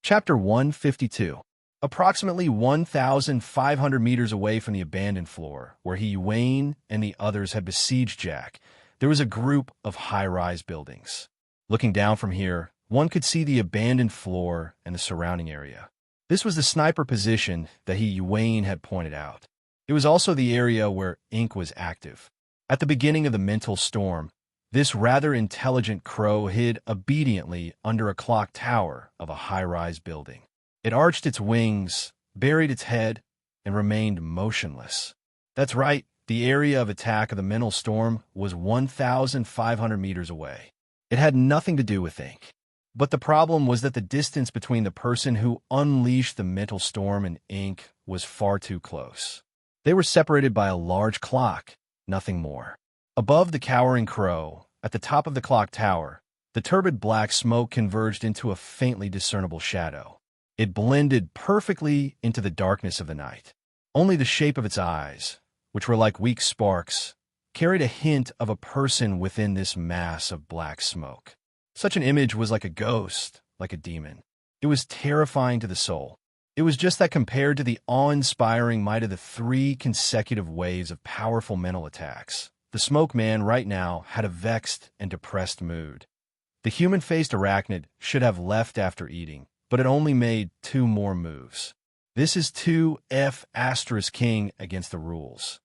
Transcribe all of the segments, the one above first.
Chapter 152. Approximately 1,500 meters away from the abandoned floor, where Wayne and the others had besieged Jack, there was a group of high-rise buildings. Looking down from here, one could see the abandoned floor and the surrounding area. This was the sniper position that Wayne had pointed out. It was also the area where Ink was active. At the beginning of the mental storm, this rather intelligent crow hid obediently under a clock tower of a high-rise building. It arched its wings, buried its head, and remained motionless. That's right, the area of attack of the mental storm was 1,500 meters away. It had nothing to do with Ink. But the problem was that the distance between the person who unleashed the mental storm and Ink was far too close. They were separated by a large clock, nothing more. Above the cowering crow, at the top of the clock tower, the turbid black smoke converged into a faintly discernible shadow. It blended perfectly into the darkness of the night. Only the shape of its eyes, which were like weak sparks, carried a hint of a person within this mass of black smoke. Such an image was like a ghost, like a demon. It was terrifying to the soul. It was just that compared to the awe-inspiring might of the 3 consecutive waves of powerful mental attacks, the smoke man right now had a vexed and depressed mood. The human-faced arachnid should have left after eating, but it only made 2 more moves. This is 2F** king against the rules.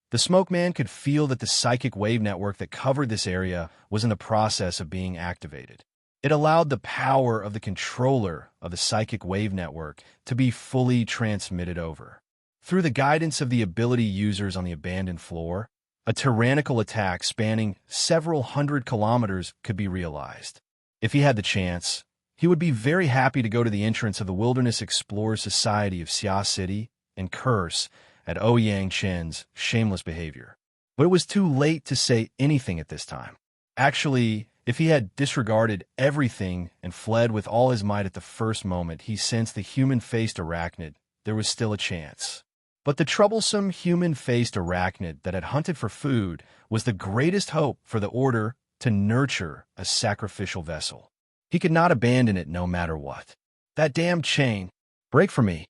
The smoke man could feel that the psychic wave network that covered this area was in the process of being activated. It allowed the power of the controller of the psychic wave network to be fully transmitted over. Through the guidance of the ability users on the abandoned floor, a tyrannical attack spanning several hundred kilometers could be realized. If he had the chance, he would be very happy to go to the entrance of the Wilderness Explorers Society of Xia City and curse at Ouyang Chen's shameless behavior. But it was too late to say anything at this time. Actually, if he had disregarded everything and fled with all his might at the first moment he sensed the human-faced arachnid, there was still a chance. But the troublesome human-faced arachnid that had hunted for food was the greatest hope for the Order to nurture a sacrificial vessel. He could not abandon it no matter what. That damned chain! Break for me!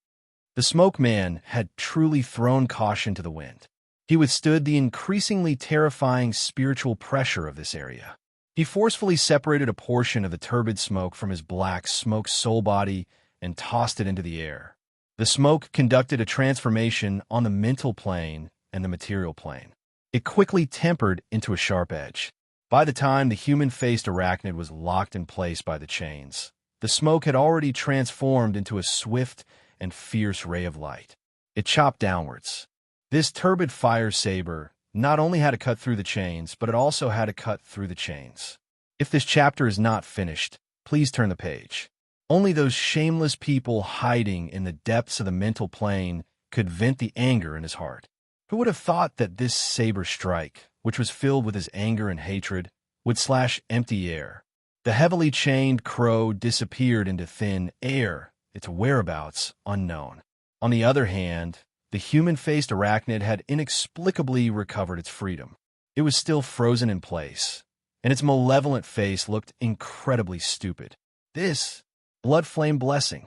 The smoke man had truly thrown caution to the wind. He withstood the increasingly terrifying spiritual pressure of this area. He forcefully separated a portion of the turbid smoke from his black smoke soul body and tossed it into the air. The smoke conducted a transformation on the mental plane and the material plane. It quickly tempered into a sharp edge. By the time the human-faced arachnid was locked in place by the chains, the smoke had already transformed into a swift and fierce ray of light. It chopped downwards. This turbid fire saber not only had to cut through the chains, but it also had to cut through the chains. If this chapter is not finished, please turn the page. Only those shameless people hiding in the depths of the mental plane could vent the anger in his heart. Who would have thought that this saber strike, which was filled with his anger and hatred, would slash empty air? The heavily chained crow disappeared into thin air, its whereabouts unknown. On the other hand, the human-faced arachnid had inexplicably recovered its freedom. It was still frozen in place, and its malevolent face looked incredibly stupid. This blood-flame blessing.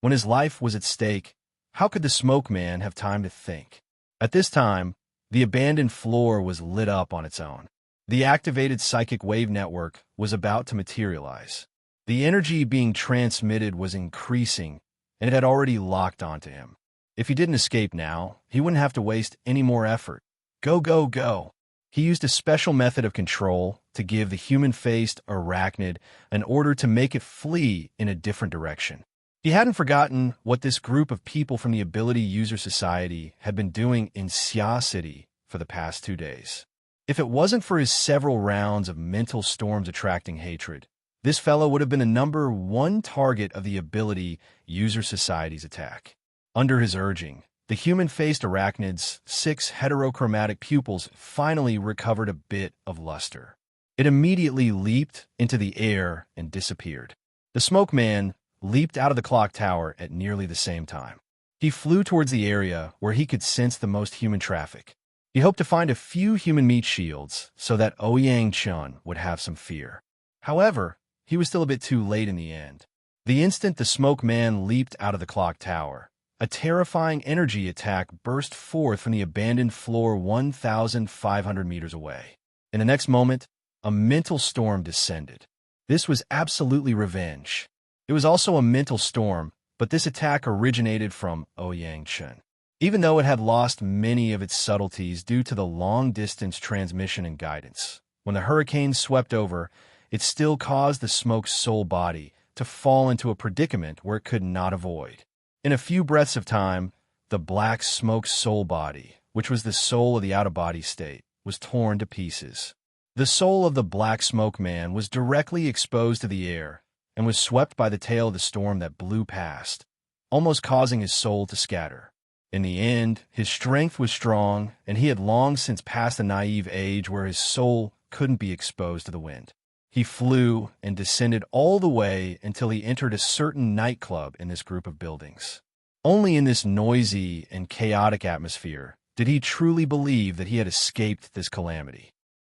When his life was at stake, how could the smoke man have time to think? At this time, the abandoned floor was lit up on its own. The activated psychic wave network was about to materialize. The energy being transmitted was increasing, and it had already locked onto him. If he didn't escape now, he wouldn't have to waste any more effort. Go, go, go. He used a special method of control to give the human-faced arachnid an order to make it flee in a different direction. He hadn't forgotten what this group of people from the Ability User Society had been doing in Xia City for the past 2 days. If it wasn't for his several rounds of mental storms attracting hatred, this fellow would have been a number 1 target of the Ability User Society's attack. Under his urging, the human-faced arachnid's 6 heterochromatic pupils finally recovered a bit of luster. It immediately leaped into the air and disappeared. The smoke man leaped out of the clock tower at nearly the same time. He flew towards the area where he could sense the most human traffic. He hoped to find a few human meat shields so that Ouyang Chen would have some fear. However, he was still a bit too late in the end. The instant the smoke man leaped out of the clock tower, a terrifying energy attack burst forth from the abandoned floor 1,500 meters away. In the next moment, a mental storm descended. This was absolutely revenge. It was also a mental storm, but this attack originated from Ouyang Chen. Even though it had lost many of its subtleties due to the long-distance transmission and guidance, when the hurricane swept over, it still caused the smoke's soul body to fall into a predicament where it could not avoid. In a few breaths of time, the black smoke soul body, which was the soul of the out-of-body state, was torn to pieces. The soul of the black smoke man was directly exposed to the air and was swept by the tail of the storm that blew past, almost causing his soul to scatter. In the end, his strength was strong, and he had long since passed the naive age where his soul couldn't be exposed to the wind. He flew and descended all the way until he entered a certain nightclub in this group of buildings. Only in this noisy and chaotic atmosphere did he truly believe that he had escaped this calamity.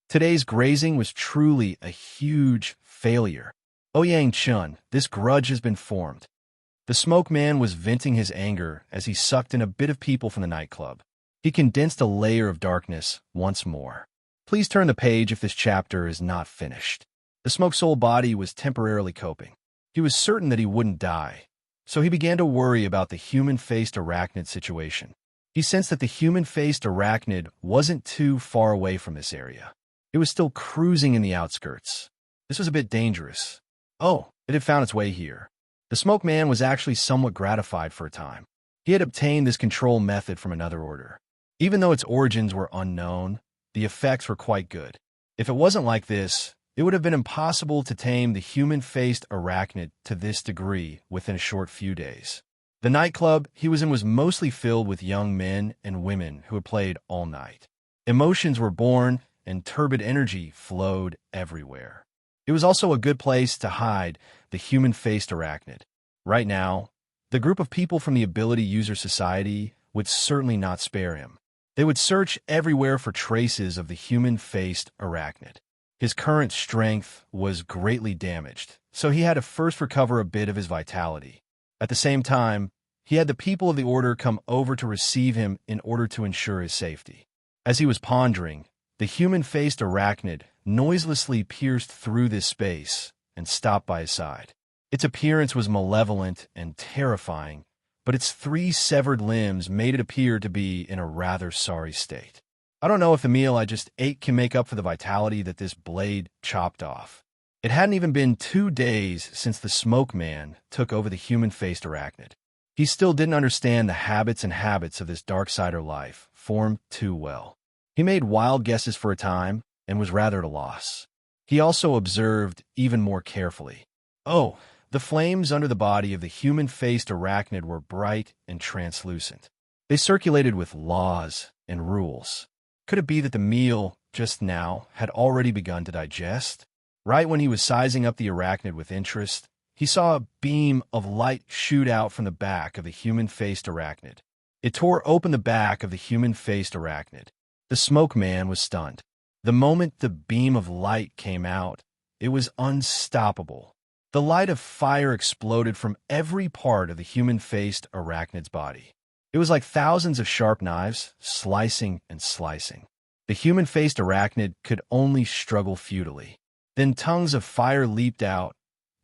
Today's grazing was truly a huge failure. Ouyang Chen, this grudge has been formed. The smoke man was venting his anger as he sucked in a bit of people from the nightclub. He condensed a layer of darkness once more. Please turn the page if this chapter is not finished. The smoke soul body was temporarily coping. He was certain that he wouldn't die, so he began to worry about the human-faced arachnid situation. He sensed that the human-faced arachnid wasn't too far away from this area. It was still cruising in the outskirts. This was a bit dangerous. Oh, it had found its way here. The smoke man was actually somewhat gratified for a time. He had obtained this control method from another order. Even though its origins were unknown, the effects were quite good. If it wasn't like this, it would have been impossible to tame the human-faced arachnid to this degree within a short few days. The nightclub he was in was mostly filled with young men and women who had played all night. Emotions were born, and turbid energy flowed everywhere. It was also a good place to hide the human-faced arachnid. Right now, the group of people from the Ability User Society would certainly not spare him. They would search everywhere for traces of the human-faced arachnid. His current strength was greatly damaged, so he had to first recover a bit of his vitality. At the same time, he had the people of the Order come over to receive him in order to ensure his safety. As he was pondering, the human-faced arachnid noiselessly pierced through this space and stopped by his side. Its appearance was malevolent and terrifying, but its 3 severed limbs made it appear to be in a rather sorry state. I don't know if the meal I just ate can make up for the vitality that this blade chopped off. It hadn't even been 2 days since the smoke man took over the human-faced arachnid. He still didn't understand the habits of this darksider life form too well. He made wild guesses for a time and was rather at a loss. He also observed even more carefully. Oh, the flames under the body of the human-faced arachnid were bright and translucent. They circulated with laws and rules. Could it be that the meal just now had already begun to digest? Right when he was sizing up the arachnid with interest, he saw a beam of light shoot out from the back of the human-faced arachnid. It tore open the back of the human-faced arachnid. The smoke man was stunned. The moment the beam of light came out, it was unstoppable. The light of fire exploded from every part of the human-faced arachnid's body. It was like thousands of sharp knives, slicing and slicing. The human-faced arachnid could only struggle futilely. Then tongues of fire leaped out,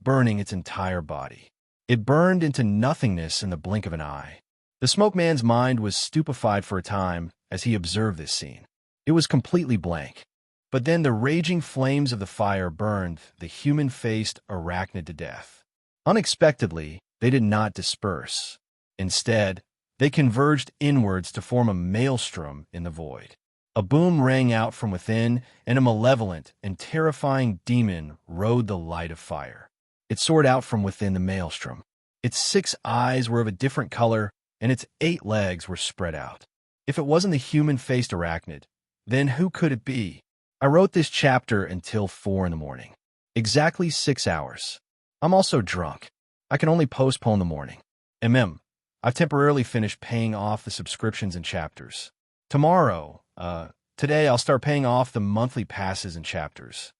burning its entire body. It burned into nothingness in the blink of an eye. The smoke man's mind was stupefied for a time as he observed this scene. It was completely blank. But then the raging flames of the fire burned the human-faced arachnid to death. Unexpectedly, they did not disperse. Instead, they converged inwards to form a maelstrom in the void. A boom rang out from within, and a malevolent and terrifying demon rode the light of fire. It soared out from within the maelstrom. Its 6 eyes were of a different color, and its 8 legs were spread out. If it wasn't the human-faced arachnid, then who could it be? I wrote this chapter until 4 in the morning. Exactly 6 hours. I'm also drunk. I can only postpone the morning. I've temporarily finished paying off the subscriptions and chapters. Today I'll start paying off the monthly passes and chapters.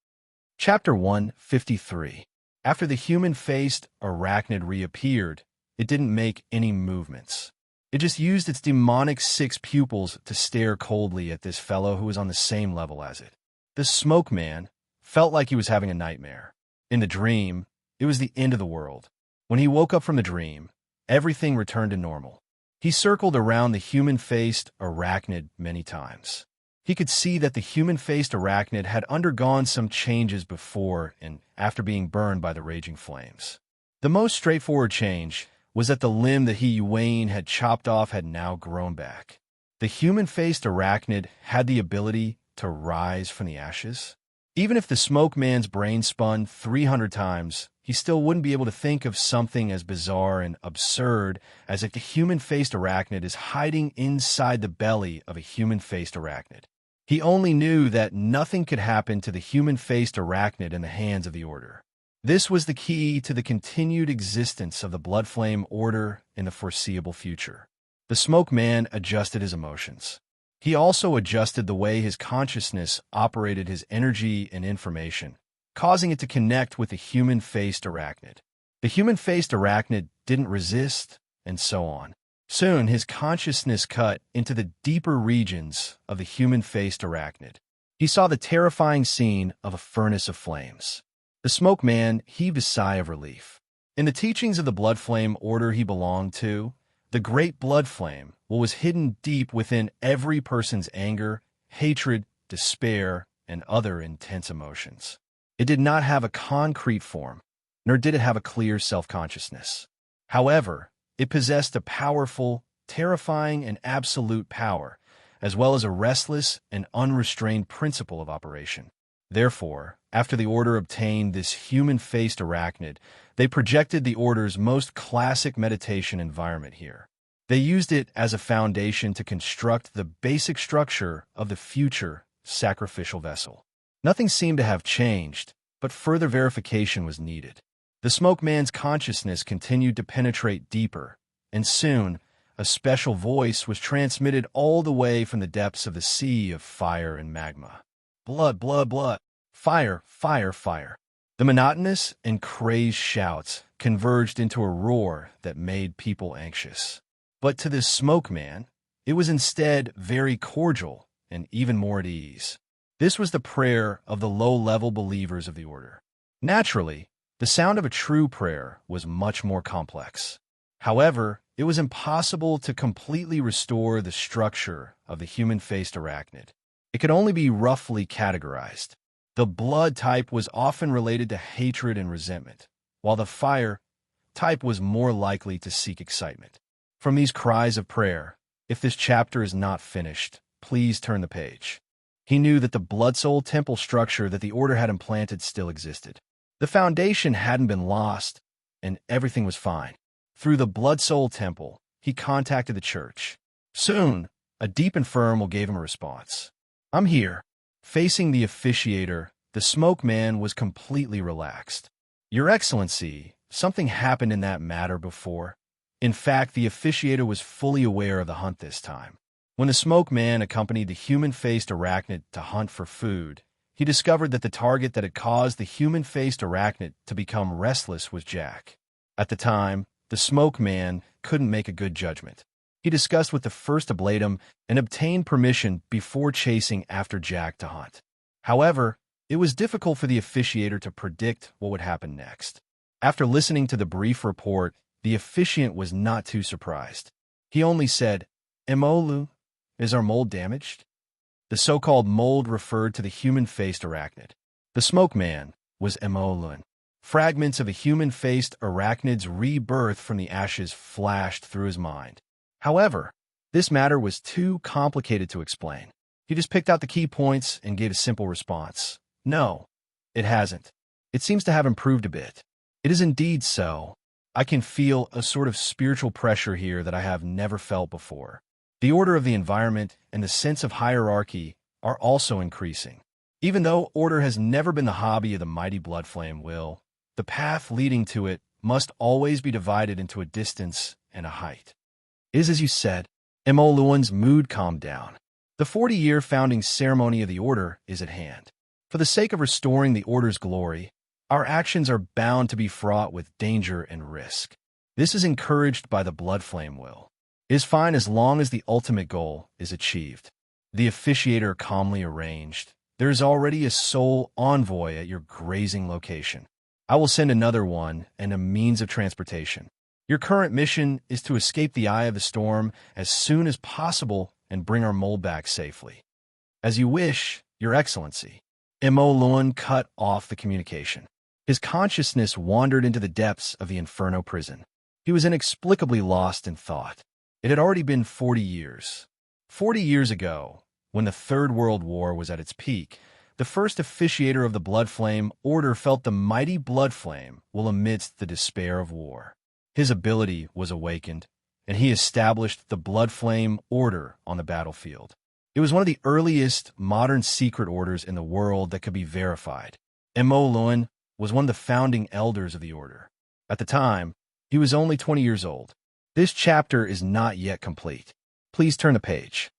Chapter 153. After the human-faced arachnid reappeared, it didn't make any movements. It just used its demonic 6 pupils to stare coldly at this fellow who was on the same level as it. The smoke man felt like he was having a nightmare. In the dream, it was the end of the world. When he woke up from the dream, everything returned to normal. He circled around the human-faced arachnid many times. He could see that the human-faced arachnid had undergone some changes before and after being burned by the raging flames. The most straightforward change was that the limb that Wayne had chopped off had now grown back. The human-faced arachnid had the ability to rise from the ashes. Even if the smoke man's brain spun 300 times, he still wouldn't be able to think of something as bizarre and absurd as if the human-faced arachnid is hiding inside the belly of a human-faced arachnid. He only knew that nothing could happen to the human-faced arachnid in the hands of the Order. This was the key to the continued existence of the Bloodflame Order in the foreseeable future. The smoke man adjusted his emotions. He also adjusted the way his consciousness operated his energy and information, causing it to connect with the human-faced arachnid. The human-faced arachnid didn't resist, and so on. Soon, his consciousness cut into the deeper regions of the human-faced arachnid. He saw the terrifying scene of a furnace of flames. The smoke man heaved a sigh of relief. In the teachings of the Bloodflame Order he belonged to, the great blood flame, what was hidden deep within every person's anger, hatred, despair, and other intense emotions. It did not have a concrete form, nor did it have a clear self-consciousness. However, it possessed a powerful, terrifying, and absolute power, as well as a restless and unrestrained principle of operation. Therefore, after the Order obtained this human-faced arachnid, they projected the Order's most classic meditation environment here. They used it as a foundation to construct the basic structure of the future sacrificial vessel. Nothing seemed to have changed, but further verification was needed. The smoke man's consciousness continued to penetrate deeper, and soon, a special voice was transmitted all the way from the depths of the sea of fire and magma. Blood, blood, blood. Fire, fire, fire. The monotonous and crazed shouts converged into a roar that made people anxious. But to this smoke man, it was instead very cordial and even more at ease. This was the prayer of the low-level believers of the Order. Naturally, the sound of a true prayer was much more complex. However, it was impossible to completely restore the structure of the human-faced arachnid. It could only be roughly categorized. The blood type was often related to hatred and resentment, while the fire type was more likely to seek excitement. From these cries of prayer, if this chapter is not finished, please turn the page. He knew that the blood-soul temple structure that the Order had implanted still existed. The foundation hadn't been lost, and everything was fine. Through the blood-soul temple, he contacted the church. Soon, a deep firm gave him a response. "I'm here." Facing the officiator, the smoke man was completely relaxed. "Your Excellency, something happened in that matter before." In fact, the officiator was fully aware of the hunt this time. When the smoke man accompanied the human-faced arachnid to hunt for food, he discovered that the target that had caused the human-faced arachnid to become restless was Jack. At the time, the smoke man couldn't make a good judgment. He discussed with the first ablatum and obtained permission before chasing after Jack to hunt. However, it was difficult for the officiator to predict what would happen next. After listening to the brief report, the officiant was not too surprised. He only said, "Emolu, is our mold damaged?" The so-called mold referred to the human-faced arachnid. The smoke man was Emolun. Fragments of a human-faced arachnid's rebirth from the ashes flashed through his mind. However, this matter was too complicated to explain. He just picked out the key points and gave a simple response. "No, it hasn't. It seems to have improved a bit." "It is indeed so. I can feel a sort of spiritual pressure here that I have never felt before. The order of the environment and the sense of hierarchy are also increasing. Even though order has never been the hobby of the mighty Bloodflame will, the path leading to it must always be divided into a distance and a height." "It is as you said." Emoluan's mood calmed down. The 40-year founding ceremony of the Order is at hand. For the sake of restoring the Order's glory, Our actions are bound to be fraught with danger and risk. This is encouraged by the blood flame will. It is fine as long as the ultimate goal is achieved. The officiator calmly arranged. There is already a soul envoy at your grazing location. I will send another one and a means of transportation. Your current mission is to escape the eye of the storm as soon as possible and bring our mole back safely. As you wish, Your Excellency. Mo Luan cut off the communication. His consciousness wandered into the depths of the Inferno prison. He was inexplicably lost in thought. It had already been 40 years. 40 years ago, when the Third World War was at its peak, the first officiator of the Blood Flame Order felt the mighty blood flame will amidst the despair of war. His ability was awakened, and he established the Blood Flame Order on the battlefield. It was one of the earliest modern secret orders in the world that could be verified. Mo Luan was one of the founding elders of the order. At the time, he was only 20 years old. This chapter is not yet complete. Please turn the page.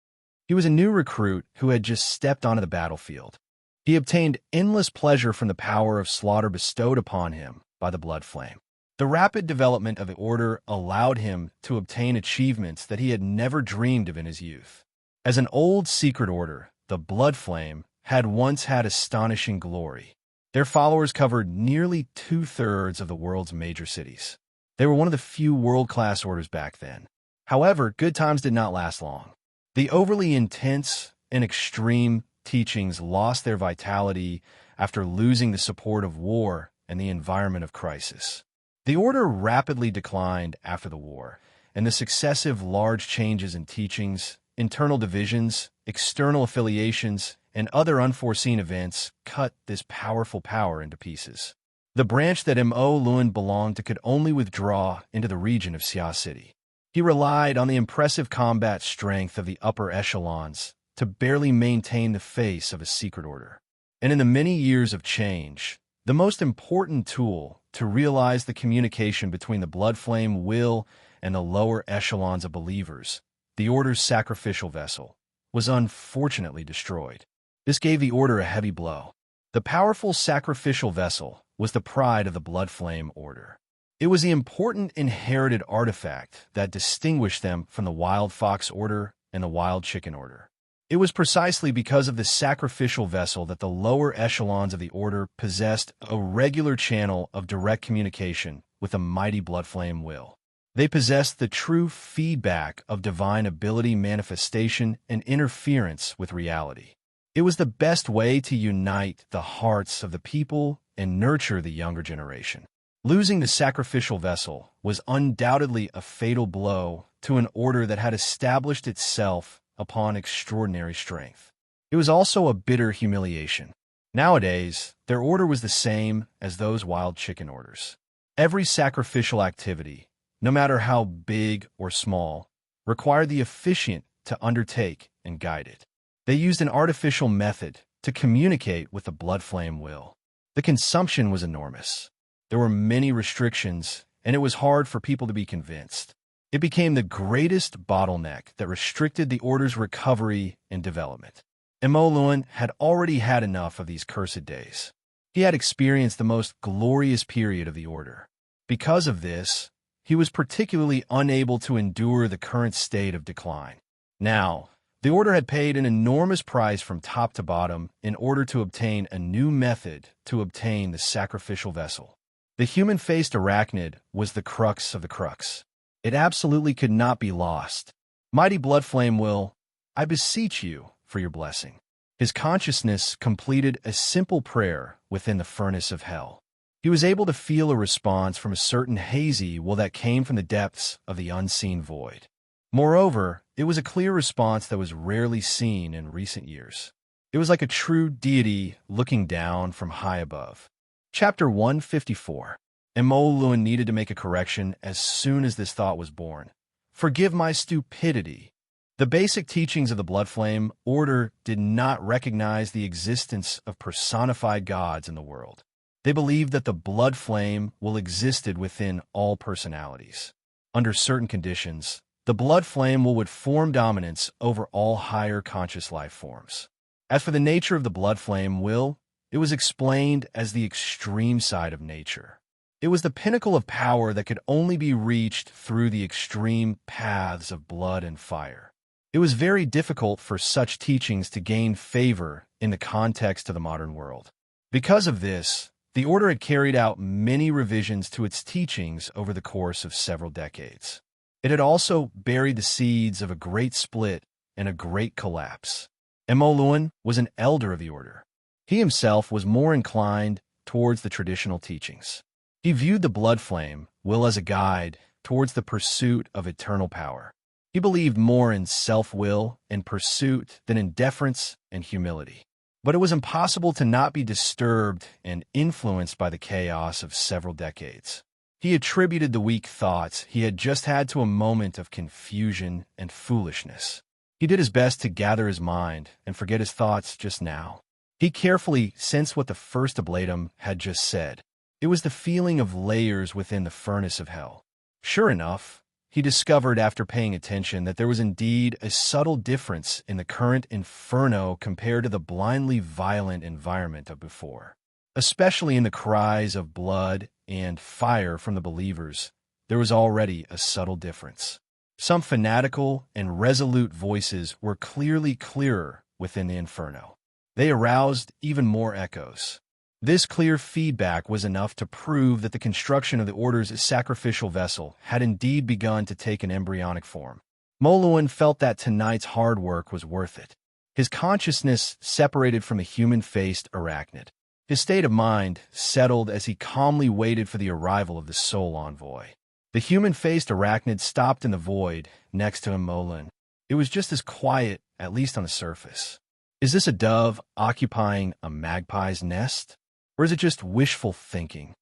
He was a new recruit who had just stepped onto the battlefield. He obtained endless pleasure from the power of slaughter bestowed upon him by the Blood Flame. The rapid development of the order allowed him to obtain achievements that he had never dreamed of in his youth. As an old secret order, the Blood Flame had once had astonishing glory. Their followers covered nearly 2/3 of the world's major cities. They were one of the few world-class orders back then. However, good times did not last long. The overly intense and extreme teachings lost their vitality after losing the support of war and the environment of crisis. The order rapidly declined after the war, and the successive large changes in teachings, internal divisions, external affiliations, and other unforeseen events cut this powerful power into pieces. The branch that Mo Luan belonged to could only withdraw into the region of Xia City. He relied on the impressive combat strength of the upper echelons to barely maintain the face of a secret order. And in the many years of change, the most important tool to realize the communication between the Blood Flame will and the lower echelons of believers, the Order's sacrificial vessel, was unfortunately destroyed. This gave the Order a heavy blow. The powerful sacrificial vessel was the pride of the Blood Flame Order. It was the important inherited artifact that distinguished them from the Wild Fox Order and the Wild Chicken Order. It was precisely because of the sacrificial vessel that the lower echelons of the Order possessed a regular channel of direct communication with the mighty Blood Flame will. They possessed the true feedback of divine ability manifestation and interference with reality. It was the best way to unite the hearts of the people and nurture the younger generation. Losing the sacrificial vessel was undoubtedly a fatal blow to an order that had established itself upon extraordinary strength. It was also a bitter humiliation. Nowadays, their order was the same as those Wild Chicken orders. Every sacrificial activity, no matter how big or small, required the officiant to undertake and guide it. They used an artificial method to communicate with the Blood Flame will. The consumption was enormous. There were many restrictions, and it was hard for people to be convinced. It became the greatest bottleneck that restricted the Order's recovery and development. Mo Luan had already had enough of these cursed days. He had experienced the most glorious period of the Order. Because of this, he was particularly unable to endure the current state of decline. Now, the Order had paid an enormous price from top to bottom in order to obtain a new method to obtain the sacrificial vessel. The human-faced arachnid was the crux of the crux. It absolutely could not be lost. Mighty Blood Flame will, I beseech you for your blessing. His consciousness completed a simple prayer within the furnace of hell. He was able to feel a response from a certain hazy will that came from the depths of the unseen void. Moreover, it was a clear response that was rarely seen in recent years. It was like a true deity looking down from high above. Chapter 154. Mo Luan needed to make a correction as soon as this thought was born. Forgive my stupidity. The basic teachings of the Blood Flame Order did not recognize the existence of personified gods in the world. They believed that the Blood Flame will existed within all personalities. Under certain conditions, the Blood Flame would form dominance over all higher conscious life forms. As for the nature of the Blood Flame will, it was explained as the extreme side of nature. It was the pinnacle of power that could only be reached through the extreme paths of blood and fire. It was very difficult for such teachings to gain favor in the context of the modern world. Because of this, the order had carried out many revisions to its teachings over the course of several decades. It had also buried the seeds of a great split and a great collapse. Emoluan was an elder of the order. He himself was more inclined towards the traditional teachings. He viewed the blood flame will as a guide towards the pursuit of eternal power. He believed more in self-will and pursuit than in deference and humility. But it was impossible to not be disturbed and influenced by the chaos of several decades. He attributed the weak thoughts he had just had to a moment of confusion and foolishness. He did his best to gather his mind and forget his thoughts just now. He carefully sensed what the first ablatum had just said. It was the feeling of layers within the furnace of hell. Sure enough, he discovered after paying attention that there was indeed a subtle difference in the current inferno compared to the blindly violent environment of before. Especially in the cries of blood and fire from the believers, there was already a subtle difference. Some fanatical and resolute voices were clearly clearer within the inferno. They aroused even more echoes. This clear feedback was enough to prove that the construction of the Order's sacrificial vessel had indeed begun to take an embryonic form. Moluan felt that tonight's hard work was worth it. His consciousness separated from the human-faced arachnid. His state of mind settled as he calmly waited for the arrival of the soul envoy. The human-faced arachnid stopped in the void next to Moluan. It was just as quiet, at least on the surface. Is this a dove occupying a magpie's nest? Or is it just wishful thinking?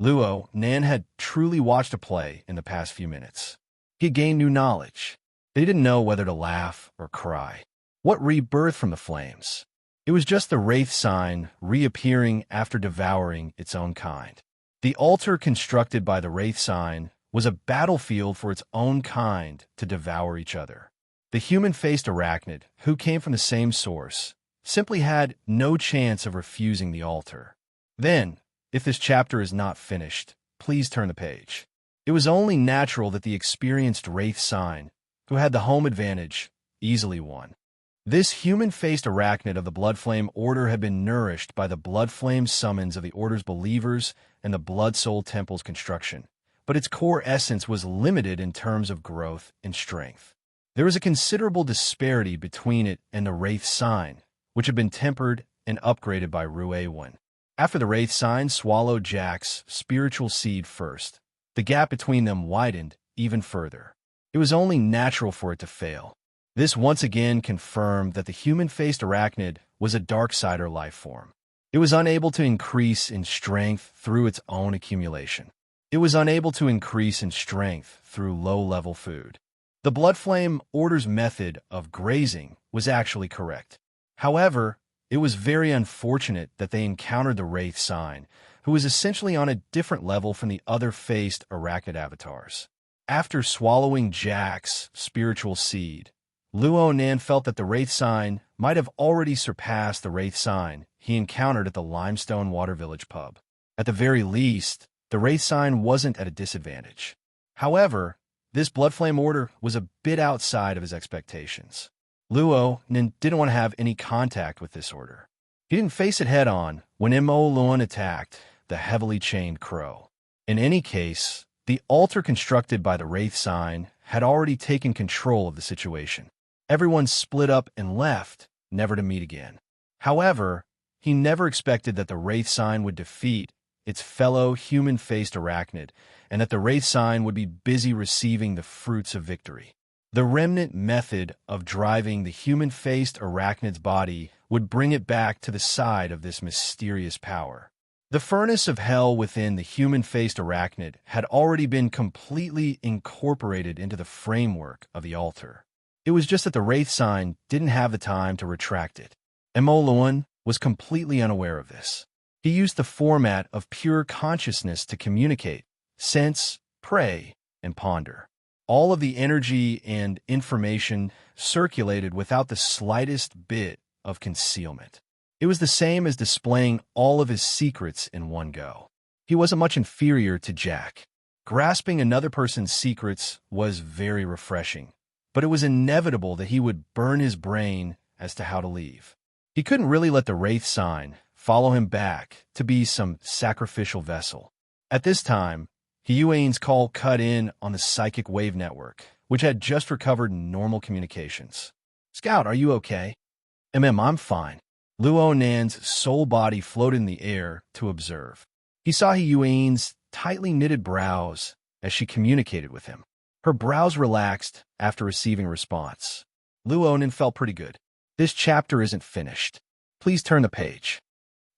Luo Nan had truly watched a play in the past few minutes. He gained new knowledge. They didn't know whether to laugh or cry. What rebirthed from the flames? It was just the wraith sign reappearing after devouring its own kind. The altar constructed by the wraith sign was a battlefield for its own kind to devour each other. The human-faced arachnid, who came from the same source, simply had no chance of refusing the altar. Then, if this chapter is not finished, please turn the page. It was only natural that the experienced wraith sign, who had the home advantage, easily won. This human-faced arachnid of the Blood Flame Order had been nourished by the Blood Flame summons of the Order's believers and the Blood Soul Temple's construction, but its core essence was limited in terms of growth and strength. There was a considerable disparity between it and the Wraith Sign, which had been tempered and upgraded by Ruewan. After the Wraith Sign swallowed Jack's spiritual seed first, the gap between them widened even further. It was only natural for it to fail. This once again confirmed that the human-faced arachnid was a Darksider life form. It was unable to increase in strength through its own accumulation. It was unable to increase in strength through low-level food. The Blood Flame Order's method of grazing was actually correct. However, it was very unfortunate that they encountered the Wraith Sign, who was essentially on a different level from the other faced arachnid avatars. After swallowing Jack's spiritual seed, Luo Nan felt that the Wraith Sign might have already surpassed the Wraith Sign he encountered at the Limestone Water Village pub. At the very least, the Wraith Sign wasn't at a disadvantage. However, this Blood Flame Order was a bit outside of his expectations. Luo Nan didn't want to have any contact with this order. He didn't face it head-on when Mo Luan attacked the heavily chained crow. In any case, the altar constructed by the Wraith Sign had already taken control of the situation. Everyone split up and left, never to meet again. However, he never expected that the Wraith Sign would defeat its fellow human-faced arachnid, and that the Wraith Sign would be busy receiving the fruits of victory. The remnant method of driving the human-faced arachnid's body would bring it back to the side of this mysterious power. The furnace of hell within the human-faced arachnid had already been completely incorporated into the framework of the altar. It was just that the Wraith Sign didn't have the time to retract it. Emoluan was completely unaware of this. He used the format of pure consciousness to communicate, sense, pray, and ponder. All of the energy and information circulated without the slightest bit of concealment. It It was the same as displaying all of his secrets in one go. He wasn't much inferior to Jack. Grasping another person's secrets was very refreshing, but it was inevitable that he would burn his brain as to how to leave. He couldn't really let the Wraith sign follow him back to be some sacrificial vessel. At this time, Yuan's call cut in on the psychic wave network, which had just recovered normal communications. "Scout, are you okay?" I'm fine." Luo Nan's soul body floated in the air to observe. He saw Yuan's tightly knitted brows as she communicated with him. Her brows relaxed after receiving a response. Luo Nan felt pretty good. "This chapter isn't finished. Please turn the page."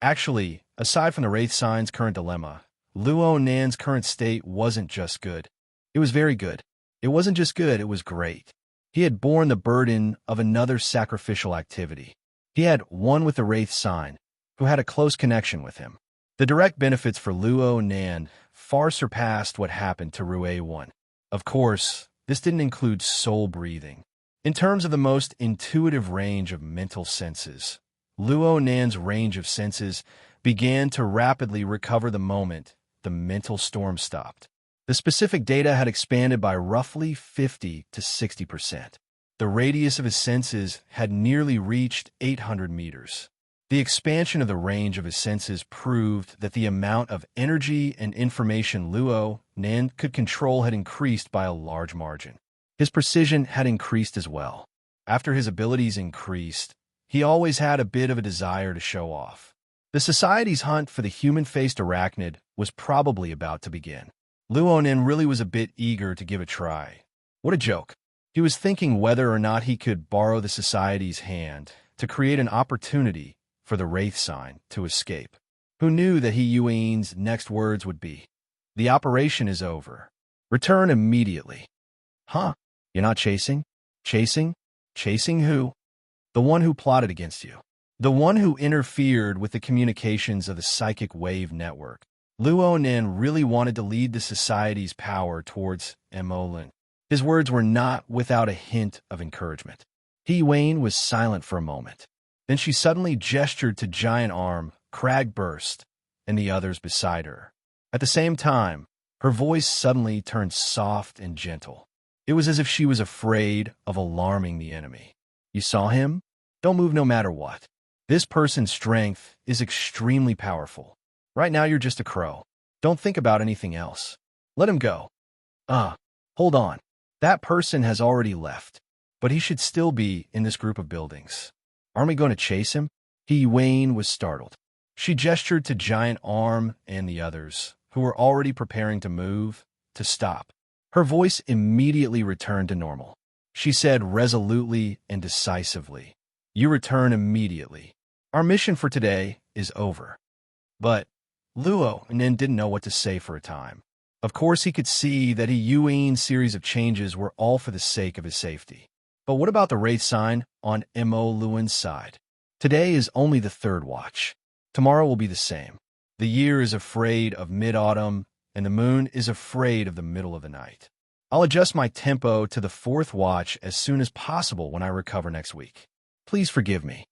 Actually, aside from the Wraith Sign's current dilemma, Luo Nan's current state wasn't just good. It was very good. It wasn't just good, it was great. He had borne the burden of another sacrificial activity. He had won with the Wraith Sign, who had a close connection with him. The direct benefits for Luo Nan far surpassed what happened to Rue 1. Of course, this didn't include soul breathing. In terms of the most intuitive range of mental senses, Luo Nan's range of senses began to rapidly recover the moment the mental storm stopped. The specific data had expanded by roughly 50 to 60%. The radius of his senses had nearly reached 800 meters. The expansion of the range of his senses proved that the amount of energy and information Luo Nan could control had increased by a large margin. His precision had increased as well. After his abilities increased, he always had a bit of a desire to show off. The society's hunt for the human-faced arachnid was probably about to begin. Luo Nan really was a bit eager to give a try. What a joke. He was thinking whether or not he could borrow the society's hand to create an opportunity for the Wraith Sign to escape. Who knew that Yuan's next words would be, "The operation is over. Return immediately." Huh? You're not chasing? Chasing? Chasing who? The one who plotted against you. The one who interfered with the communications of the psychic wave network. Luo Nan really wanted to lead the society's power towards Emolin. His words were not without a hint of encouragement. Yuan was silent for a moment. Then she suddenly gestured to Giant Arm, Cragburst, and the others beside her. At the same time, her voice suddenly turned soft and gentle. It was as if she was afraid of alarming the enemy. "You saw him? Don't move no matter what. This person's strength is extremely powerful. Right now you're just a crow. Don't think about anything else. Let him go." Hold on. That person has already left, but he should still be in this group of buildings. Aren't we going to chase him? Yuan was startled. She gestured to Giant Arm and the others, who were already preparing to move, to stop. Her voice immediately returned to normal. She said resolutely and decisively, "You return immediately. Our mission for today is over." But Luo Nan didn't know what to say for a time. Of course, he could see that Yuan's series of changes were all for the sake of his safety. But what about the Wraith Sign on Mo Luan's side? Today is only the third watch. Tomorrow will be the same. The year is afraid of mid-autumn, and the moon is afraid of the middle of the night. I'll adjust my tempo to the fourth watch as soon as possible when I recover next week. Please forgive me.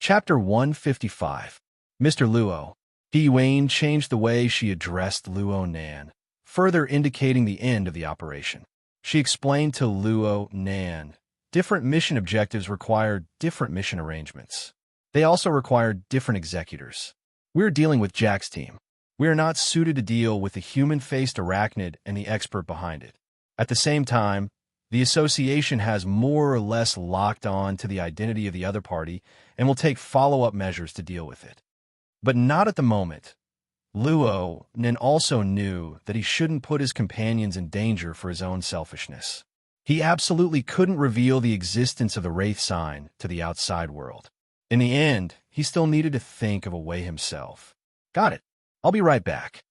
Chapter 155. Mr. Luo. Yuan changed the way she addressed Luo Nan, further indicating the end of the operation. She explained to Luo Nan, different mission objectives require different mission arrangements. They also require different executors. We're dealing with Jack's team. We are not suited to deal with the human-faced arachnid and the expert behind it. At the same time, the association has more or less locked on to the identity of the other party and will take follow-up measures to deal with it. But not at the moment. Luo Nan also knew that he shouldn't put his companions in danger for his own selfishness. He absolutely couldn't reveal the existence of the Wraith Sign to the outside world. In the end, he still needed to think of a way himself. "Got it. I'll be right back."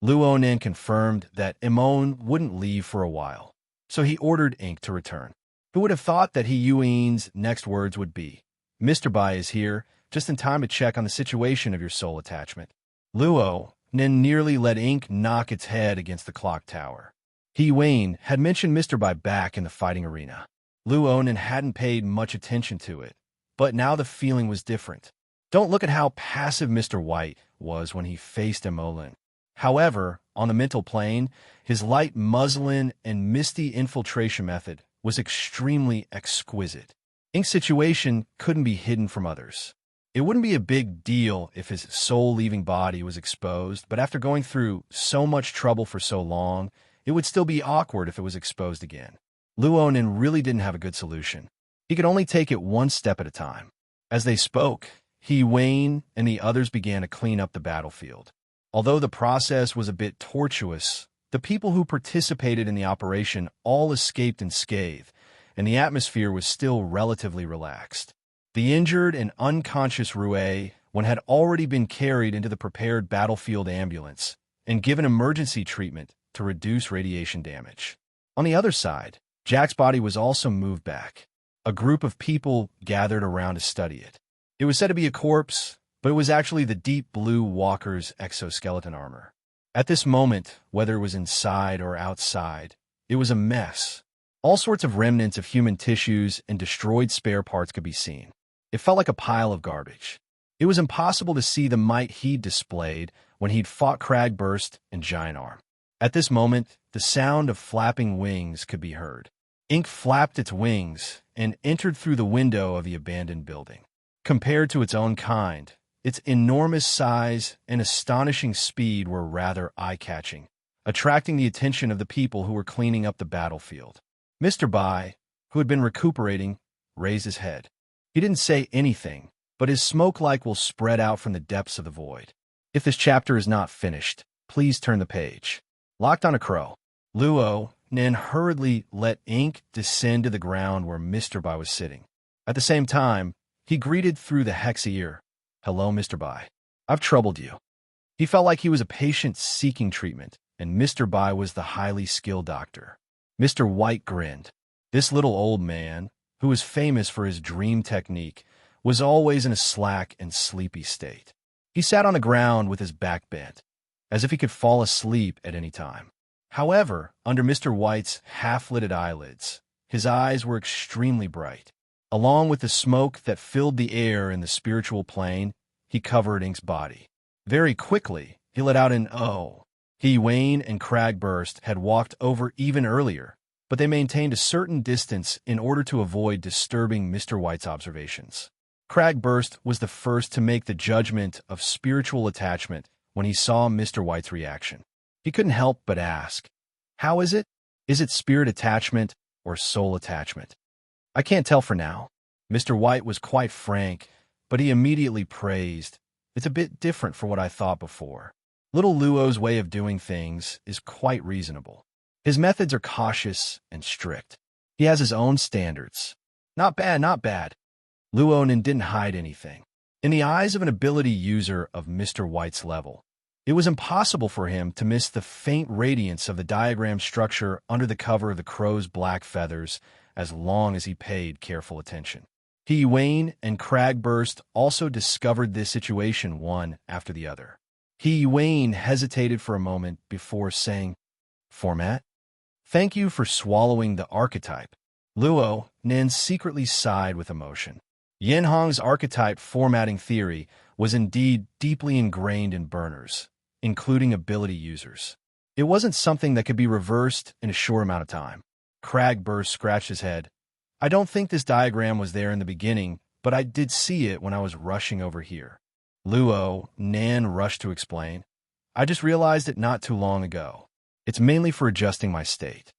Luo Nan confirmed that Emon wouldn't leave for a while, so he ordered Ink to return. Who would have thought that Yuan's next words would be, "Mr. Bai is here, just in time to check on the situation of your soul attachment." Luo Nan nearly let Ink knock its head against the clock tower. Yuan had mentioned Mr. Bai back in the fighting arena. Luo Nan hadn't paid much attention to it, but now the feeling was different. Don't look at how passive Mr. White was when he faced Emolin. However, on the mental plane, his light muslin and misty infiltration method was extremely exquisite. Ink's situation couldn't be hidden from others. It wouldn't be a big deal if his soul-leaving body was exposed, but after going through so much trouble for so long, it would still be awkward if it was exposed again. Luonin really didn't have a good solution. He could only take it one step at a time. As they spoke, he, Wayne, and the others began to clean up the battlefield. Although the process was a bit tortuous, the people who participated in the operation all escaped unscathed, and the atmosphere was still relatively relaxed. The injured and unconscious Rue had already been carried into the prepared battlefield ambulance and given emergency treatment to reduce radiation damage. On the other side, Jack's body was also moved back. A group of people gathered around to study it. It was said to be a corpse, but it was actually the deep blue walker's exoskeleton armor. At this moment, whether it was inside or outside, it was a mess. All sorts of remnants of human tissues and destroyed spare parts could be seen. It felt like a pile of garbage. It was impossible to see the might he'd displayed when he'd fought Cragburst and Giant Arm. At this moment, the sound of flapping wings could be heard. Ink flapped its wings and entered through the window of the abandoned building. Compared to its own kind, its enormous size and astonishing speed were rather eye-catching, attracting the attention of the people who were cleaning up the battlefield. Mr. Bai, who had been recuperating, raised his head. He didn't say anything, but his smoke-like will spread out from the depths of the void. If this chapter is not finished, please turn the page. Locked on a crow, Luo then hurriedly let Ink descend to the ground where Mr. Bai was sitting. At the same time, he greeted through the hex ear, "Hello, Mr. Bai. I've troubled you." He felt like he was a patient seeking treatment, and Mr. Bai was the highly skilled doctor. Mr. White grinned. This little old man, who was famous for his dream technique, was always in a slack and sleepy state. He sat on the ground with his back bent, as if he could fall asleep at any time. However, under Mr. White's half-lidded eyelids, his eyes were extremely bright. Along with the smoke that filled the air in the spiritual plane, he covered Ink's body. Very quickly, he let out an "oh." He, Wayne, and Cragburst had walked over even earlier, but they maintained a certain distance in order to avoid disturbing Mr. White's observations. Cragburst was the first to make the judgment of spiritual attachment when he saw Mr. White's reaction. He couldn't help but ask, "How is it? Is it spirit attachment or soul attachment?" "I can't tell for now." Mr. White was quite frank, but he immediately praised, "It's a bit different from what I thought before. Little Luo's way of doing things is quite reasonable. His methods are cautious and strict. He has his own standards. Not bad, not bad." Luonin didn't hide anything. In the eyes of an ability user of Mr. White's level, it was impossible for him to miss the faint radiance of the diagram structure under the cover of the crow's black feathers as long as he paid careful attention. He, Wayne, and Cragburst also discovered this situation one after the other. He, Wayne, hesitated for a moment before saying, "Format? Thank you for swallowing the archetype." Luo then secretly sighed with emotion. Yenhong's archetype formatting theory was indeed deeply ingrained in burners, including ability users. It wasn't something that could be reversed in a short amount of time. Cragburst scratched his head. "I don't think this diagram was there in the beginning, but I did see it when I was rushing over here." Luo Nan rushed to explain, "I just realized it not too long ago. It's mainly for adjusting my state."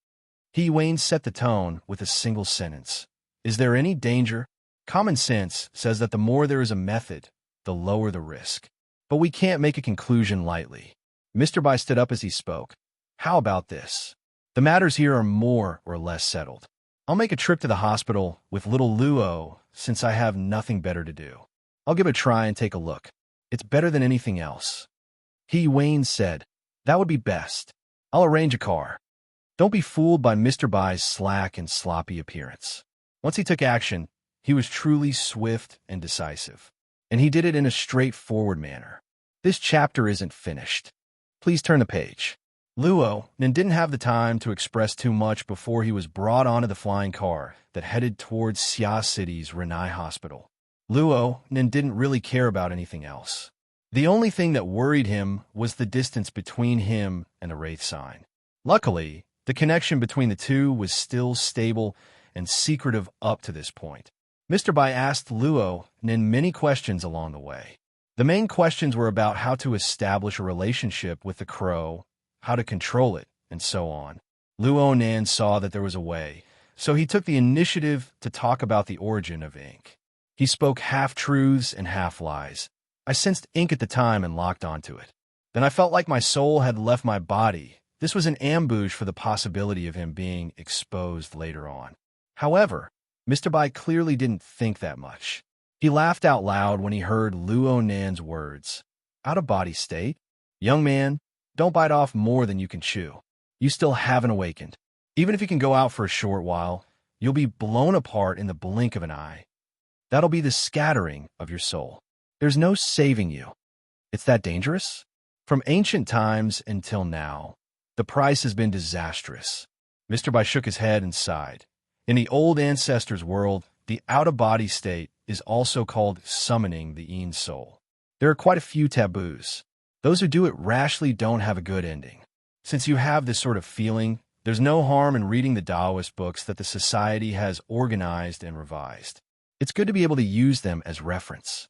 He, Wayne, set the tone with a single sentence. "Is there any danger? Common sense says that the more there is a method, the lower the risk. But we can't make a conclusion lightly." Mr. Bai stood up as he spoke. "How about this? The matters here are more or less settled. I'll make a trip to the hospital with little Luo since I have nothing better to do. I'll give it a try and take a look. It's better than anything else." He, Wayne, said, "That would be best. I'll arrange a car." Don't be fooled by Mr. Bai's slack and sloppy appearance. Once he took action, he was truly swift and decisive, and he did it in a straightforward manner. This chapter isn't finished. Please turn the page. Luo then didn't have the time to express too much before he was brought onto the flying car that headed towards Xia City's Renai Hospital. Luo Nen didn't really care about anything else. The only thing that worried him was the distance between him and the Wraith sign. Luckily, the connection between the two was still stable and secretive up to this point. Mr. Bai asked Luo Nen many questions along the way. The main questions were about how to establish a relationship with the crow, how to control it, and so on. Luo Nan saw that there was a way, so he took the initiative to talk about the origin of ink. He spoke half-truths and half-lies. I sensed ink at the time and locked onto it. Then I felt like my soul had left my body. This was an ambush for the possibility of him being exposed later on. However, Mr. Bai clearly didn't think that much. He laughed out loud when he heard Luo Nan's words. Out-of-body state? Young man, don't bite off more than you can chew. You still haven't awakened. Even if you can go out for a short while, you'll be blown apart in the blink of an eye. That'll be the scattering of your soul. There's no saving you. It's that dangerous? From ancient times until now, the price has been disastrous. Mr. Bai shook his head and sighed. In the old ancestors' world, the out-of-body state is also called summoning the Yin soul. There are quite a few taboos. Those who do it rashly don't have a good ending. Since you have this sort of feeling, there's no harm in reading the Taoist books that the society has organized and revised. It's good to be able to use them as reference.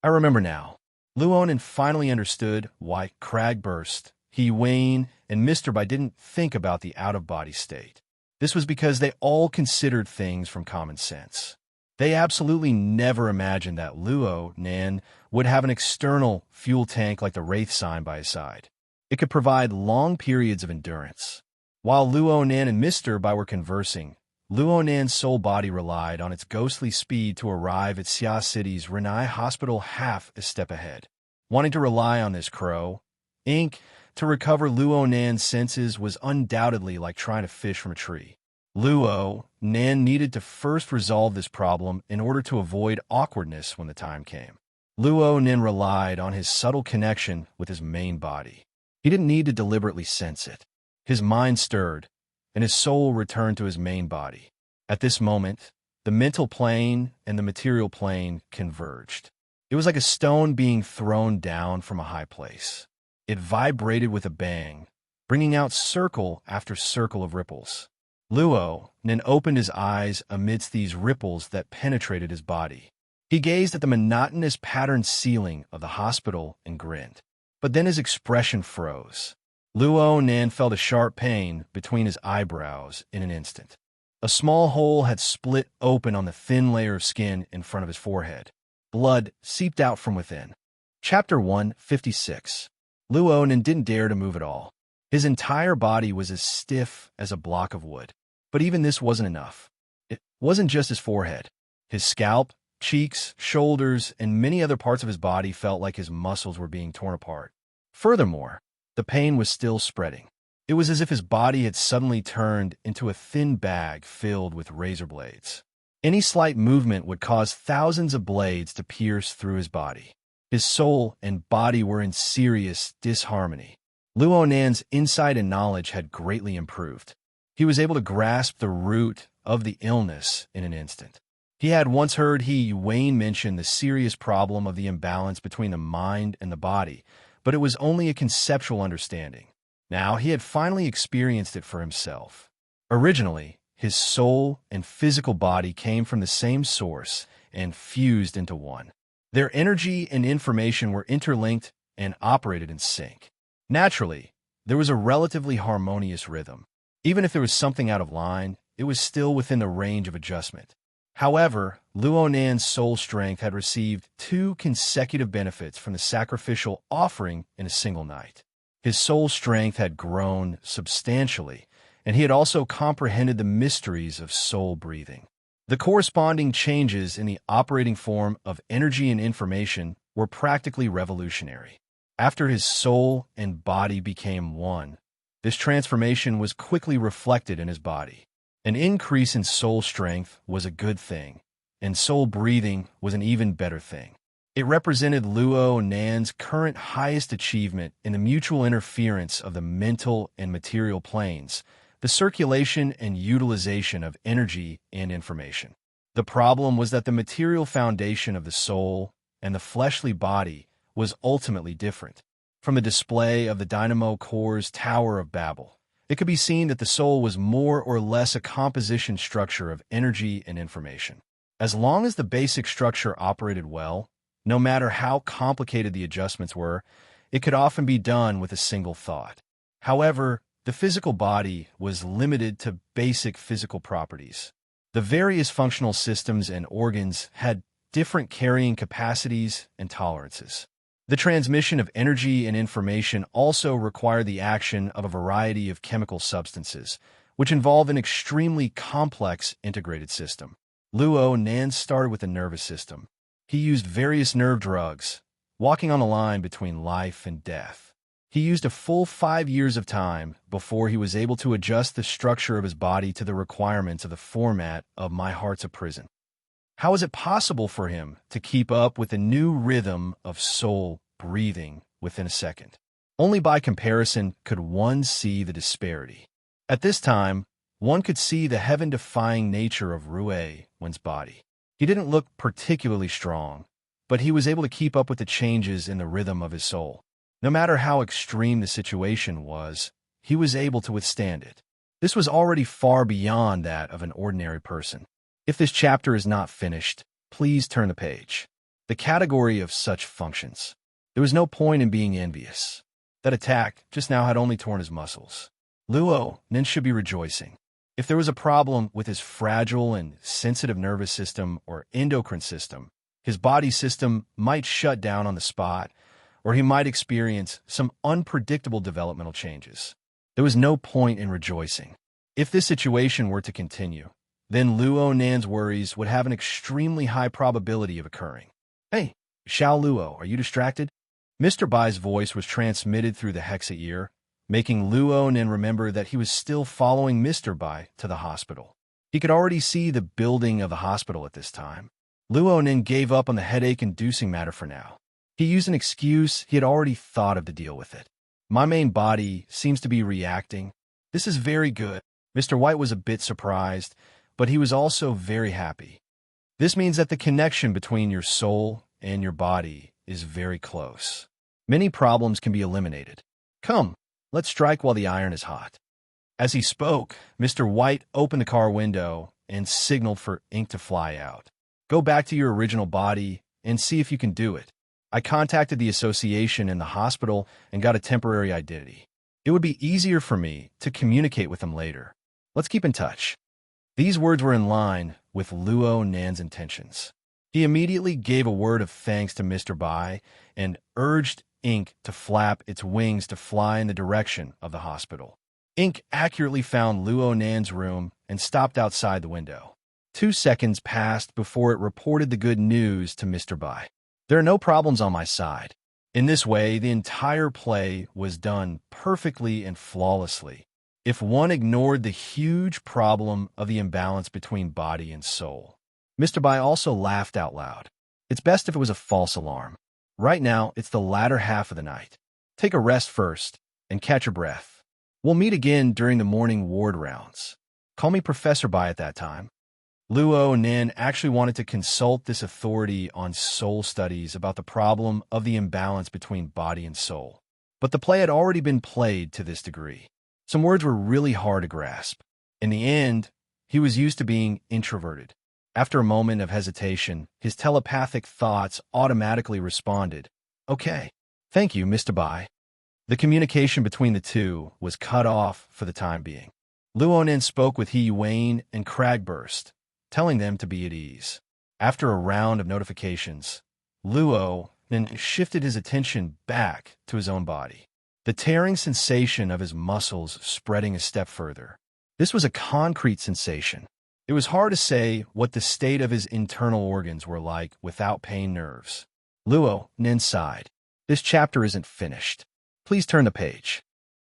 I remember now. Luonan finally understood why Crag Burst, He Wayne, and Mr. Bai didn't think about the out-of-body state. This was because they all considered things from common sense. They absolutely never imagined that Luo Nan would have an external fuel tank like the Wraith sign by his side. It could provide long periods of endurance. While Luo Nan and Mr. Bai were conversing, Luo Nan's soul body relied on its ghostly speed to arrive at Xia City's Renai Hospital half a step ahead. Wanting to rely on this crow, ink, to recover Luo Nan's senses was undoubtedly like trying to fish from a tree. Luo Nan needed to first resolve this problem in order to avoid awkwardness when the time came. Luo Nan relied on his subtle connection with his main body. He didn't need to deliberately sense it. His mind stirred, and his soul returned to his main body. At this moment, the mental plane and the material plane converged. It was like a stone being thrown down from a high place. It vibrated with a bang, bringing out circle after circle of ripples. Luo Nan opened his eyes amidst these ripples that penetrated his body. He gazed at the monotonous patterned ceiling of the hospital and grinned. But then his expression froze. Luo Nan felt a sharp pain between his eyebrows in an instant. A small hole had split open on the thin layer of skin in front of his forehead. Blood seeped out from within. Chapter 156. Luo Nan didn't dare to move at all. His entire body was as stiff as a block of wood. But even this wasn't enough. It wasn't just his forehead. His scalp, cheeks, shoulders, and many other parts of his body felt like his muscles were being torn apart. Furthermore, the pain was still spreading. It was as if his body had suddenly turned into a thin bag filled with razor blades. Any slight movement would cause thousands of blades to pierce through his body. His soul and body were in serious disharmony. Luo Nan's insight and knowledge had greatly improved. He was able to grasp the root of the illness in an instant. He had once heard Wayne mention the serious problem of the imbalance between the mind and the body, but it was only a conceptual understanding. Now he had finally experienced it for himself. Originally, his soul and physical body came from the same source and fused into one. Their energy and information were interlinked and operated in sync. Naturally, there was a relatively harmonious rhythm. Even if there was something out of line, it was still within the range of adjustment. However, Luo Nan's soul strength had received 2 consecutive benefits from the sacrificial offering in a single night. His soul strength had grown substantially, and he had also comprehended the mysteries of soul breathing. The corresponding changes in the operating form of energy and information were practically revolutionary. After his soul and body became one, this transformation was quickly reflected in his body. An increase in soul strength was a good thing, and soul breathing was an even better thing. It represented Luo Nan's current highest achievement in the mutual interference of the mental and material planes, the circulation and utilization of energy and information. The problem was that the material foundation of the soul and the fleshly body was ultimately different. From the display of the dynamo core's Tower of Babel, it could be seen that the soul was more or less a composition structure of energy and information. As long as the basic structure operated well, no matter how complicated the adjustments were, it could often be done with a single thought. However, the physical body was limited to basic physical properties. The various functional systems and organs had different carrying capacities and tolerances. The transmission of energy and information also required the action of a variety of chemical substances, which involve an extremely complex integrated system. Luo Nan started with the nervous system. He used various nerve drugs, walking on the line between life and death. He used a full 5 years of time before he was able to adjust the structure of his body to the requirements of the format of My Heart's a Prison. How was it possible for him to keep up with the new rhythm of soul breathing within a second? Only by comparison could one see the disparity. At this time, one could see the heaven-defying nature of Rue Wen's body. He didn't look particularly strong, but he was able to keep up with the changes in the rhythm of his soul. No matter how extreme the situation was, he was able to withstand it. This was already far beyond that of an ordinary person. If this chapter is not finished, please turn the page. The category of such functions. There was no point in being envious. That attack just now had only torn his muscles. Luo Nen should be rejoicing. If there was a problem with his fragile and sensitive nervous system or endocrine system, his body system might shut down on the spot, or he might experience some unpredictable developmental changes. There was no point in rejoicing. If this situation were to continue, then Luo Nan's worries would have an extremely high probability of occurring. Hey, Xiao Luo, are you distracted? Mr. Bai's voice was transmitted through the hexa ear, making Luo Nan remember that he was still following Mr. Bai to the hospital. He could already see the building of the hospital at this time. Luo Nan gave up on the headache-inducing matter for now. He used an excuse he had already thought of to deal with it. My main body seems to be reacting. This is very good. Mr. White was a bit surprised, but he was also very happy. This means that the connection between your soul and your body is very close. Many problems can be eliminated. Come, let's strike while the iron is hot. As he spoke, Mr. White opened the car window and signaled for ink to fly out. Go back to your original body and see if you can do it. I contacted the association in the hospital and got a temporary identity. It would be easier for me to communicate with them later. Let's keep in touch. These words were in line with Luo Nan's intentions. He immediately gave a word of thanks to Mr. Bai and urged Ink to flap its wings to fly in the direction of the hospital. Ink accurately found Luo Nan's room and stopped outside the window. 2 seconds passed before it reported the good news to Mr. Bai. There are no problems on my side. In this way, the entire play was done perfectly and flawlessly, if one ignored the huge problem of the imbalance between body and soul. Mr. Bai also laughed out loud. It's best if it was a false alarm. Right now, it's the latter half of the night. Take a rest first and catch your breath. We'll meet again during the morning ward rounds. Call me Professor Bai at that time. Luo Nan actually wanted to consult this authority on soul studies about the problem of the imbalance between body and soul. But the play had already been played to this degree. Some words were really hard to grasp. In the end, he was used to being introverted. After a moment of hesitation, his telepathic thoughts automatically responded, "Okay, thank you, Mr. Bai." The communication between the two was cut off for the time being. Luo Nan spoke with He Wayne and Cragburst, telling them to be at ease. After a round of notifications, Luo then shifted his attention back to his own body, the tearing sensation of his muscles spreading a step further. This was a concrete sensation. It was hard to say what the state of his internal organs were like without pain nerves. Luo Nan sighed. This chapter isn't finished. Please turn the page.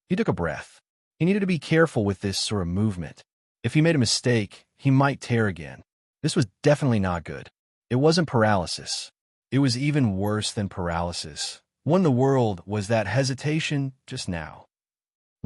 He took a breath. He needed to be careful with this sort of movement. If he made a mistake, he might tear again. This was definitely not good. It wasn't paralysis. It was even worse than paralysis. What in the world was that hesitation just now?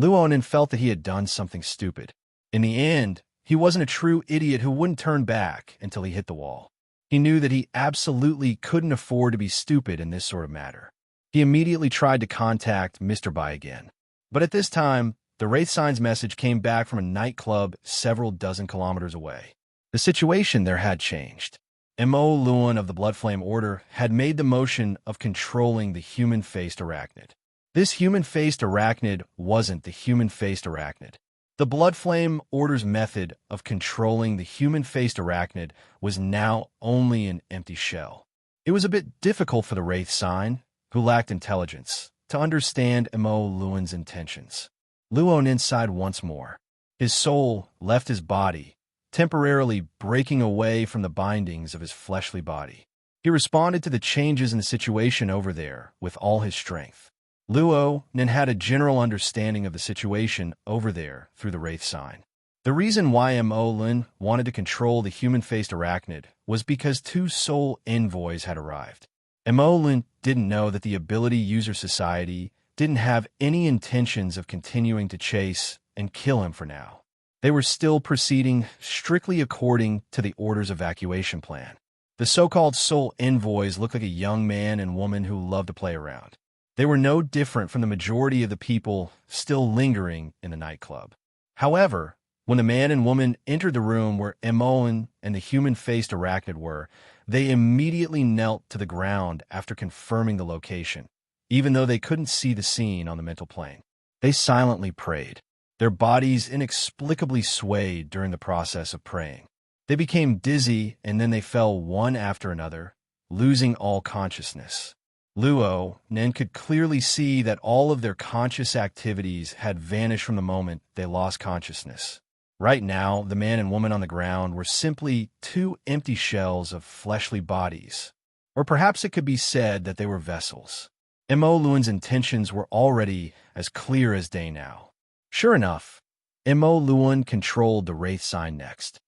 Luo Nan felt that he had done something stupid. In the end, He wasn't a true idiot who wouldn't turn back until he hit the wall. He knew that he absolutely couldn't afford to be stupid in this sort of matter. He immediately tried to contact Mr. Bai again. But at this time, the Wraith Sign's message came back from a nightclub several dozen kilometers away. The situation there had changed. Mo Luan of the Bloodflame Order had made the motion of controlling the human-faced arachnid. This human-faced arachnid wasn't the human-faced arachnid. The Bloodflame Order's method of controlling the human-faced arachnid was now only an empty shell. It was a bit difficult for the Wraith Sign, who lacked intelligence, to understand Mo Luan's intentions. Luon inside once more. His soul left his body, temporarily breaking away from the bindings of his fleshly body. He responded to the changes in the situation over there with all his strength. Luo then had a general understanding of the situation over there through the Wraith Sign. The reason why Mo Lin wanted to control the human-faced arachnid was because two soul envoys had arrived. Mo Lin didn't know that the Ability User Society didn't have any intentions of continuing to chase and kill him for now. They were still proceeding strictly according to the Order's evacuation plan. The so-called soul envoys looked like a young man and woman who loved to play around. They were no different from the majority of the people still lingering in the nightclub. However, when the man and woman entered the room where Emoan and the human-faced arachnid were, they immediately knelt to the ground after confirming the location, even though they couldn't see the scene on the mental plane. They silently prayed. Their bodies inexplicably swayed during the process of praying. They became dizzy, and then they fell one after another, losing all consciousness. Luo then could clearly see that all of their conscious activities had vanished from the moment they lost consciousness. Right now, the man and woman on the ground were simply two empty shells of fleshly bodies. Or perhaps it could be said that they were vessels. Mo Luan's intentions were already as clear as day now. Sure enough, Mo Luan controlled the Wraith Sign next.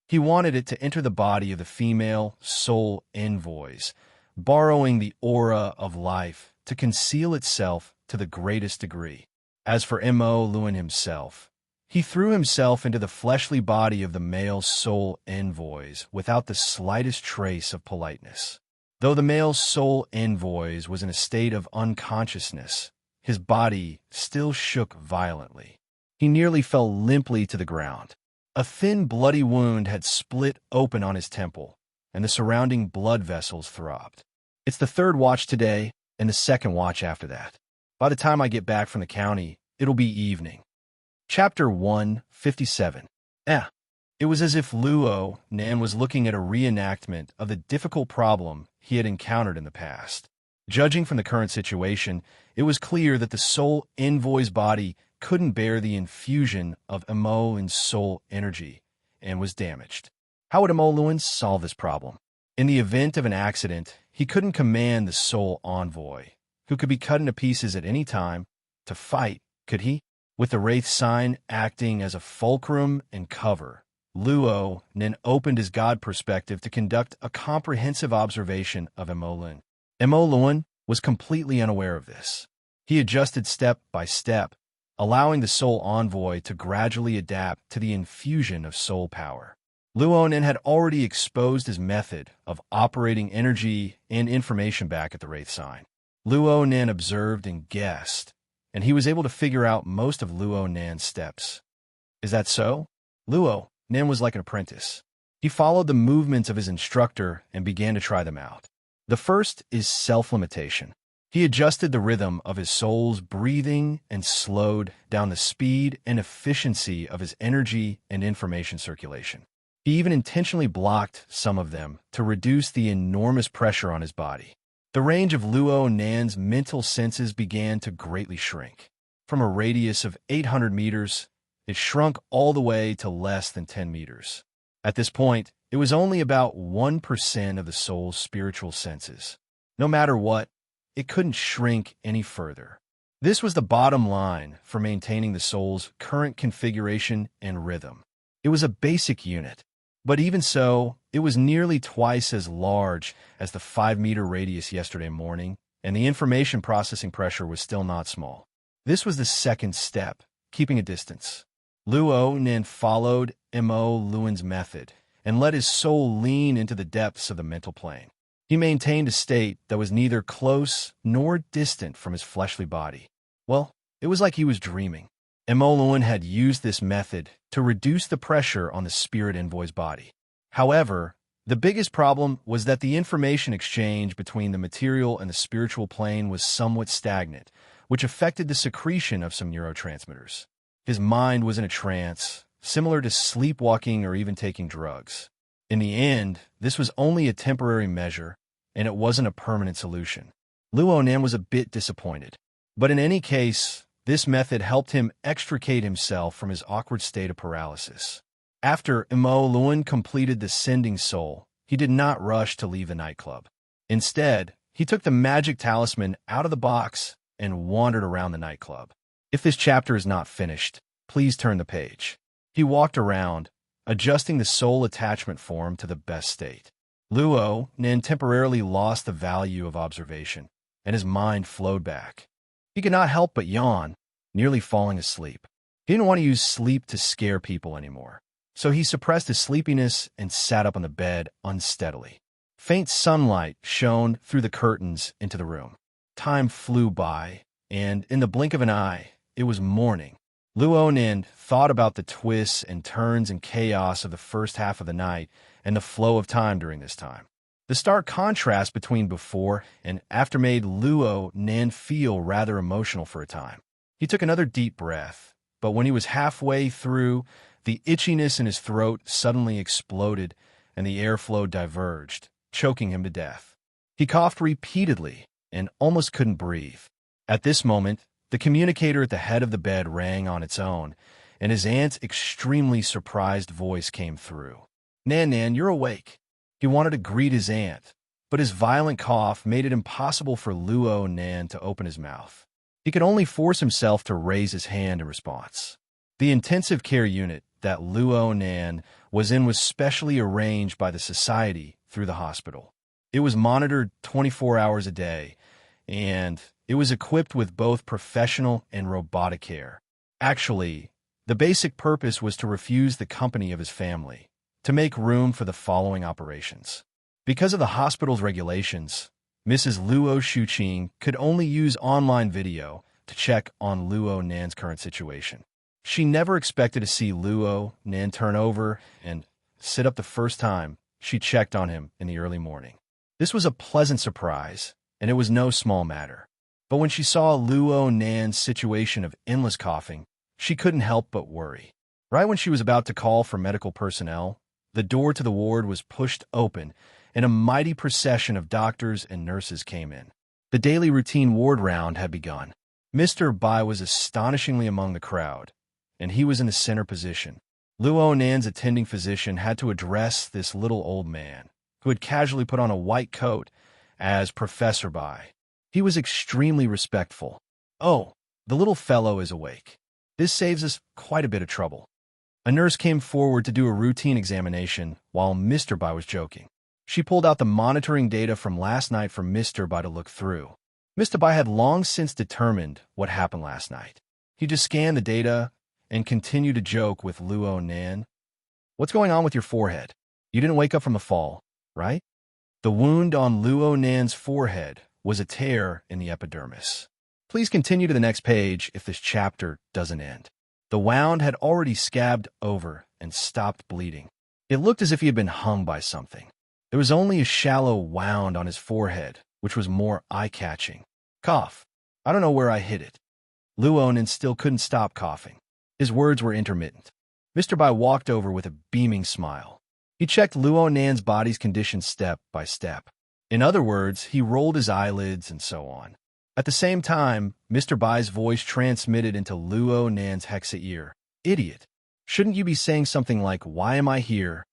He wanted it to enter the body of the female soul envoys, borrowing the aura of life to conceal itself to the greatest degree. As for Mo Luan himself, he threw himself into the fleshly body of the male soul envoys without the slightest trace of politeness. Though the male soul envoys was in a state of unconsciousness, his body still shook violently. He nearly fell limply to the ground. A thin, bloody wound had split open on his temple, and the surrounding blood vessels throbbed. It's the third watch today, and the second watch after that. By the time I get back from the county, it'll be evening. Chapter 157. It was as if Luo Nan was looking at a reenactment of the difficult problem he had encountered in the past. Judging from the current situation, it was clear that the soul envoy's body couldn't bear the infusion of Mo and soul energy and was damaged. How would Mo Luan solve this problem? In the event of an accident, he couldn't command the soul envoy, who could be cut into pieces at any time, to fight, could he? With the Wraith Sign acting as a fulcrum and cover, Luo then opened his god perspective to conduct a comprehensive observation of Mo Luan. Mo Luan was completely unaware of this. He adjusted step by step, allowing the soul envoy to gradually adapt to the infusion of soul power. Luonen had already exposed his method of operating energy and information back at the Wraith Sign. Luonen observed and guessed, and he was able to figure out most of Luonen's steps. Is that so? Luonen was like an apprentice. He followed the movements of his instructor and began to try them out. The first is self-limitation. He adjusted the rhythm of his soul's breathing and slowed down the speed and efficiency of his energy and information circulation. He even intentionally blocked some of them to reduce the enormous pressure on his body. The range of Luo Nan's mental senses began to greatly shrink. From a radius of 800 meters, it shrunk all the way to less than 10 meters. At this point, it was only about 1% of the soul's spiritual senses. No matter what, it couldn't shrink any further. This was the bottom line for maintaining the soul's current configuration and rhythm. It was a basic unit. But even so, it was nearly twice as large as the 5-meter radius yesterday morning, and the information processing pressure was still not small. This was the second step, keeping a distance. Luo Nin followed Mo Luan's method and let his soul lean into the depths of the mental plane. He maintained a state that was neither close nor distant from his fleshly body. Well, it was like he was dreaming. Mo Luan had used this method to reduce the pressure on the spirit envoy's body. However, the biggest problem was that the information exchange between the material and the spiritual plane was somewhat stagnant, which affected the secretion of some neurotransmitters. His mind was in a trance, similar to sleepwalking or even taking drugs. In the end, this was only a temporary measure, and it wasn't a permanent solution. Luo Nin was a bit disappointed. But in any case, this method helped him extricate himself from his awkward state of paralysis. After Mo Luan completed the sending soul, he did not rush to leave the nightclub. Instead, he took the magic talisman out of the box and wandered around the nightclub. If this chapter is not finished, please turn the page. He walked around, adjusting the soul attachment form to the best state. Luo Nin temporarily lost the value of observation, and his mind flowed back. He could not help but yawn, nearly falling asleep. He didn't want to use sleep to scare people anymore, so he suppressed his sleepiness and sat up on the bed unsteadily. Faint sunlight shone through the curtains into the room. Time flew by, and in the blink of an eye, it was morning. Luo Nin thought about the twists and turns and chaos of the first half of the night and the flow of time during this time. The stark contrast between before and after made Luo Nin feel rather emotional for a time. He took another deep breath, but when he was halfway through, the itchiness in his throat suddenly exploded and the airflow diverged, choking him to death. He coughed repeatedly and almost couldn't breathe. At this moment, the communicator at the head of the bed rang on its own, and his aunt's extremely surprised voice came through. Nan, you're awake." He wanted to greet his aunt, but his violent cough made it impossible for Luo Nin to open his mouth. He could only force himself to raise his hand in response. The intensive care unit that Luo Nin was in was specially arranged by the society through the hospital. It was monitored 24 hours a day, and it was equipped with both professional and robotic care. Actually, the basic purpose was to refuse the company of his family, to make room for the following operations. Because of the hospital's regulations, Mrs. Luo Shuqing could only use online video to check on Luo Nin's current situation. She never expected to see Luo Nin turn over and sit up the first time she checked on him in the early morning. This was a pleasant surprise, and it was no small matter. But when she saw Luo Nin's situation of endless coughing, she couldn't help but worry. Right when she was about to call for medical personnel, the door to the ward was pushed open, and a mighty procession of doctors and nurses came in. The daily routine ward round had begun. Mr. Bai was astonishingly among the crowd, and he was in the center position. Luo Nin's attending physician had to address this little old man, who had casually put on a white coat, as Professor Bai. He was extremely respectful. "Oh, the little fellow is awake. This saves us quite a bit of trouble." A nurse came forward to do a routine examination while Mr. Bai was joking. She pulled out the monitoring data from last night for Mr. Bai to look through. Mr. Bai had long since determined what happened last night. He just scanned the data and continued to joke with Luo Nin. "What's going on with your forehead? You didn't wake up from a fall, right?" The wound on Luo Nin's forehead was a tear in the epidermis. Please continue to the next page if this chapter doesn't end. The wound had already scabbed over and stopped bleeding. It looked as if he had been hung by something. There was only a shallow wound on his forehead, which was more eye-catching. "Cough. I don't know where I hit it." Luo Nin still couldn't stop coughing. His words were intermittent. Mr. Bai walked over with a beaming smile. He checked Luo Nin's body's condition step by step. In other words, he rolled his eyelids and so on. At the same time, Mr. Bai's voice transmitted into Luo Nin's hexa ear. "Idiot. Shouldn't you be saying something like, 'Why am I here?'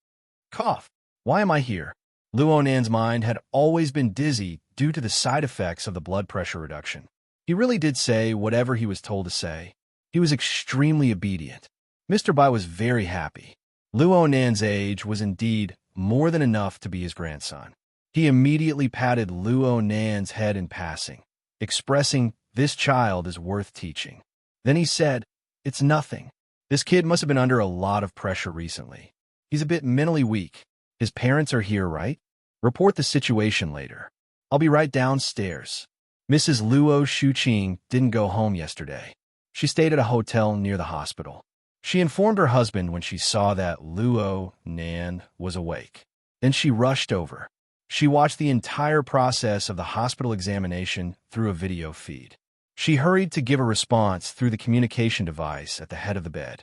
Cough. Why am I here?" Luo Nin's mind had always been dizzy due to the side effects of the blood pressure reduction. He really did say whatever he was told to say. He was extremely obedient. Mr. Bai was very happy. Luo Nin's age was indeed more than enough to be his grandson. He immediately patted Luo Nin's head in passing, expressing, "This child is worth teaching." Then he said, "It's nothing. This kid must have been under a lot of pressure recently. He's a bit mentally weak. His parents are here, right? Report the situation later. I'll be right downstairs. Mrs. Luo Shuqing didn't go home yesterday. She stayed at a hotel near the hospital. She informed her husband when she saw that Luo Nan was awake. Then she rushed over. She watched the entire process of the hospital examination through a video feed. She hurried to give a response through the communication device at the head of the bed.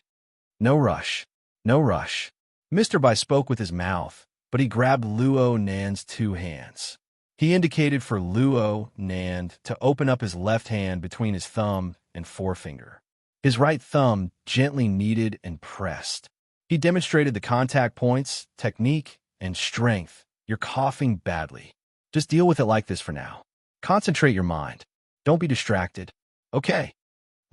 No rush. No rush. Mr. Bai spoke with his mouth, but he grabbed Luo Nan's 2 hands. He indicated for Luo Nan to open up his left hand between his thumb and forefinger. His right thumb gently kneaded and pressed. He demonstrated the contact points, technique, and strength. You're coughing badly. Just deal with it like this for now. Concentrate your mind. Don't be distracted. Okay.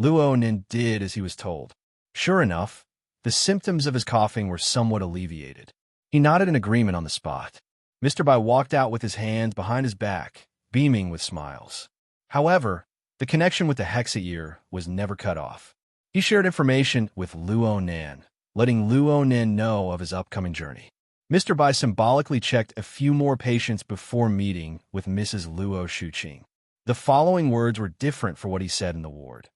Luo Nan did as he was told. Sure enough, the symptoms of his coughing were somewhat alleviated. He nodded in agreement on the spot. Mr. Bai walked out with his hands behind his back, beaming with smiles. However, the connection with the Hexa ear was never cut off. He shared information with Luo Nan, letting Luo Nan know of his upcoming journey. Mr. Bai symbolically checked a few more patients before meeting with Mrs. Luo Shuqing. The following words were different for what he said in the ward.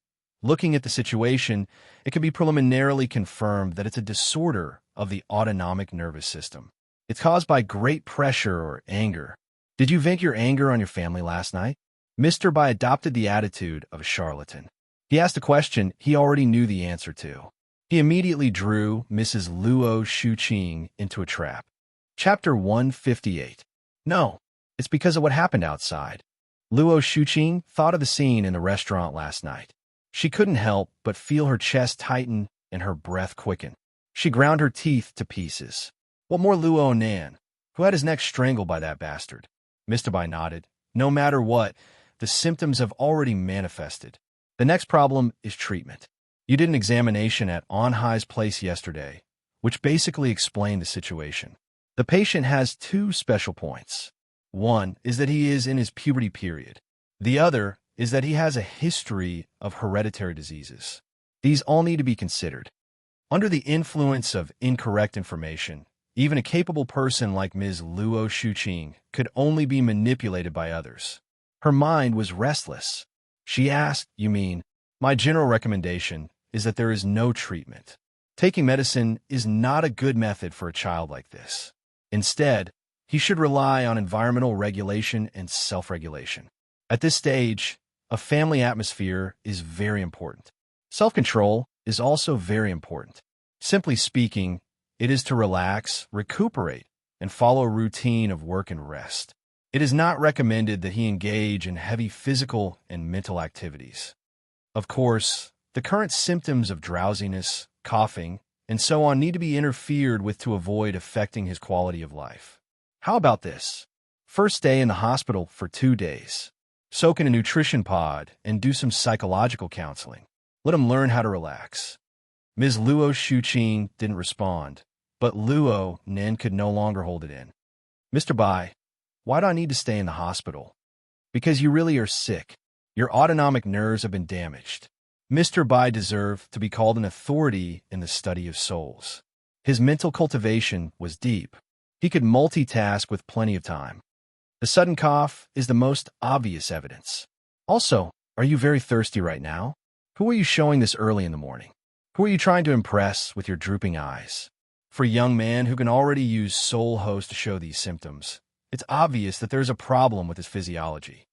Looking at the situation, it can be preliminarily confirmed that it's a disorder of the autonomic nervous system. It's caused by great pressure or anger. Did you vent your anger on your family last night? Mr. Bai adopted the attitude of a charlatan. He asked a question he already knew the answer to. He immediately drew Mrs. Luo Shuqing into a trap. Chapter 158. No, it's because of what happened outside. Luo Shuqing thought of the scene in the restaurant last night. She couldn't help but feel her chest tighten and her breath quicken. She ground her teeth to pieces. What more Luo Nan, who had his neck strangled by that bastard? Mr. Bai nodded. No matter what, the symptoms have already manifested. The next problem is treatment. You did an examination at Anhai's place yesterday, which basically explained the situation. The patient has 2 special points. One is that he is in his puberty period. The other is that he has a history of hereditary diseases. These all need to be considered. Under the influence of incorrect information, even a capable person like Ms. Luo Shuqing could only be manipulated by others. Her mind was restless. She asked, "You mean, my general recommendation is that there is no treatment. Taking medicine is not a good method for a child like this. Instead, he should rely on environmental regulation and self-regulation. At this stage, a family atmosphere is very important. Self-control is also very important. Simply speaking, it is to relax, recuperate, and follow a routine of work and rest. It is not recommended that he engage in heavy physical and mental activities. Of course, the current symptoms of drowsiness, coughing, and so on need to be interfered with to avoid affecting his quality of life. How about this? First stay in the hospital for 2 days. Soak in a nutrition pod and do some psychological counseling. Let him learn how to relax." Ms. Luo Shuqing didn't respond, but Luo Nan could no longer hold it in. "Mr. Bai, why do I need to stay in the hospital?" "Because you really are sick. Your autonomic nerves have been damaged." Mr. Bai deserved to be called an authority in the study of souls. His mental cultivation was deep. He could multitask with plenty of time. The sudden cough is the most obvious evidence. Also, are you very thirsty right now? Who are you showing this early in the morning? Who are you trying to impress with your drooping eyes? For a young man who can already use Soul Host to show these symptoms, it's obvious that there's a problem with his physiology.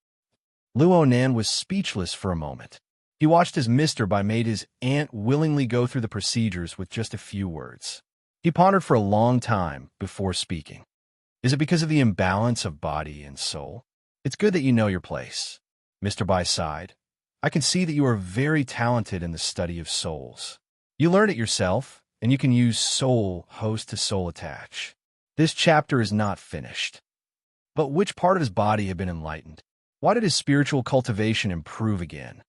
Luo Nan was speechless for a moment. He watched as Mr. Bai made his aunt willingly go through the procedures with just a few words. He pondered for a long time before speaking. Is it because of the imbalance of body and soul? It's good that you know your place. Mr. Bai sighed. I can see that you are very talented in the study of souls. You learned it yourself, and you can use Soul Host to soul attach. This chapter is not finished. But which part of his body had been enlightened? Why did his spiritual cultivation improve again?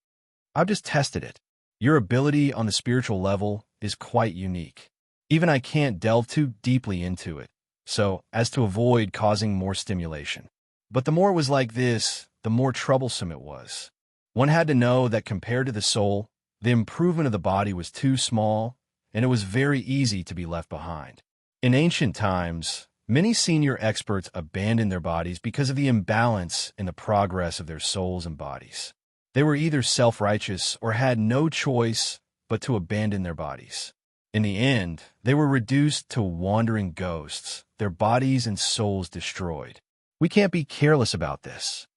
I've just tested it. Your ability on the spiritual level is quite unique. Even I can't delve too deeply into it, so as to avoid causing more stimulation. But the more it was like this, the more troublesome it was. One had to know that compared to the soul, the improvement of the body was too small, and it was very easy to be left behind. In ancient times, many senior experts abandoned their bodies because of the imbalance in the progress of their souls and bodies. They were either self-righteous or had no choice but to abandon their bodies. In the end, they were reduced to wandering ghosts, their bodies and souls destroyed. We can't be careless about this.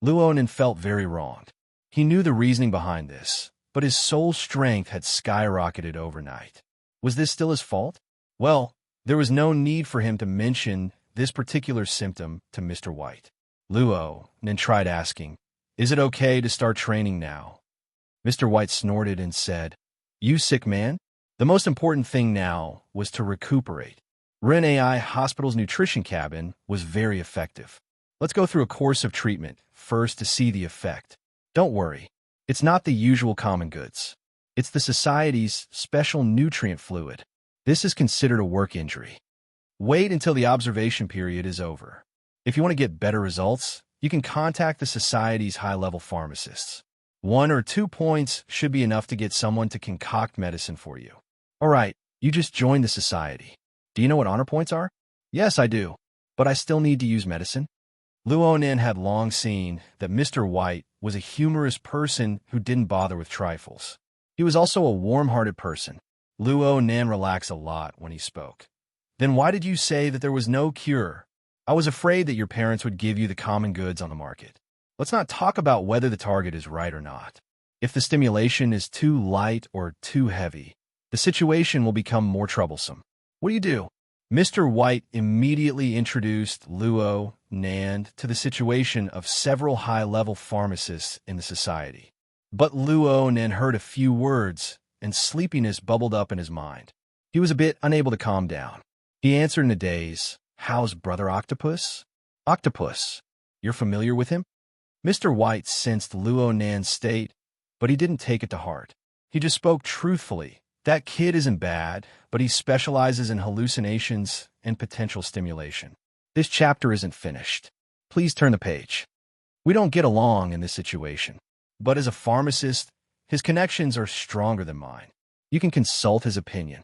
Luonin felt very wronged. He knew the reasoning behind this, but his soul strength had skyrocketed overnight. Was this still his fault? Well, there was no need for him to mention this particular symptom to Mr. White. Luonin tried asking, "Is it okay to start training now?" Mr. White snorted and said, "You sick man? The most important thing now was to recuperate. Ren AI Hospital's nutrition cabin was very effective. Let's go through a course of treatment first to see the effect. Don't worry, it's not the usual common goods. It's the society's special nutrient fluid. This is considered a work injury. Wait until the observation period is over. If you want to get better results, you can contact the society's high-level pharmacists. 1 or 2 points should be enough to get someone to concoct medicine for you. All right, you just joined the society. Do you know what honor points are?" "Yes, I do, but I still need to use medicine." Luonin had long seen that Mr. White was a humorous person who didn't bother with trifles. He was also a warm-hearted person. Luonin relaxed a lot when he spoke. "Then why did you say that there was no cure?" "I was afraid that your parents would give you the common goods on the market. Let's not talk about whether the target is right or not. If the stimulation is too light or too heavy, the situation will become more troublesome. What do you do?" Mr. White immediately introduced Luonin to the situation of several high-level pharmacists in the society. But Luonin heard a few words, and sleepiness bubbled up in his mind. He was a bit unable to calm down. He answered in a daze, "How's Brother Octopus?" "Octopus? You're familiar with him?" Mr. White sensed Luonin's state, but he didn't take it to heart. He just spoke truthfully. "That kid isn't bad, but he specializes in hallucinations and potential stimulation. This chapter isn't finished. Please turn the page. We don't get along in this situation. But as a pharmacist, his connections are stronger than mine. You can consult his opinion."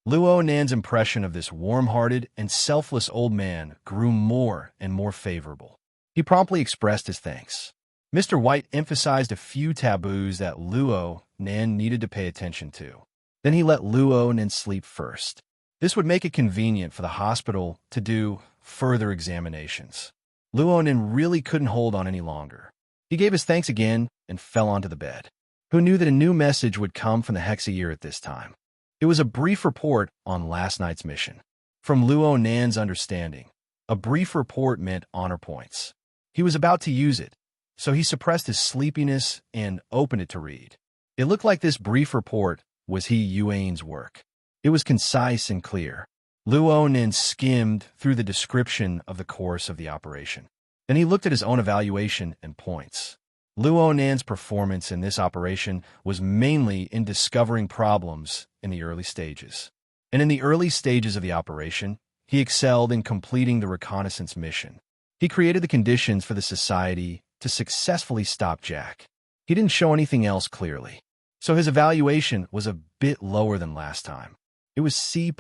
Luonin's impression of this warm-hearted and selfless old man grew more and more favorable. He promptly expressed his thanks. Mr. White emphasized a few taboos that Luonin needed to pay attention to. Then he let Luonin sleep first. This would make it convenient for the hospital to do further examinations. Luonin really couldn't hold on any longer. He gave his thanks again and fell onto the bed. Who knew that a new message would come from the Hexayear at this time? It was a brief report on last night's mission. From Luonin's understanding, a brief report meant honor points. He was about to use it, so he suppressed his sleepiness and opened it to read. It looked like this brief report was Yuan's work. It was concise and clear. Luonin skimmed through the description of the course of the operation. Then he looked at his own evaluation and points. Luonin's performance in this operation was mainly in discovering problems in the early stages. And in the early stages of the operation, he excelled in completing the reconnaissance mission. He created the conditions for the society to successfully stop Jack. He didn't show anything else clearly. So his evaluation was a bit lower than last time. It was C+.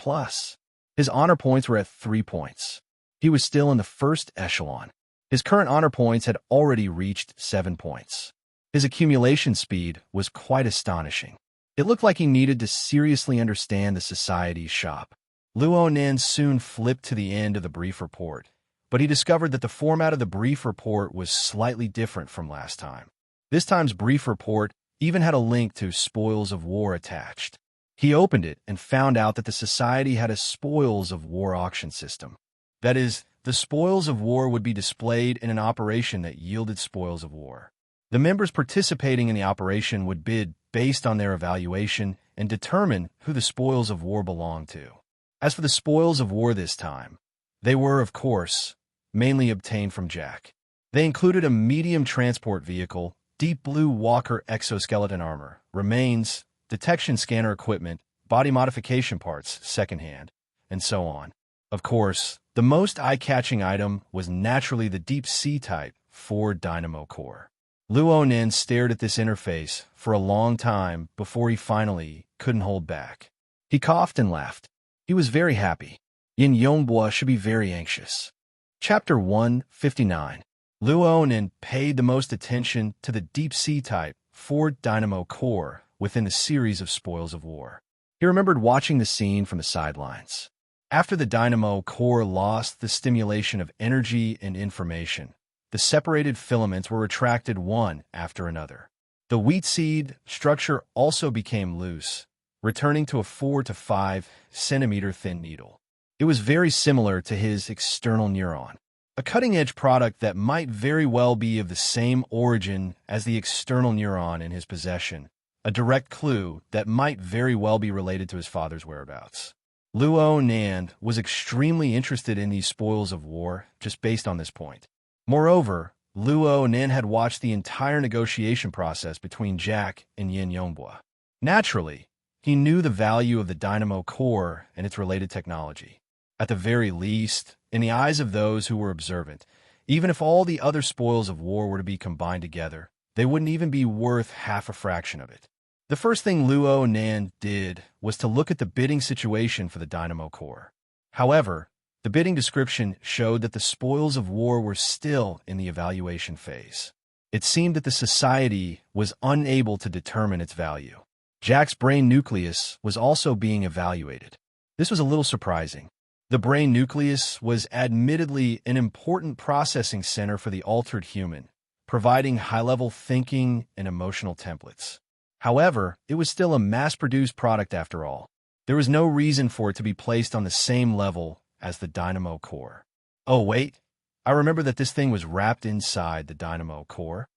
His honor points were at 3 points. He was still in the first echelon. His current honor points had already reached 7 points. His accumulation speed was quite astonishing. It looked like he needed to seriously understand the society's shop. Luonin soon flipped to the end of the brief report, but he discovered that the format of the brief report was slightly different from last time. This time's brief report even had a link to spoils of war attached. He opened it and found out that the society had a spoils of war auction system. That is, the spoils of war would be displayed in an operation that yielded spoils of war. The members participating in the operation would bid based on their evaluation and determine who the spoils of war belonged to. As for the spoils of war this time, they were, of course, mainly obtained from Jack. They included a medium transport vehicle, deep blue Walker exoskeleton armor, remains, detection scanner equipment, body modification parts, secondhand, and so on. Of course, the most eye-catching item was naturally the Deep Sea Type 4 Dynamo Core. Luonin stared at this interface for a long time before he finally couldn't hold back. He coughed and laughed. He was very happy. Yin Yonghua should be very anxious. Chapter 159. Luo Nin paid the most attention to the deep-sea type 4 dynamo core within the series of spoils of war. He remembered watching the scene from the sidelines. After the dynamo core lost the stimulation of energy and information, the separated filaments were retracted one after another. The wheat seed structure also became loose, returning to a 4 to 5 centimeter thin needle. It was very similar to his external neuron, a cutting-edge product that might very well be of the same origin as the external neuron in his possession, a direct clue that might very well be related to his father's whereabouts. Luo Nan was extremely interested in these spoils of war just based on this point. Moreover, Luo Nan had watched the entire negotiation process between Jack and Yin Yonghua. Naturally, he knew the value of the dynamo core and its related technology. At the very least, in the eyes of those who were observant, even if all the other spoils of war were to be combined together, they wouldn't even be worth half a fraction of it. The first thing Luo Nan did was to look at the bidding situation for the dynamo core. However, the bidding description showed that the spoils of war were still in the evaluation phase. It seemed that the society was unable to determine its value. Jack's brain nucleus was also being evaluated. This was a little surprising. The brain nucleus was admittedly an important processing center for the altered human, providing high-level thinking and emotional templates. However, it was still a mass-produced product after all. There was no reason for it to be placed on the same level as the dynamo core. Oh, wait. I remember that this thing was wrapped inside the dynamo core.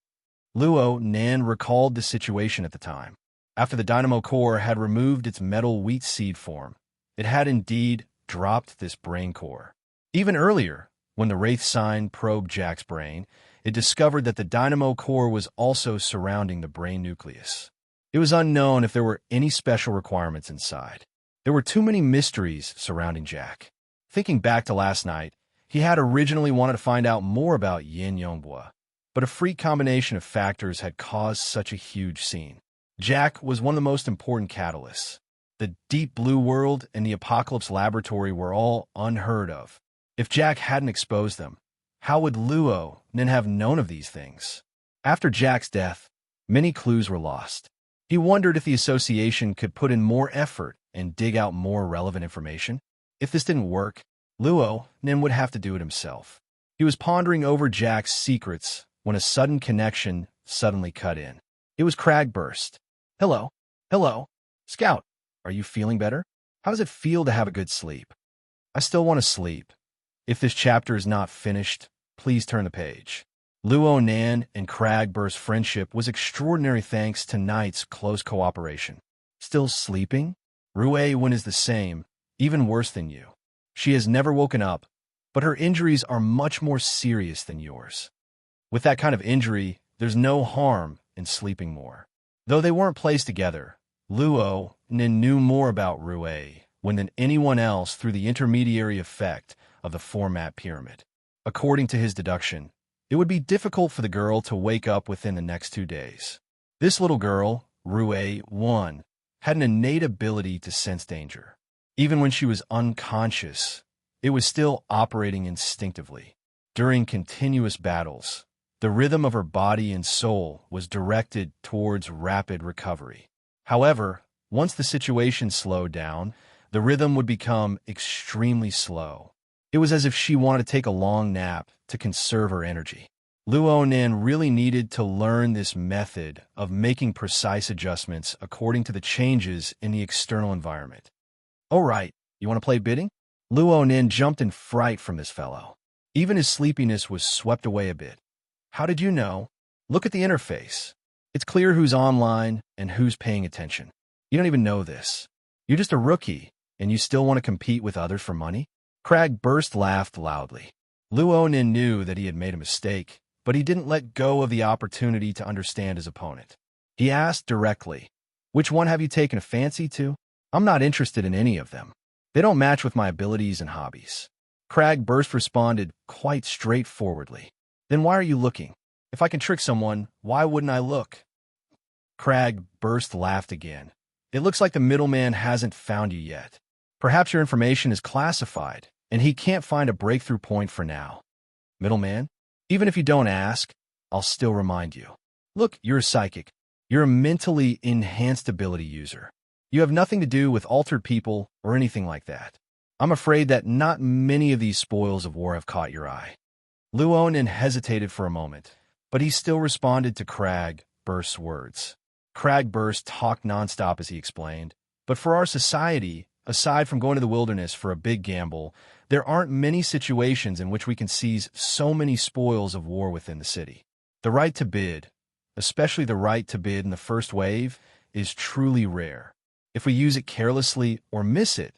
Luo Nan recalled the situation at the time. After the dynamo core had removed its metal wheat seed form, it had indeed dropped this brain core. Even earlier, when the Wraith sign probed Jack's brain, it discovered that the dynamo core was also surrounding the brain nucleus. It was unknown if there were any special requirements inside. There were too many mysteries surrounding Jack. Thinking back to last night, he had originally wanted to find out more about Yin Yonghua, but a freak combination of factors had caused such a huge scene. Jack was one of the most important catalysts. The Deep Blue World and the Apocalypse Laboratory were all unheard of. If Jack hadn't exposed them, how would Luo Nin have known of these things? After Jack's death, many clues were lost. He wondered if the association could put in more effort and dig out more relevant information. If this didn't work, Luo Nin would have to do it himself. He was pondering over Jack's secrets when a sudden connection suddenly cut in. It was Cragburst. Hello. Hello. Scout, are you feeling better? How does it feel to have a good sleep? I still want to sleep. If this chapter is not finished, please turn the page. Luo Nan and Cragburst's friendship was extraordinary thanks to Knight's close cooperation. Still sleeping? Rui Wen is the same, even worse than you. She has never woken up, but her injuries are much more serious than yours. With that kind of injury, there's no harm in sleeping more. Though they weren't placed together, Luo Nin knew more about Rui Wen than anyone else through the intermediary effect of the format pyramid. According to his deduction, it would be difficult for the girl to wake up within the next 2 days. This little girl, Rui Wen, had an innate ability to sense danger. Even when she was unconscious, it was still operating instinctively. During continuous battles, the rhythm of her body and soul was directed towards rapid recovery. However, once the situation slowed down, the rhythm would become extremely slow. It was as if she wanted to take a long nap to conserve her energy. Luo Nin really needed to learn this method of making precise adjustments according to the changes in the external environment. "All right, you want to play bidding?" Luo Nin jumped in fright from this fellow. Even his sleepiness was swept away a bit. "How did you know? Look at the interface. It's clear who's online and who's paying attention. You don't even know this. You're just a rookie, and you still want to compete with others for money?" Cragburst laughed loudly. Luo Nin knew that he had made a mistake, but he didn't let go of the opportunity to understand his opponent. He asked directly, "Which one have you taken a fancy to?" "I'm not interested in any of them. They don't match with my abilities and hobbies." Cragburst responded quite straightforwardly. "Then why are you looking? If I can trick someone, why wouldn't I look?" Cragburst laughed again. It looks like the middleman hasn't found you yet. Perhaps your information is classified, and he can't find a breakthrough point for now. Middleman? Even if you don't ask, I'll still remind you. Look, you're a psychic. You're a mentally enhanced ability user. You have nothing to do with altered people or anything like that. I'm afraid that not many of these spoils of war have caught your eye. Luonin hesitated for a moment, but he still responded to Cragburst's words. Cragburst talked nonstop as he explained, but for our society, aside from going to the wilderness for a big gamble, there aren't many situations in which we can seize so many spoils of war within the city. The right to bid, especially the right to bid in the first wave, is truly rare. If we use it carelessly or miss it,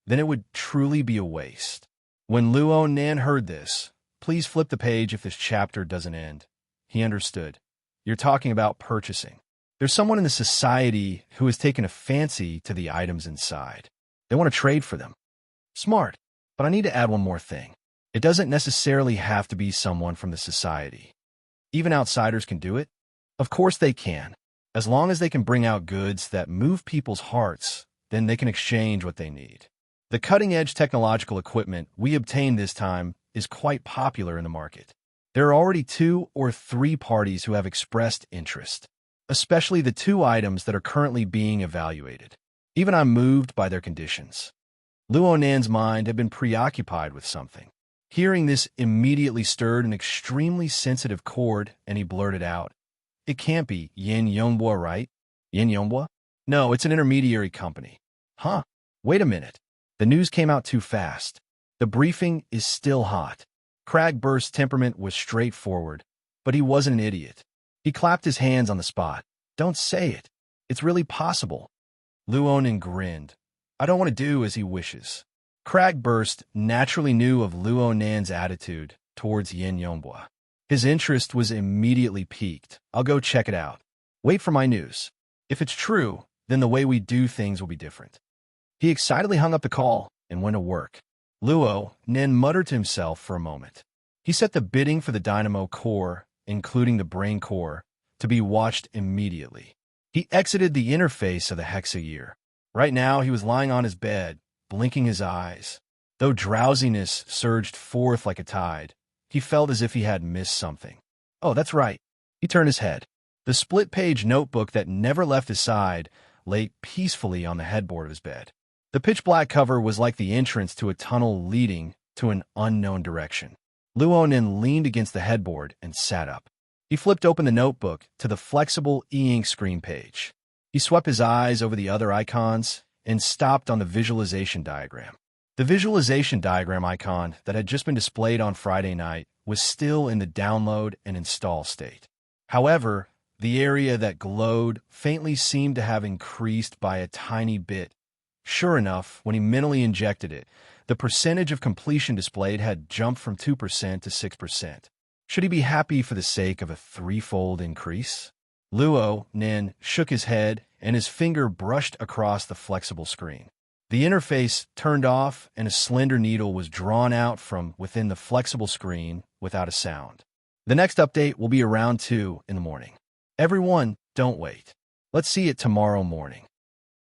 then it would truly be a waste. When Luonan heard this, please flip the page if this chapter doesn't end. He understood. You're talking about purchasing. There's someone in the society who has taken a fancy to the items inside. They want to trade for them. Smart. But I need to add one more thing. It doesn't necessarily have to be someone from the society. Even outsiders can do it. Of course they can. As long as they can bring out goods that move people's hearts, then they can exchange what they need. The cutting-edge technological equipment we obtained this time is quite popular in the market. There are already 2 or 3 parties who have expressed interest, especially the 2 items that are currently being evaluated. Even I'm moved by their conditions. Luonan's mind had been preoccupied with something. Hearing this immediately stirred an extremely sensitive chord, and he blurted out, "It can't be Yin Yongbua, right? Yin Yongbua? No, it's an intermediary company." Huh? Wait a minute. The news came out too fast. The briefing is still hot. Cragburst's temperament was straightforward, but he wasn't an idiot. He clapped his hands on the spot. Don't say it. It's really possible. Luonin grinned. I don't want to do as he wishes. Cragburst naturally knew of Luonan's attitude towards Yin Yongbua. His interest was immediately piqued. I'll go check it out. Wait for my news. If it's true, then the way we do things will be different. He excitedly hung up the call and went to work. Luonin muttered to himself for a moment. He set the bidding for the dynamo core, including the brain core, to be watched immediately. He exited the interface of the hexayear. Right now, he was lying on his bed, blinking his eyes. Though drowsiness surged forth like a tide, he felt as if he had missed something. Oh, that's right. He turned his head. The split-page notebook that never left his side lay peacefully on the headboard of his bed. The pitch-black cover was like the entrance to a tunnel leading to an unknown direction. Luonin leaned against the headboard and sat up. He flipped open the notebook to the flexible e-ink screen page. He swept his eyes over the other icons and stopped on the visualization diagram. The visualization diagram icon that had just been displayed on Friday night was still in the download and install state. However, the area that glowed faintly seemed to have increased by a tiny bit. Sure enough, when he mentally injected it, the percentage of completion displayed had jumped from 2% to 6%. Should he be happy for the sake of a 3-fold increase? Luonin shook his head, and his finger brushed across the flexible screen. The interface turned off, and a slender needle was drawn out from within the flexible screen without a sound. The next update will be around 2 in the morning. Everyone, don't wait. Let's see it tomorrow morning.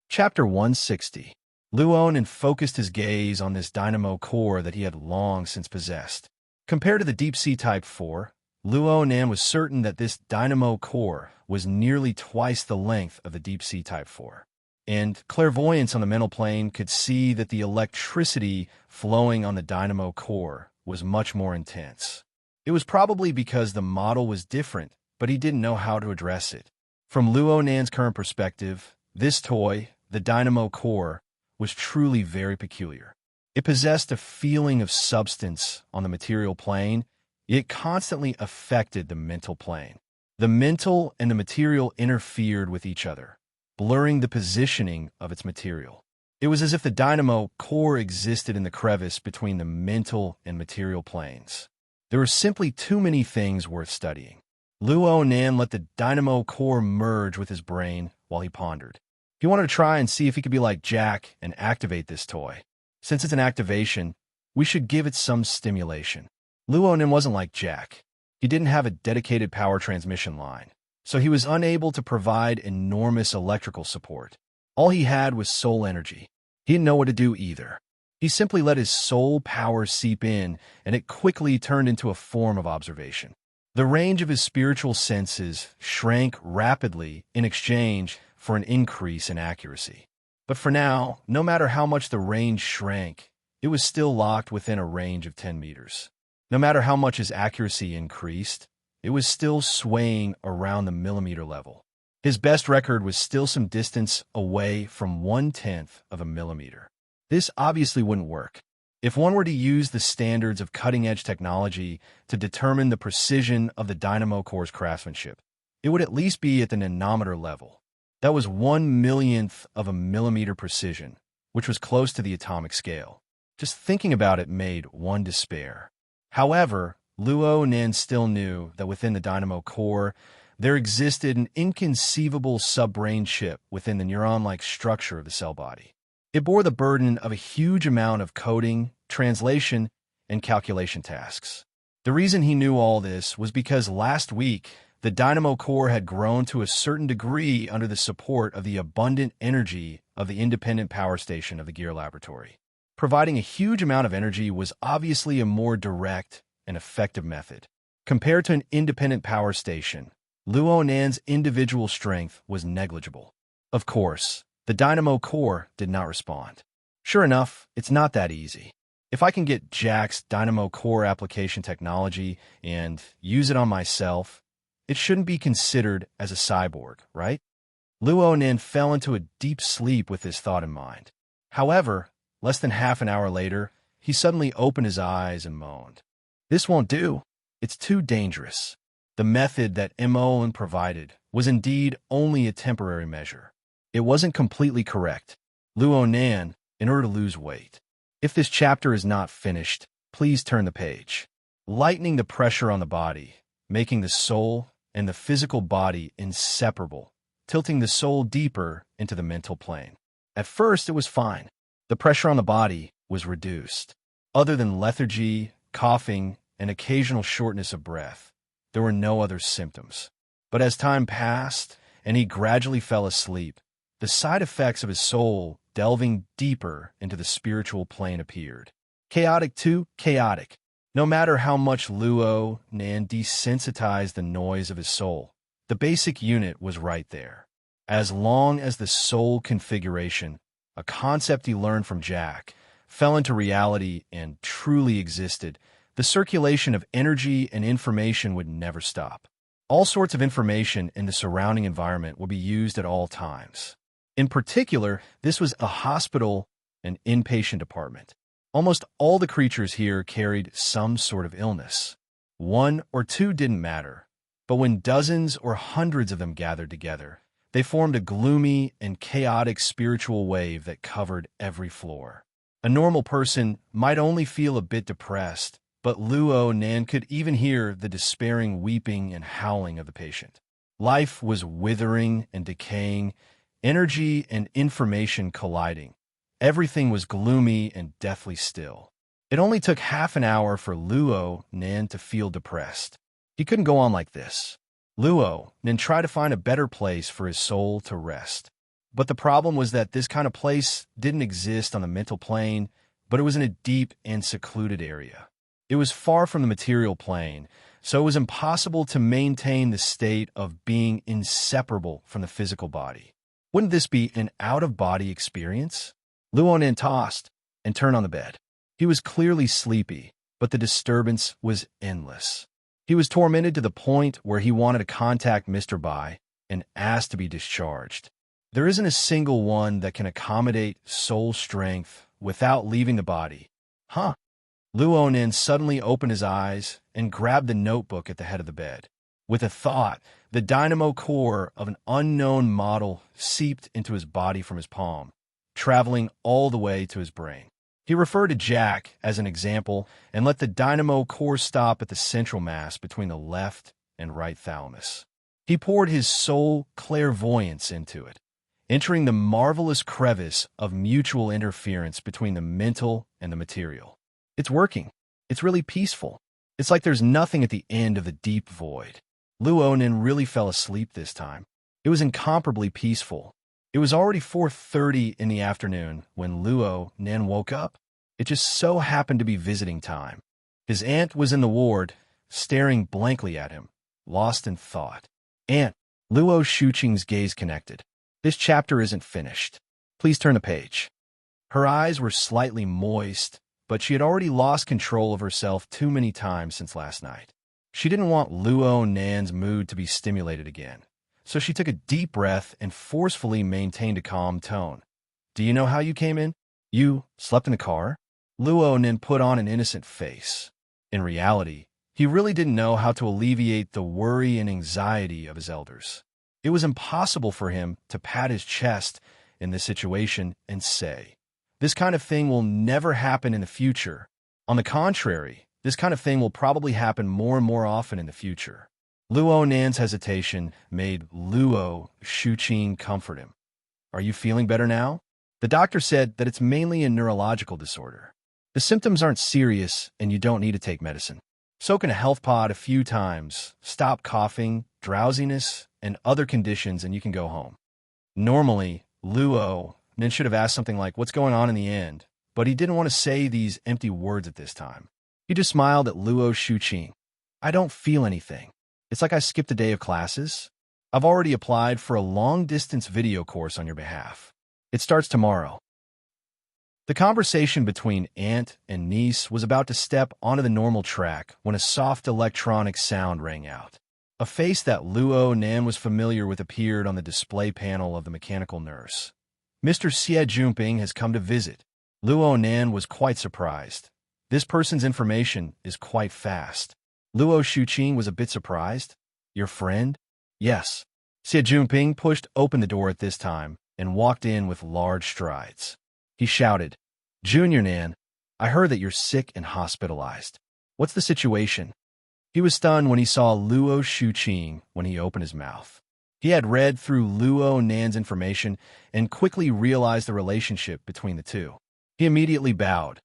Chapter 160. Luonin focused his gaze on this dynamo core that he had long since possessed. Compared to the Deep Sea Type 4, Luonin was certain that this dynamo core was nearly twice the length of the Deep Sea Type 4. And clairvoyance on the mental plane could see that the electricity flowing on the dynamo core was much more intense. It was probably because the model was different, but he didn't know how to address it. From Luonin's current perspective, this toy, the dynamo core, was truly very peculiar. It possessed a feeling of substance on the material plane, yet constantly affected the mental plane. The mental and the material interfered with each other, blurring the positioning of its material. It was as if the dynamo core existed in the crevice between the mental and material planes. There were simply too many things worth studying. Luonin let the dynamo core merge with his brain while he pondered. He wanted to try and see if he could be like Jack and activate this toy. Since it's an activation, we should give it some stimulation. Luonin wasn't like Jack. He didn't have a dedicated power transmission line, so he was unable to provide enormous electrical support. All he had was soul energy. He didn't know what to do either. He simply let his soul power seep in, and it quickly turned into a form of observation. The range of his spiritual senses shrank rapidly in exchange for an increase in accuracy. But for now, no matter how much the range shrank, it was still locked within a range of 10 meters. No matter how much his accuracy increased, it was still swaying around the millimeter level. His best record was still some distance away from 1/10 of a millimeter. This obviously wouldn't work. If one were to use the standards of cutting-edge technology to determine the precision of the dynamo core's craftsmanship, it would at least be at the nanometer level. That was 1/1,000,000th of a millimeter precision, which was close to the atomic scale. Just thinking about it made one despair. However, Luo Nen still knew that within the dynamo core, there existed an inconceivable sub-brain chip within the neuron-like structure of the cell body. It bore the burden of a huge amount of coding, translation, and calculation tasks. The reason he knew all this was because last week, the dynamo core had grown to a certain degree under the support of the abundant energy of the independent power station of the Gear Laboratory. Providing a huge amount of energy was obviously a more direct and effective method. Compared to an independent power station, Luo Nan's individual strength was negligible. Of course, the dynamo core did not respond. Sure enough, it's not that easy. If I can get Jack's dynamo core application technology and use it on myself, it shouldn't be considered as a cyborg, right? Luo Nen fell into a deep sleep with this thought in mind. However, less than half an hour later, he suddenly opened his eyes and moaned. This won't do. It's too dangerous. The method that Moen provided was indeed only a temporary measure. It wasn't completely correct. Luo Nan, in order to lose weight. If this chapter is not finished, please turn the page. Lightening the pressure on the body, making the soul and the physical body inseparable, tilting the soul deeper into the mental plane. At first, it was fine. The pressure on the body was reduced. Other than lethargy, coughing, and occasional shortness of breath, there were no other symptoms. But as time passed and he gradually fell asleep, the side effects of his soul delving deeper into the spiritual plane appeared. Chaotic too chaotic. No matter how much Luo Nan desensitized the noise of his soul, the basic unit was right there. As long as the soul configuration, a concept he learned from Jack, fell into reality and truly existed, the circulation of energy and information would never stop. All sorts of information in the surrounding environment would be used at all times. In particular, this was a hospital and inpatient department. Almost all the creatures here carried some sort of illness. One or two didn't matter, but when dozens or hundreds of them gathered together, they formed a gloomy and chaotic spiritual wave that covered every floor. A normal person might only feel a bit depressed, but Luo Nan could even hear the despairing weeping and howling of the patient. Life was withering and decaying, energy and information colliding. Everything was gloomy and deathly still. It only took half an hour for Luo Nan to feel depressed. He couldn't go on like this. Luo Nan tried to find a better place for his soul to rest. But the problem was that this kind of place didn't exist on the mental plane, but it was in a deep and secluded area. It was far from the material plane, so it was impossible to maintain the state of being inseparable from the physical body. Wouldn't this be an out-of-body experience? Luo Nan tossed and turned on the bed. He was clearly sleepy, but the disturbance was endless. He was tormented to the point where he wanted to contact Mr. Bai and ask to be discharged. There isn't a single one that can accommodate soul strength without leaving the body. Huh? Luo Nan suddenly opened his eyes and grabbed the notebook at the head of the bed. With a thought, the dynamo core of an unknown model seeped into his body from his palm, traveling all the way to his brain. He referred to Jack as an example and let the dynamo core stop at the central mass between the left and right thalamus. He poured his soul clairvoyance into it, entering the marvelous crevice of mutual interference between the mental and the material. It's working. It's really peaceful. It's like there's nothing at the end of the deep void. Luo Nan really fell asleep this time. It was incomparably peaceful. It was already 4:30 in the afternoon when Luo Nan woke up. It just so happened to be visiting time. His aunt was in the ward, staring blankly at him, lost in thought. Aunt, Luo Shuqing's gaze connected. This chapter isn't finished. Please turn the page. Her eyes were slightly moist, but she had already lost control of herself too many times since last night. She didn't want Luo Nan's mood to be stimulated again, so she took a deep breath and forcefully maintained a calm tone. Do you know how you came in? You slept in the car? Luo Nan put on an innocent face. In reality, he really didn't know how to alleviate the worry and anxiety of his elders. It was impossible for him to pat his chest in this situation and say, "This kind of thing will never happen in the future." On the contrary, this kind of thing will probably happen more and more often in the future. Luo Nan's hesitation made Luo Shuqing comfort him. Are you feeling better now? The doctor said that it's mainly a neurological disorder. The symptoms aren't serious and you don't need to take medicine. Soak in a health pod a few times, stop coughing, drowsiness, and other conditions, and you can go home. Normally, Luo Nan should have asked something like, what's going on in the end? But he didn't want to say these empty words at this time. He just smiled at Luo Shuqing. I don't feel anything. It's like I skipped a day of classes. I've already applied for a long-distance video course on your behalf. It starts tomorrow. The conversation between aunt and niece was about to step onto the normal track when a soft electronic sound rang out. A face that Luo Nan was familiar with appeared on the display panel of the mechanical nurse. Mr. Xie Junping has come to visit. Luo Nan was quite surprised. This person's information is quite fast. Luo Shuqing was a bit surprised. Your friend? Yes. Xie Junping pushed open the door at this time and walked in with large strides. He shouted, Junior Nan, I heard that you're sick and hospitalized. What's the situation? He was stunned when he saw Luo Shuqing when he opened his mouth. He had read through Luo Nan's information and quickly realized the relationship between the two. He immediately bowed.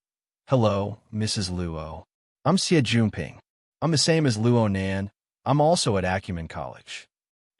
Hello, Mrs. Luo. I'm Xie Junping. I'm the same as Luo Nan. I'm also at Acumen College.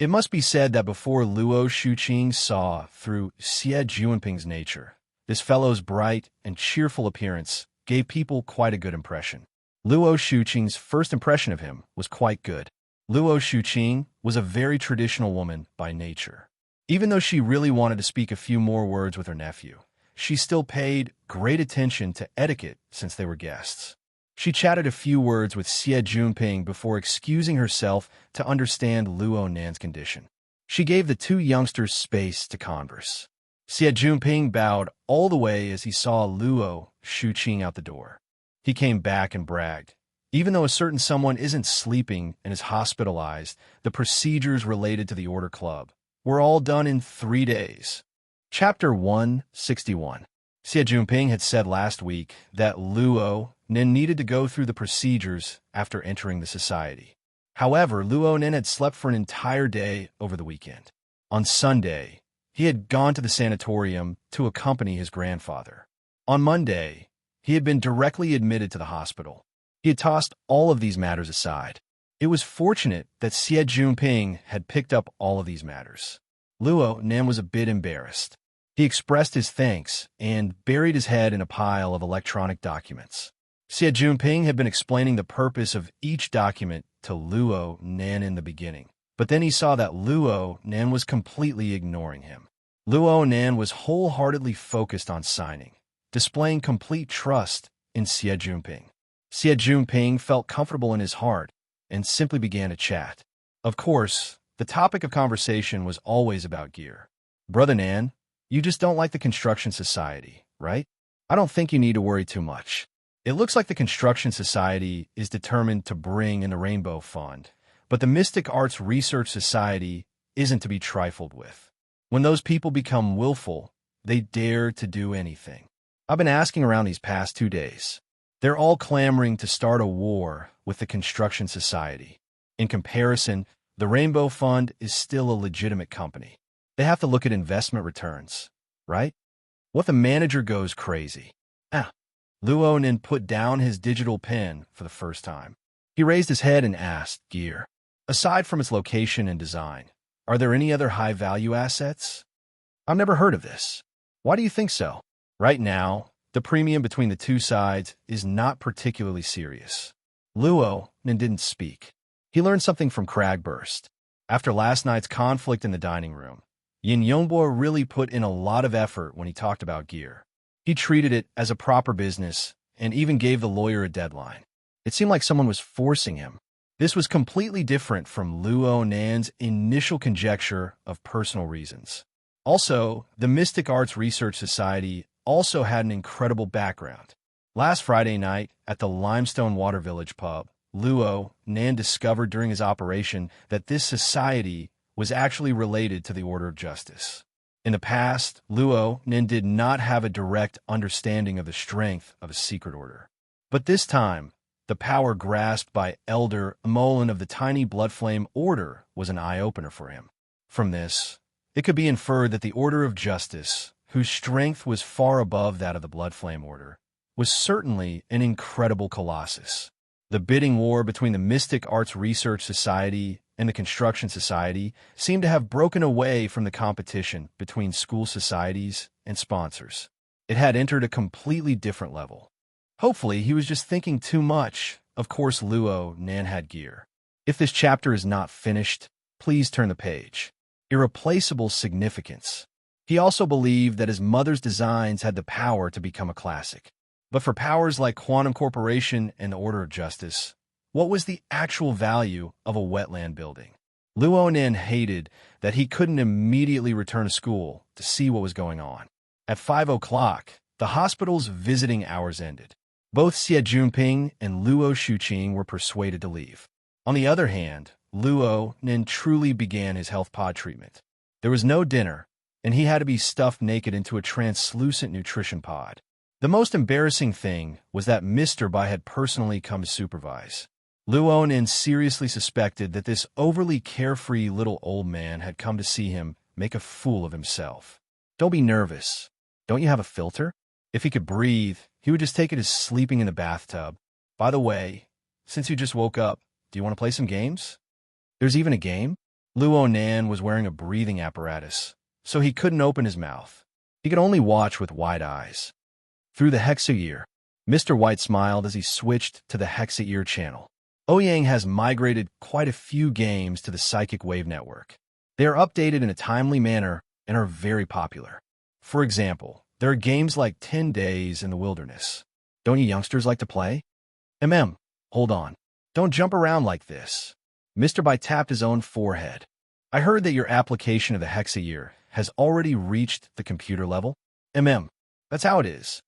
It must be said that before Luo Shuqing saw through Xie Junping's nature, this fellow's bright and cheerful appearance gave people quite a good impression. Luo Shuqing's first impression of him was quite good. Luo Shuqing was a very traditional woman by nature. Even though she really wanted to speak a few more words with her nephew, she still paid great attention to etiquette since they were guests. She chatted a few words with Xie Junping before excusing herself to understand Luo Nan's condition. She gave the two youngsters space to converse. Xie Junping bowed all the way as he saw Luo Shuqing out the door. He came back and bragged. Even though a certain someone isn't sleeping and is hospitalized, the procedures related to the Order Club were all done in 3 days. Chapter 161. Xie Junping had said last week that Luo Nan needed to go through the procedures after entering the society. However, Luo Nan had slept for an entire day over the weekend. On Sunday, he had gone to the sanatorium to accompany his grandfather. On Monday, he had been directly admitted to the hospital. He had tossed all of these matters aside. It was fortunate that Xie Junping had picked up all of these matters. Luo Nan was a bit embarrassed. He expressed his thanks and buried his head in a pile of electronic documents. Xie Junping had been explaining the purpose of each document to Luo Nan in the beginning, but then he saw that Luo Nan was completely ignoring him. Luo Nan was wholeheartedly focused on signing, displaying complete trust in Xie Junping. Xie Junping felt comfortable in his heart and simply began to chat. Of course, the topic of conversation was always about gear. Brother Nan, you just don't like the construction society, right? I don't think you need to worry too much. It looks like the construction society is determined to bring in the Rainbow Fund, but the Mystic Arts Research Society isn't to be trifled with. When those people become willful, they dare to do anything. I've been asking around these past 2 days. They're all clamoring to start a war with the construction society. In comparison, the Rainbow Fund is still a legitimate company. They have to look at investment returns, right? What if the manager goes crazy? Luo Nan put down his digital pen for the first time. He raised his head and asked, Gear, aside from its location and design, are there any other high-value assets? I've never heard of this. Why do you think so? Right now, the premium between the two sides is not particularly serious. Luo didn't speak. He learned something from Cragburst. After last night's conflict in the dining room, Yin Yongbo really put in a lot of effort when he talked about gear. He treated it as a proper business and even gave the lawyer a deadline. It seemed like someone was forcing him. This was completely different from Luo Nan's initial conjecture of personal reasons. Also, the Mystic Arts Research Society also had an incredible background. Last Friday night, at the Limestone Water Village pub, Luo Nan discovered during his operation that this society was actually related to the Order of Justice. In the past, Luo Nan did not have a direct understanding of the strength of a secret order. But this time, the power grasped by Elder Amolin of the tiny blood flame order was an eye-opener for him. From this, it could be inferred that the Order of Justice, whose strength was far above that of the blood flame order, was certainly an incredible colossus. The bidding war between the Mystic Arts Research Society and the Construction Society seemed to have broken away from the competition between school societies and sponsors. It had entered a completely different level. Hopefully, he was just thinking too much. Of course, Luo Nan had gear. If this chapter is not finished, please turn the page. Irreplaceable significance. He also believed that his mother's designs had the power to become a classic. But for powers like Quantum Corporation and the Order of Justice, what was the actual value of a wetland building? Luo Nan hated that he couldn't immediately return to school to see what was going on. At 5 o'clock, the hospital's visiting hours ended. Both Xie Junping and Luo Shuqing were persuaded to leave. On the other hand, Luo Nan truly began his health pod treatment. There was no dinner, and he had to be stuffed naked into a translucent nutrition pod. The most embarrassing thing was that Mr. Bai had personally come to supervise. Luo Nan seriously suspected that this overly carefree little old man had come to see him make a fool of himself. Don't be nervous. Don't you have a filter? If he could breathe, he would just take it as sleeping in the bathtub. By the way, since you just woke up, do you want to play some games? There's even a game? Luo Nan was wearing a breathing apparatus, so he couldn't open his mouth. He could only watch with wide eyes. Through the Hexa-ear, Mr. White smiled as he switched to the Hexa-ear channel. Ouyang has migrated quite a few games to the Psychic Wave Network. They are updated in a timely manner and are very popular. For example, there are games like 10 Days in the Wilderness. Don't you youngsters like to play? Hold on. Don't jump around like this. Mr. Bai tapped his own forehead. I heard that your application of the Hexa-ear has already reached the computer level. That's how it is.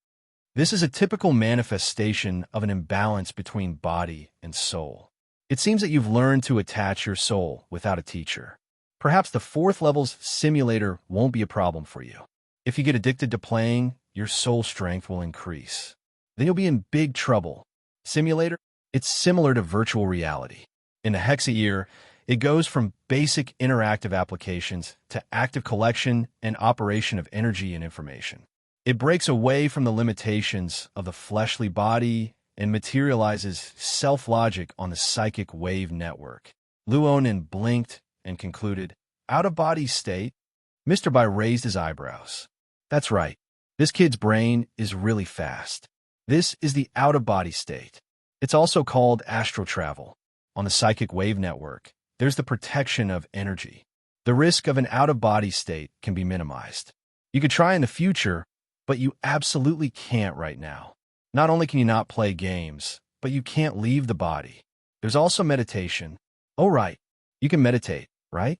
This is a typical manifestation of an imbalance between body and soul. It seems that you've learned to attach your soul without a teacher. Perhaps the 4th level's simulator won't be a problem for you. If you get addicted to playing, your soul strength will increase. Then you'll be in big trouble. Simulator? It's similar to virtual reality. In the Hexa-ear, it goes from basic interactive applications to active collection and operation of energy and information. It breaks away from the limitations of the fleshly body and materializes self-logic on the psychic wave network. Luo Nan blinked and concluded, out-of-body state? Mr. Bai raised his eyebrows. That's right. This kid's brain is really fast. This is the out-of-body state. It's also called astral travel. On the psychic wave network, there's the protection of energy. The risk of an out-of-body state can be minimized. You could try in the future, but you absolutely can't right now. Not only can you not play games, but you can't leave the body. There's also meditation. Oh, right. You can meditate, right?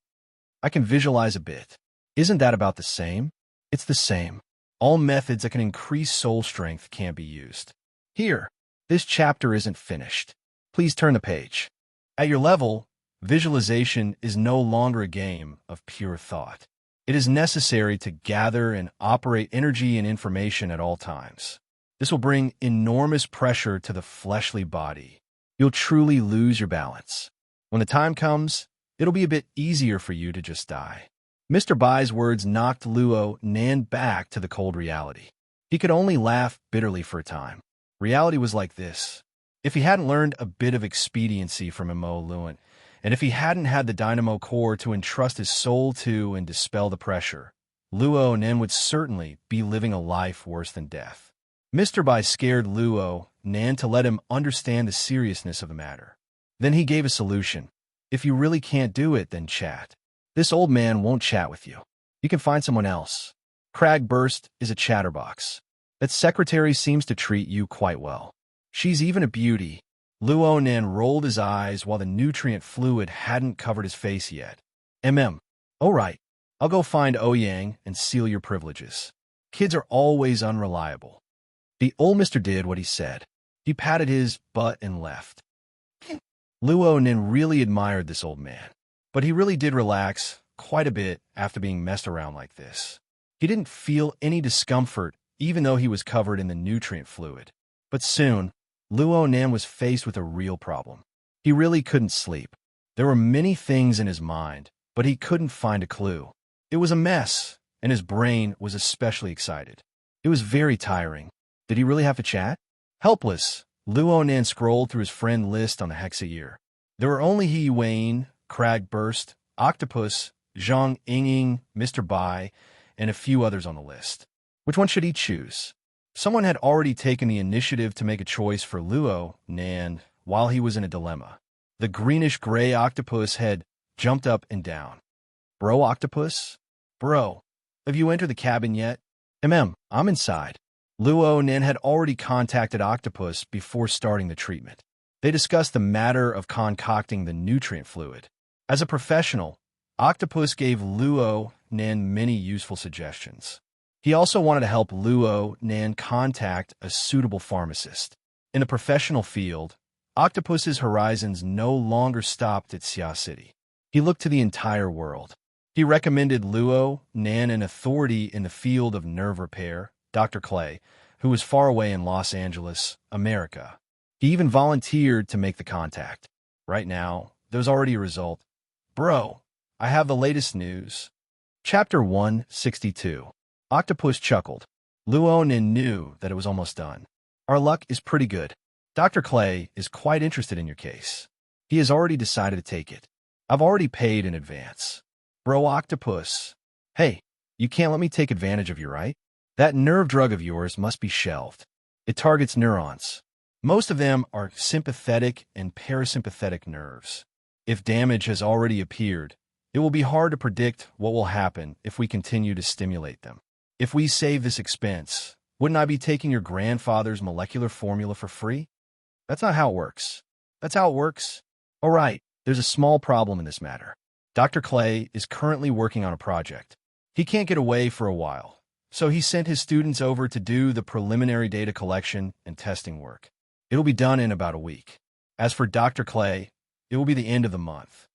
I can visualize a bit. Isn't that about the same? It's the same. All methods that can increase soul strength can be used. Here, this chapter isn't finished. Please turn the page. At your level, visualization is no longer a game of pure thought. It is necessary to gather and operate energy and information at all times. This will bring enormous pressure to the fleshly body. You'll truly lose your balance. When the time comes, it'll be a bit easier for you to just die. Mr. Bai's words knocked Luo Nan back to the cold reality. He could only laugh bitterly for a time. Reality was like this. If he hadn't learned a bit of expediency from Mo Luan, and if he hadn't had the dynamo core to entrust his soul to and dispel the pressure, Luo Nen would certainly be living a life worse than death. Mr. Bai scared Luo Nan to let him understand the seriousness of the matter. Then he gave a solution. If you really can't do it, then chat. This old man won't chat with you. You can find someone else. Cragburst is a chatterbox. That secretary seems to treat you quite well. She's even a beauty. Luo Nan rolled his eyes while the nutrient fluid hadn't covered his face yet. All right. I'll go find Ouyang and seal your privileges. Kids are always unreliable. The old mister did what he said. He patted his butt and left. Luo Nin really admired this old man, but he really did relax quite a bit after being messed around like this. He didn't feel any discomfort even though he was covered in the nutrient fluid. But soon, Luo Nan was faced with a real problem. He really couldn't sleep. There were many things in his mind, but he couldn't find a clue. It was a mess, and his brain was especially excited. It was very tiring. Did he really have to chat? Helpless, Luo Nan scrolled through his friend list on the Hexayear. There were only He Wayne, Cragburst, Octopus, Zhang Yingying, Mr. Bai, and a few others on the list. Which one should he choose? Someone had already taken the initiative to make a choice for Luo Nan while he was in a dilemma. The greenish-gray octopus had jumped up and down. Bro, Octopus? Bro, have you entered the cabin yet? I'm inside. Luo Nan had already contacted Octopus before starting the treatment. They discussed the matter of concocting the nutrient fluid. As a professional, Octopus gave Luo Nan many useful suggestions. He also wanted to help Luo Nan contact a suitable pharmacist. In the professional field, Octopus's horizons no longer stopped at Xia City. He looked to the entire world. He recommended Luo Nan an authority in the field of nerve repair, Dr. Clay, who was far away in Los Angeles, America. He even volunteered to make the contact. Right now, there's already a result. Bro, I have the latest news. Chapter 162. Octopus chuckled. Luo Nin knew that it was almost done. Our luck is pretty good. Dr. Clay is quite interested in your case. He has already decided to take it. I've already paid in advance. Bro, Octopus. Hey, you can't let me take advantage of you, right? That nerve drug of yours must be shelved. It targets neurons. Most of them are sympathetic and parasympathetic nerves. If damage has already appeared, it will be hard to predict what will happen if we continue to stimulate them. If we save this expense, wouldn't I be taking your grandfather's molecular formula for free? That's not how it works. That's how it works. All right, there's a small problem in this matter. Dr. Clay is currently working on a project. He can't get away for a while, so he sent his students over to do the preliminary data collection and testing work. It'll be done in about a week. As for Dr. Clay, it will be the end of the month.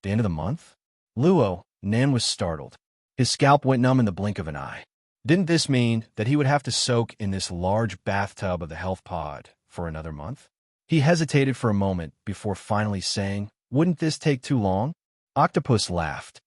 The end of the month? Luo Nan was startled. His scalp went numb in the blink of an eye. Didn't this mean that he would have to soak in this large bathtub of the health pod for another month? He hesitated for a moment before finally saying, "Wouldn't this take too long?" Octopus laughed.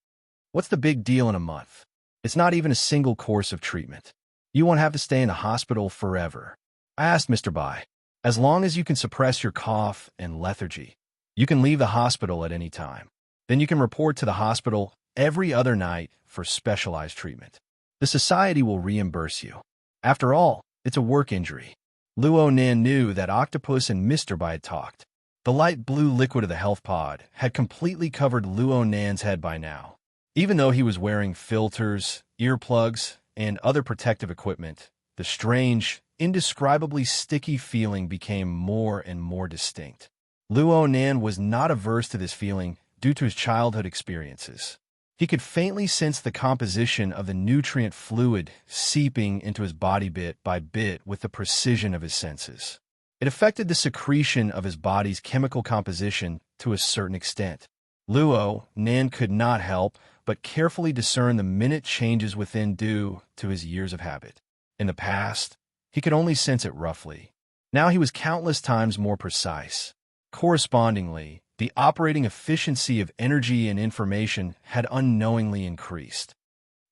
"What's the big deal in a month? It's not even a single course of treatment. You won't have to stay in the hospital forever." I asked Mr. Bai. "As long as you can suppress your cough and lethargy, you can leave the hospital at any time. Then you can report to the hospital every other night for specialized treatment. The society will reimburse you. After all, it's a work injury." Luo Nan knew that Octopus and Mr. Bai had talked. The light blue liquid of the health pod had completely covered Luo Nan's head by now. Even though he was wearing filters, earplugs, and other protective equipment, the strange, indescribably sticky feeling became more and more distinct. Luo Nan was not averse to this feeling due to his childhood experiences. He could faintly sense the composition of the nutrient fluid seeping into his body bit by bit with the precision of his senses. It affected the secretion of his body's chemical composition to a certain extent. Luo Nan could not help but carefully discern the minute changes within due to his years of habit. In the past, he could only sense it roughly. Now he was countless times more precise. Correspondingly, the operating efficiency of energy and information had unknowingly increased.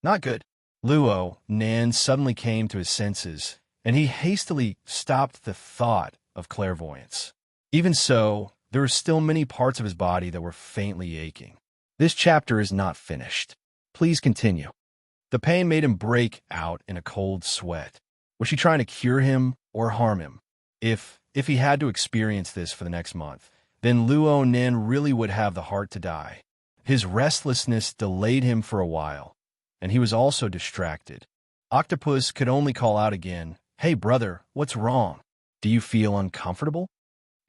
Not good. Luo Nan suddenly came to his senses, and he hastily stopped the thought of clairvoyance. Even so, there were still many parts of his body that were faintly aching. This chapter is not finished. Please continue. The pain made him break out in a cold sweat. Was she trying to cure him or harm him? If he had to experience this for the next month, then Luo Nen really would have the heart to die. His restlessness delayed him for a while, and he was also distracted. Octopus could only call out again, "Hey brother, what's wrong? Do you feel uncomfortable?"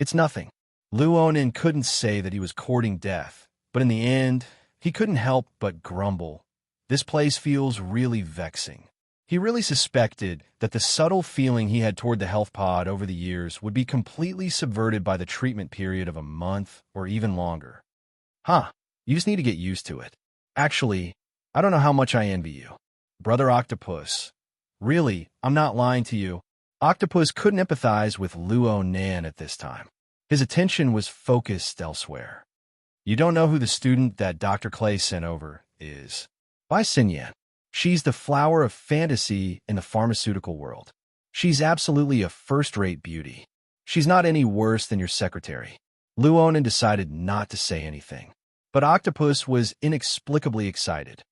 "It's nothing." Luo Nen couldn't say that he was courting death, but in the end, he couldn't help but grumble. "This place feels really vexing." He really suspected that the subtle feeling he had toward the health pod over the years would be completely subverted by the treatment period of a month or even longer. You just need to get used to it. Actually, I don't know how much I envy you. Brother Octopus. Really, I'm not lying to you. Octopus couldn't empathize with Luo Nan at this time. His attention was focused elsewhere. "You don't know who the student that Dr. Clay sent over is. By Xinyan. She's the flower of fantasy in the pharmaceutical world. She's absolutely a first-rate beauty. She's not any worse than your secretary." Luonan decided not to say anything, but Octopus was inexplicably excited.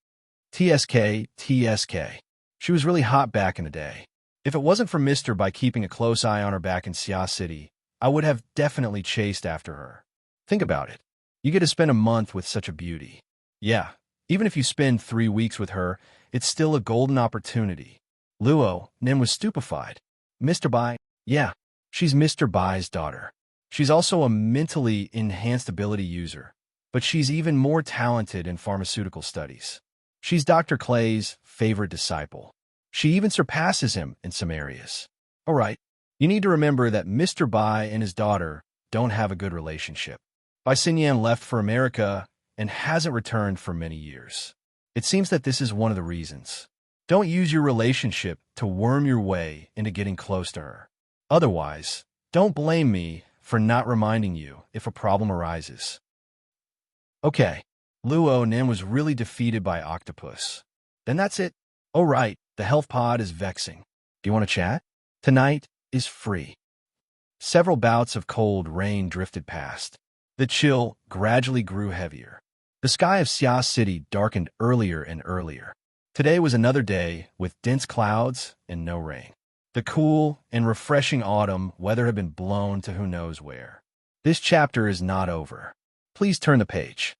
TSK. She was really hot back in the day. If it wasn't for Mister by keeping a close eye on her back in Xia City, I would have definitely chased after her. Think about it. You get to spend a month with such a beauty. Yeah, even if you spend 3 weeks with her, it's still a golden opportunity. Luo Nen was stupefied. Mr. Bai? Yeah, she's Mr. Bai's daughter. She's also a mentally enhanced ability user, but she's even more talented in pharmaceutical studies. She's Dr. Clay's favorite disciple. She even surpasses him in some areas. All right, you need to remember that Mr. Bai and his daughter don't have a good relationship. Bai Xinyan left for America and hasn't returned for many years. It seems that this is one of the reasons. Don't use your relationship to worm your way into getting close to her. Otherwise, don't blame me for not reminding you if a problem arises. Okay, Luo Nen was really defeated by Octopus. Then that's it. Oh right, the health pod is vexing. Do you want to chat? Tonight is free. Several bouts of cold rain drifted past. The chill gradually grew heavier. The sky of Xia City darkened earlier and earlier. Today was another day with dense clouds and no rain. The cool and refreshing autumn weather had been blown to who knows where. This chapter is not over. Please turn the page.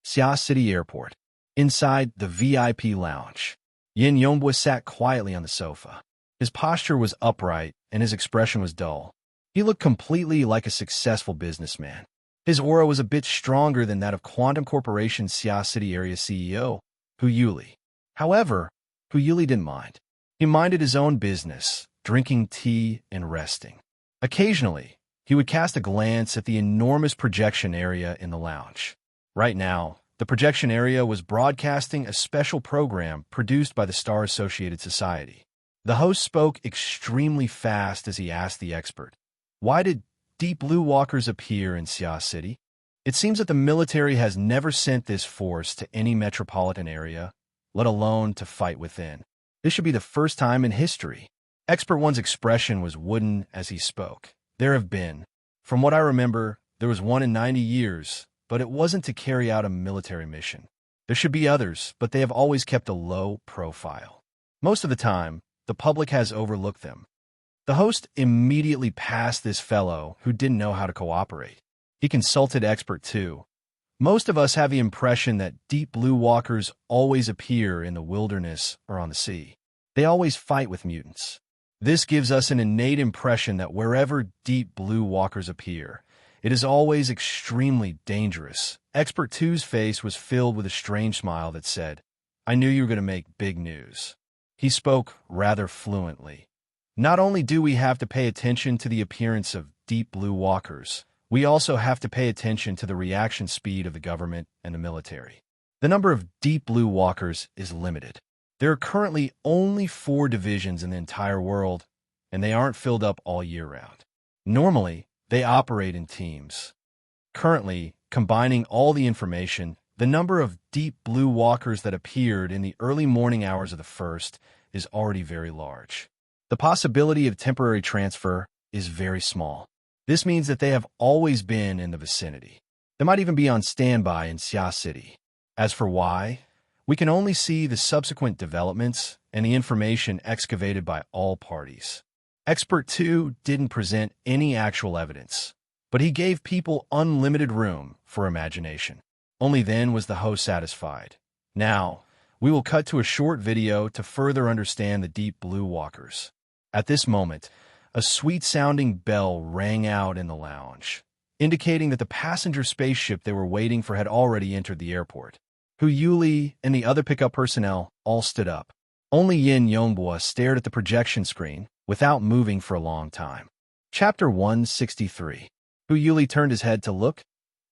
Xia City Airport. Inside the VIP lounge, Yin Yongboi sat quietly on the sofa. His posture was upright and his expression was dull. He looked completely like a successful businessman. His aura was a bit stronger than that of Quantum Corporation's Xia City area CEO, Hu Yuli. However, Hu Yuli didn't mind. He minded his own business, drinking tea and resting. Occasionally, he would cast a glance at the enormous projection area in the lounge. Right now, the projection area was broadcasting a special program produced by the Star Associated Society. The host spoke extremely fast as he asked the expert, "Why did deep blue walkers appear in Xia City? It seems that the military has never sent this force to any metropolitan area, let alone to fight within. This should be the first time in history." Expert One's expression was wooden as he spoke. "There have been. From what I remember, there was one in 90 years, but it wasn't to carry out a military mission. There should be others, but they have always kept a low profile. Most of the time, the public has overlooked them." The host immediately passed this fellow who didn't know how to cooperate. He consulted Expert 2. "Most of us have the impression that deep blue walkers always appear in the wilderness or on the sea. They always fight with mutants. This gives us an innate impression that wherever deep blue walkers appear, it is always extremely dangerous." Expert 2's face was filled with a strange smile that said, "I knew you were going to make big news." He spoke rather fluently. "Not only do we have to pay attention to the appearance of deep blue walkers, we also have to pay attention to the reaction speed of the government and the military. The number of deep blue walkers is limited. There are currently only 4 divisions in the entire world, and they aren't filled up all year round. Normally, they operate in teams. Currently, combining all the information, the number of deep blue walkers that appeared in the early morning hours of the 1st is already very large. The possibility of temporary transfer is very small. This means that they have always been in the vicinity. They might even be on standby in Xia City. As for why, We can only see the subsequent developments and the information excavated by all parties. Expert 2 didn't present any actual evidence, but he gave people unlimited room for imagination. Only then was the host satisfied. Now, we will cut to a short video to further understand the deep blue walkers. At this moment, a sweet-sounding bell rang out in the lounge, indicating that the passenger spaceship they were waiting for had already entered the airport. Hu Yuli and the other pickup personnel all stood up. Only Yin Yonghua stared at the projection screen without moving for a long time. Chapter 163. Hu Yuli turned his head to look.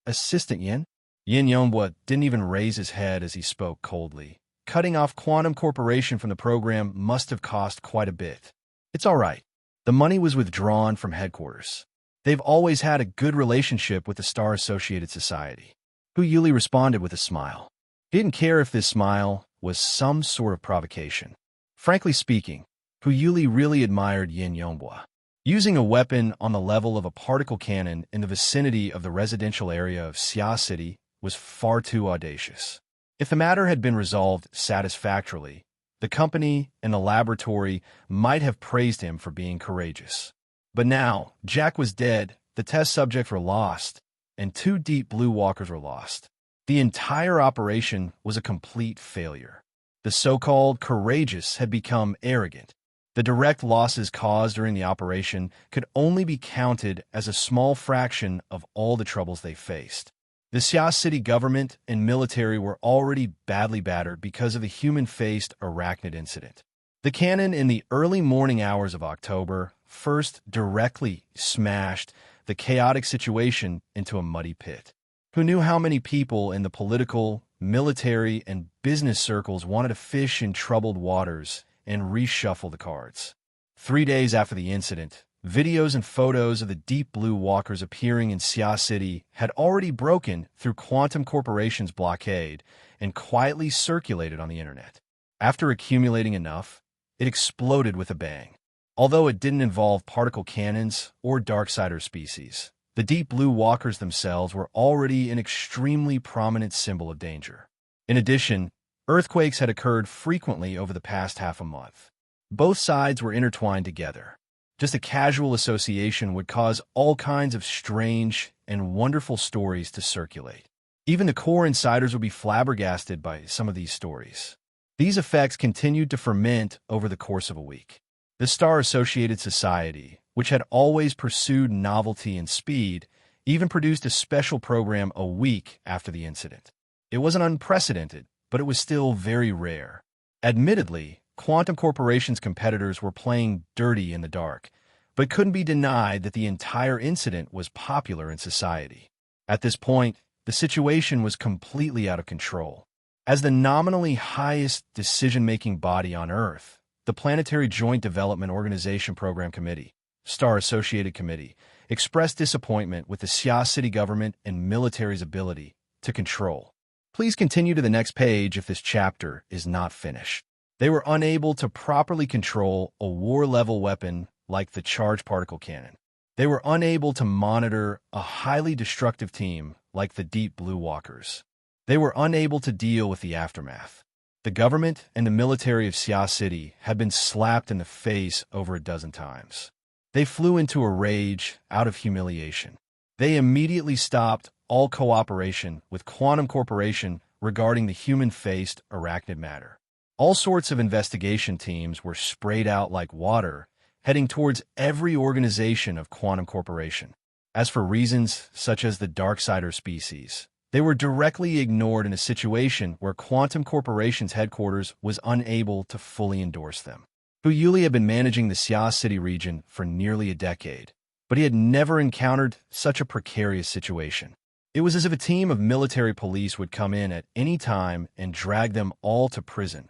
Assistant Yin? Yin Yonghua didn't even raise his head as he spoke coldly. Cutting off Quantum Corporation from the program must have cost quite a bit. It's all right. The money was withdrawn from headquarters. They've always had a good relationship with the Star Associated Society. Hu Yuli responded with a smile. He didn't care if this smile was some sort of provocation. Frankly speaking, Hu Yuli really admired Yin Yonghua. Using a weapon on the level of a particle cannon in the vicinity of the residential area of Xia City was far too audacious. If the matter had been resolved satisfactorily, the company and the laboratory might have praised him for being courageous. But now, Jack was dead, the test subjects were lost, and 2 deep blue walkers were lost. The entire operation was a complete failure. The so-called courageous had become arrogant. The direct losses caused during the operation could only be counted as a small fraction of all the troubles they faced. The Xia City government and military were already badly battered because of the human-faced arachnid incident. The cannon in the early morning hours of October first directly smashed the chaotic situation into a muddy pit. Who knew how many people in the political, military, and business circles wanted to fish in troubled waters and reshuffle the cards? 3 days after the incident, videos and photos of the deep blue walkers appearing in Xia City had already broken through Quantum Corporation's blockade and quietly circulated on the internet. After accumulating enough, it exploded with a bang. Although it didn't involve particle cannons or darksider species, the deep blue walkers themselves were already an extremely prominent symbol of danger. In addition, earthquakes had occurred frequently over the past half a month. Both sides were intertwined together. Just a casual association would cause all kinds of strange and wonderful stories to circulate. Even the core insiders would be flabbergasted by some of these stories. These effects continued to ferment over the course of a week. The Star Associated Society, which had always pursued novelty and speed, even produced a special program a week after the incident. It wasn't unprecedented, but it was still very rare. Admittedly, Quantum Corporation's competitors were playing dirty in the dark, but couldn't be denied that the entire incident was popular in society. At this point, the situation was completely out of control. As the nominally highest decision-making body on Earth, the Planetary Joint Development Organization Program Committee, Star Associated Committee, expressed disappointment with the Xia City government and military's ability to control. Please continue to the next page if this chapter is not finished. They were unable to properly control a war-level weapon like the charged particle cannon. They were unable to monitor a highly destructive team like the Deep Blue Walkers. They were unable to deal with the aftermath. The government and the military of Xia City had been slapped in the face over a dozen times. They flew into a rage out of humiliation. They immediately stopped all cooperation with Quantum Corporation regarding the human-faced arachnid matter. All sorts of investigation teams were sprayed out like water, heading towards every organization of Quantum Corporation. As for reasons such as the Darksider species, they were directly ignored in a situation where Quantum Corporation's headquarters was unable to fully endorse them. Hu Yuli had been managing the Xia City region for nearly a decade, but he had never encountered such a precarious situation. It was as if a team of military police would come in at any time and drag them all to prison.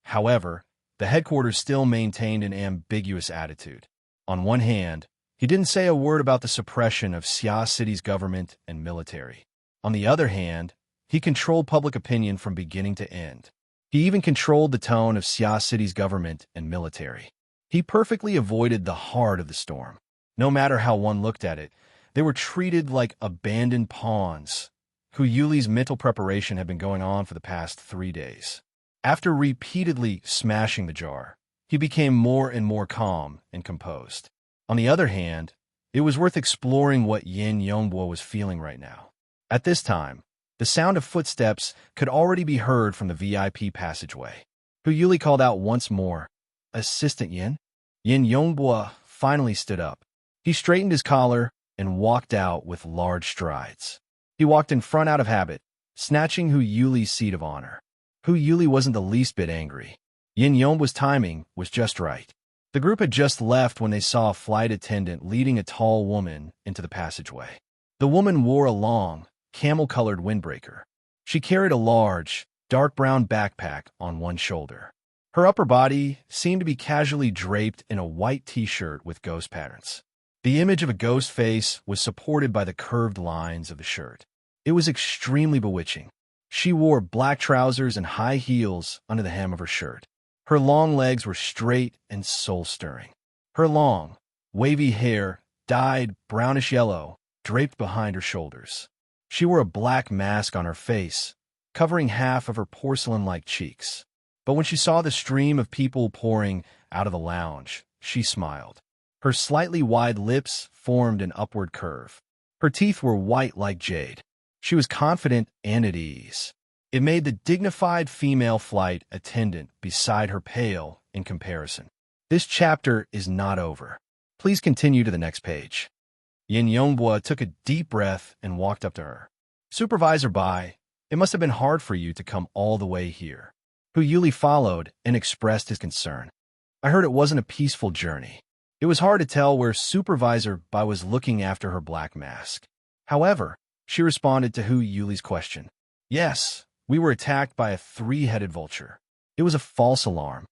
However, the headquarters still maintained an ambiguous attitude. On one hand, he didn't say a word about the suppression of Xia City's government and military. On the other hand, he controlled public opinion from beginning to end. He even controlled the tone of Xia City's government and military. He perfectly avoided the heart of the storm. No matter how one looked at it, they were treated like abandoned pawns. Hu Yuli's mental preparation had been going on for the past 3 days. After repeatedly smashing the jar, he became more and more calm and composed. On the other hand, it was worth exploring what Yin Yongbo was feeling right now. At this time, the sound of footsteps could already be heard from the VIP passageway. Hu Yuli called out once more, "Assistant Yin?" Yin Yongbo finally stood up. He straightened his collar and walked out with large strides. He walked in front out of habit, snatching Hu Yuli's seat of honor. Hu Yuli wasn't the least bit angry. Yin Yongbo's timing was just right. The group had just left when they saw a flight attendant leading a tall woman into the passageway. The woman wore a long, camel-colored windbreaker. She carried a large, dark brown backpack on one shoulder. Her upper body seemed to be casually draped in a white t-shirt with ghost patterns. The image of a ghost face was supported by the curved lines of the shirt. It was extremely bewitching. She wore black trousers and high heels under the hem of her shirt. Her long legs were straight and soul-stirring. Her long, wavy hair, dyed brownish yellow, draped behind her shoulders. She wore a black mask on her face, covering half of her porcelain-like cheeks. But when she saw the stream of people pouring out of the lounge, she smiled. Her slightly wide lips formed an upward curve. Her teeth were white like jade. She was confident and at ease. It made the dignified female flight attendant beside her pale in comparison. This chapter is not over. Please continue to the next page. Yin Yongbo took a deep breath and walked up to her. Supervisor Bai, it must have been hard for you to come all the way here. Hu Yuli followed and expressed his concern. I heard it wasn't a peaceful journey. It was hard to tell where Supervisor Bai was looking after her black mask. However, she responded to Hu Yuli's question. Yes, we were attacked by a three-headed vulture. It was a false alarm.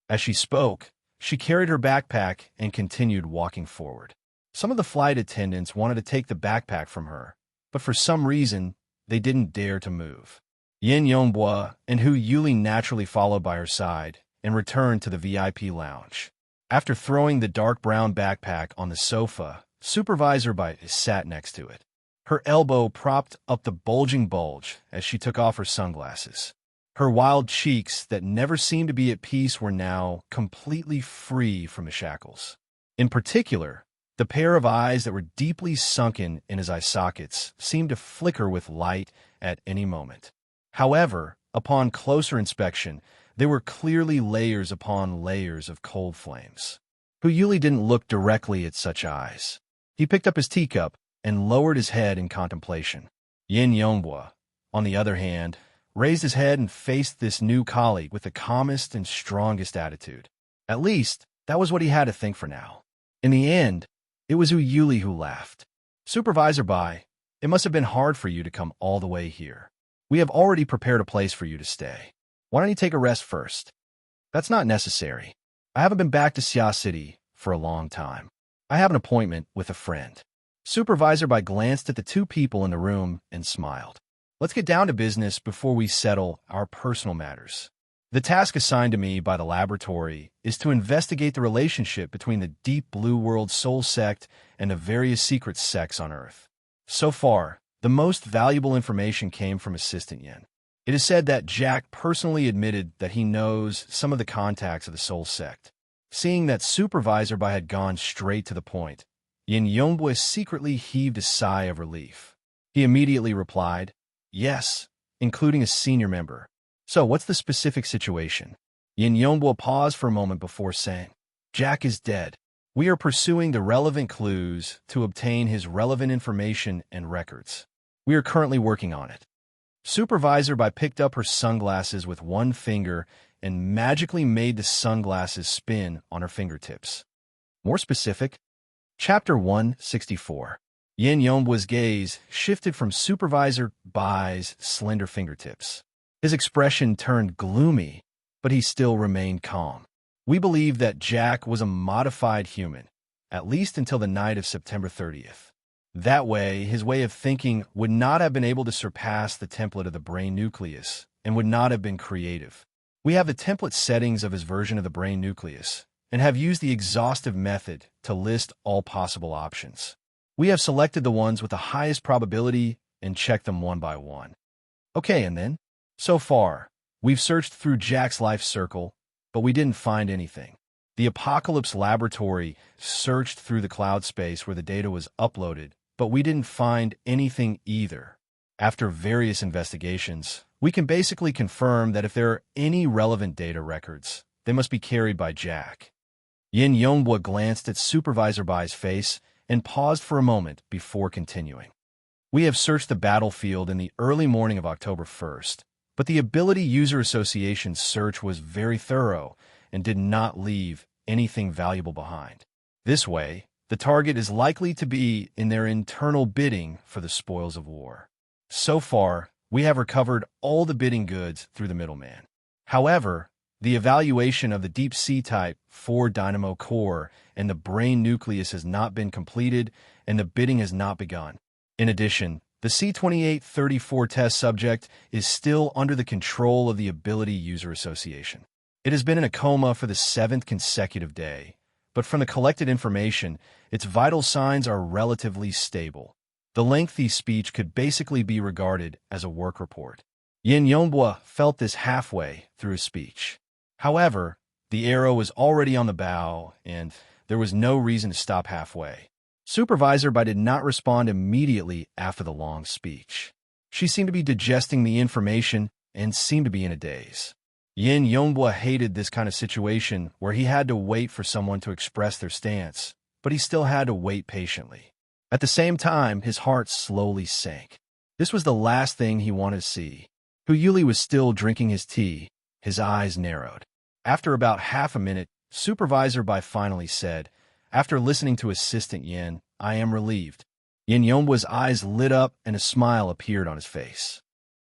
As she spoke, she carried her backpack and continued walking forward. Some of the flight attendants wanted to take the backpack from her, but for some reason, they didn't dare to move. Yin Yongbo and Hu Yuli naturally followed by her side and returned to the VIP lounge. After throwing the dark brown backpack on the sofa, Supervisor Bai sat next to it. Her elbow propped up the bulging bulge as she took off her sunglasses. Her wild cheeks that never seemed to be at peace were now completely free from the shackles. In particular, the pair of eyes that were deeply sunken in his eye sockets seemed to flicker with light at any moment. However, upon closer inspection, there were clearly layers upon layers of cold flames. Hu Yuli didn't look directly at such eyes. He picked up his teacup and lowered his head in contemplation. Yin Yongbo, on the other hand, raised his head and faced this new colleague with the calmest and strongest attitude. At least, that was what he had to think for now. In the end, it was Hu Yuli who laughed. Supervisor Bai, it must have been hard for you to come all the way here. We have already prepared a place for you to stay. Why don't you take a rest first? That's not necessary. I haven't been back to Xia City for a long time. I have an appointment with a friend. Supervisor Bai glanced at the two people in the room and smiled. Let's get down to business before we settle our personal matters. The task assigned to me by the laboratory is to investigate the relationship between the Deep Blue World Soul Sect and the various secret sects on Earth. So far, the most valuable information came from Assistant Yin. It is said that Jack personally admitted that he knows some of the contacts of the Soul Sect. Seeing that Supervisor Bai had gone straight to the point, Yin Yongbo secretly heaved a sigh of relief. He immediately replied, yes, including a senior member. So what's the specific situation? Yin Yongbo paused for a moment before saying, Jack is dead. We are pursuing the relevant clues to obtain his relevant information and records. We are currently working on it. Supervisor Bai picked up her sunglasses with one finger and magically made the sunglasses spin on her fingertips. More specific, Chapter 164. Yin Yongbo's gaze shifted from Supervisor Bai's slender fingertips. His expression turned gloomy, but he still remained calm. We believe that Jack was a modified human, at least until the night of September 30th. That way, his way of thinking would not have been able to surpass the template of the brain nucleus and would not have been creative. We have the template settings of his version of the brain nucleus and have used the exhaustive method to list all possible options. We have selected the ones with the highest probability and checked them one by one. Okay, and then? So far, We've searched through Jack's life circle, but we didn't find anything. The Apocalypse Laboratory searched through the cloud space where the data was uploaded, but we didn't find anything either. After various investigations, we can basically confirm that if there are any relevant data records, they must be carried by Jack. Yin Yonghua glanced at Supervisor Bai's face and paused for a moment before continuing. We have searched the battlefield in the early morning of October 1st, but the Ability User Association's search was very thorough and did not leave anything valuable behind. This way, the target is likely to be in their internal bidding for the spoils of war. So far, we have recovered all the bidding goods through the middleman. However, the evaluation of the Deep Sea Type 4 Dynamo Core and the brain nucleus has not been completed, and the bidding has not begun. In addition, the C-2834 test subject is still under the control of the Ability User Association. It has been in a coma for the 7th consecutive day, but from the collected information, its vital signs are relatively stable. The lengthy speech could basically be regarded as a work report. Yin Yonghua felt this halfway through his speech. However, the arrow was already on the bow, and there was no reason to stop halfway. Supervisor Bai did not respond immediately after the long speech. She seemed to be digesting the information and seemed to be in a daze. Yin Yonghua hated this kind of situation where he had to wait for someone to express their stance, but he still had to wait patiently. At the same time, his heart slowly sank. This was the last thing he wanted to see. Hu Yuli was still drinking his tea. His eyes narrowed. After about half a minute, Supervisor Bai finally said, "After listening to Assistant Yin, I am relieved." Yin Yonghua's eyes lit up and a smile appeared on his face.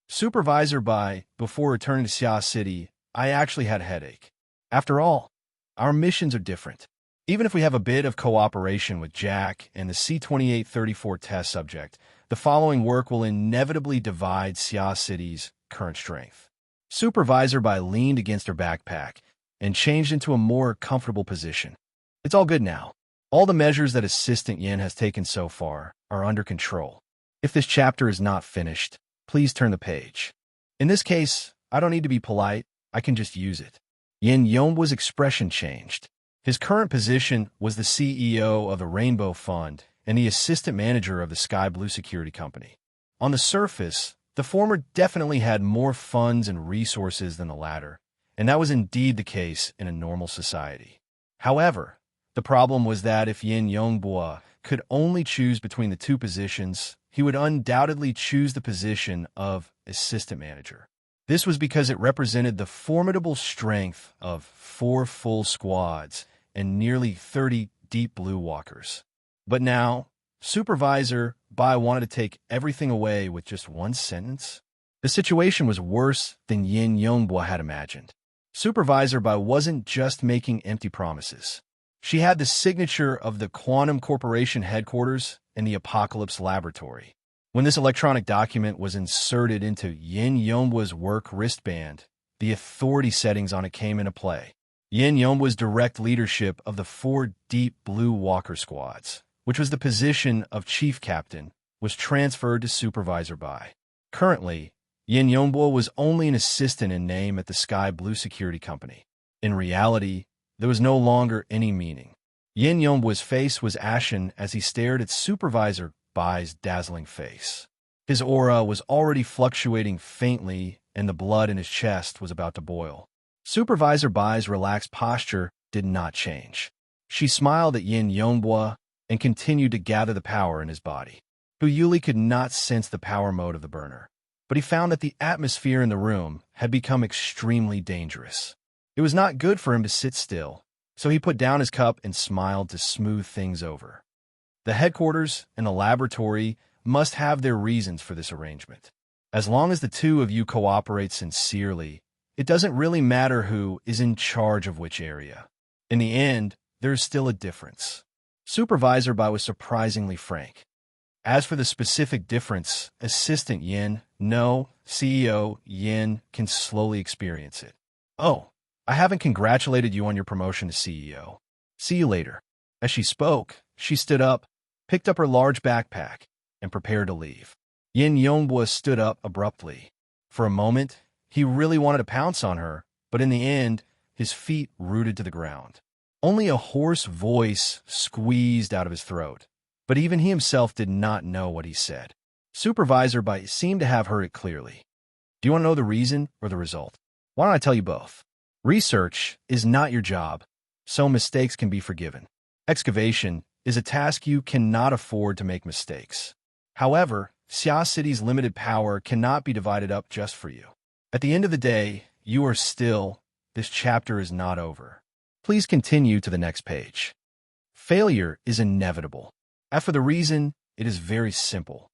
Supervisor Bai, before returning to Xia City, I actually had a headache. After all, our missions are different. Even if we have a bit of cooperation with Jack and the C-2834 test subject, the following work will inevitably divide Xia City's current strength. Supervisor Bai leaned against her backpack and changed into a more comfortable position. It's all good now. All the measures that Assistant Yin has taken so far are under control. If this chapter is not finished, please turn the page. In this case, I don't need to be polite. I can just use it. Yin Yonghua's expression changed. His current position was the CEO of the Rainbow Fund and the assistant manager of the Sky Blue Security Company. On the surface, the former definitely had more funds and resources than the latter, and that was indeed the case in a normal society. However, the problem was that if Yin Yonghua could only choose between the two positions, he would undoubtedly choose the position of assistant manager. This was because it represented the formidable strength of 4 full squads and nearly 30 deep blue walkers. But now, Supervisor Bai wanted to take everything away with just one sentence. The situation was worse than Yin Yonghua had imagined. Supervisor Bai wasn't just making empty promises. She had the signature of the Quantum Corporation headquarters and the Apocalypse Laboratory. When this electronic document was inserted into Yin Yonghua's work wristband, the authority settings on it came into play. Yin Yonghua's direct leadership of the 4 deep blue walker squads, which was the position of chief captain, was transferred to Supervisor Bai. Currently, Yin Yonghua was only an assistant in name at the Sky Blue Security Company. In reality, there was no longer any meaning. Yin Yonghua's face was ashen as he stared at Supervisor Bai's dazzling face. His aura was already fluctuating faintly, and the blood in his chest was about to boil. Supervisor Bai's relaxed posture did not change. She smiled at Yin Yonghua and continued to gather the power in his body. Hu Yuli could not sense the power mode of the burner, but he found that the atmosphere in the room had become extremely dangerous. It was not good for him to sit still, so he put down his cup and smiled to smooth things over. The headquarters and the laboratory must have their reasons for this arrangement. As long as the two of you cooperate sincerely, it doesn't really matter who is in charge of which area. In the end, there is still a difference. Supervisor Bai was surprisingly frank. As for the specific difference, Assistant Yin, no, CEO Yin can slowly experience it. Oh, I haven't congratulated you on your promotion to CEO. See you later. As she spoke, she stood up, picked up her large backpack, and prepared to leave. Yin Yonghua stood up abruptly. For a moment, He really wanted to pounce on her, but in the end, his feet rooted to the ground. Only a hoarse voice squeezed out of his throat, but even he himself did not know what he said. Supervisor Bai seemed to have heard it clearly. Do you want to know the reason or the result? Why don't I tell you both? Research is not your job, so mistakes can be forgiven. Excavation is a task you cannot afford to make mistakes. However, Xia City's limited power cannot be divided up just for you. At the end of the day, you are still, this chapter is not over. Please continue to the next page. Failure is inevitable. As for the reason, it is very simple.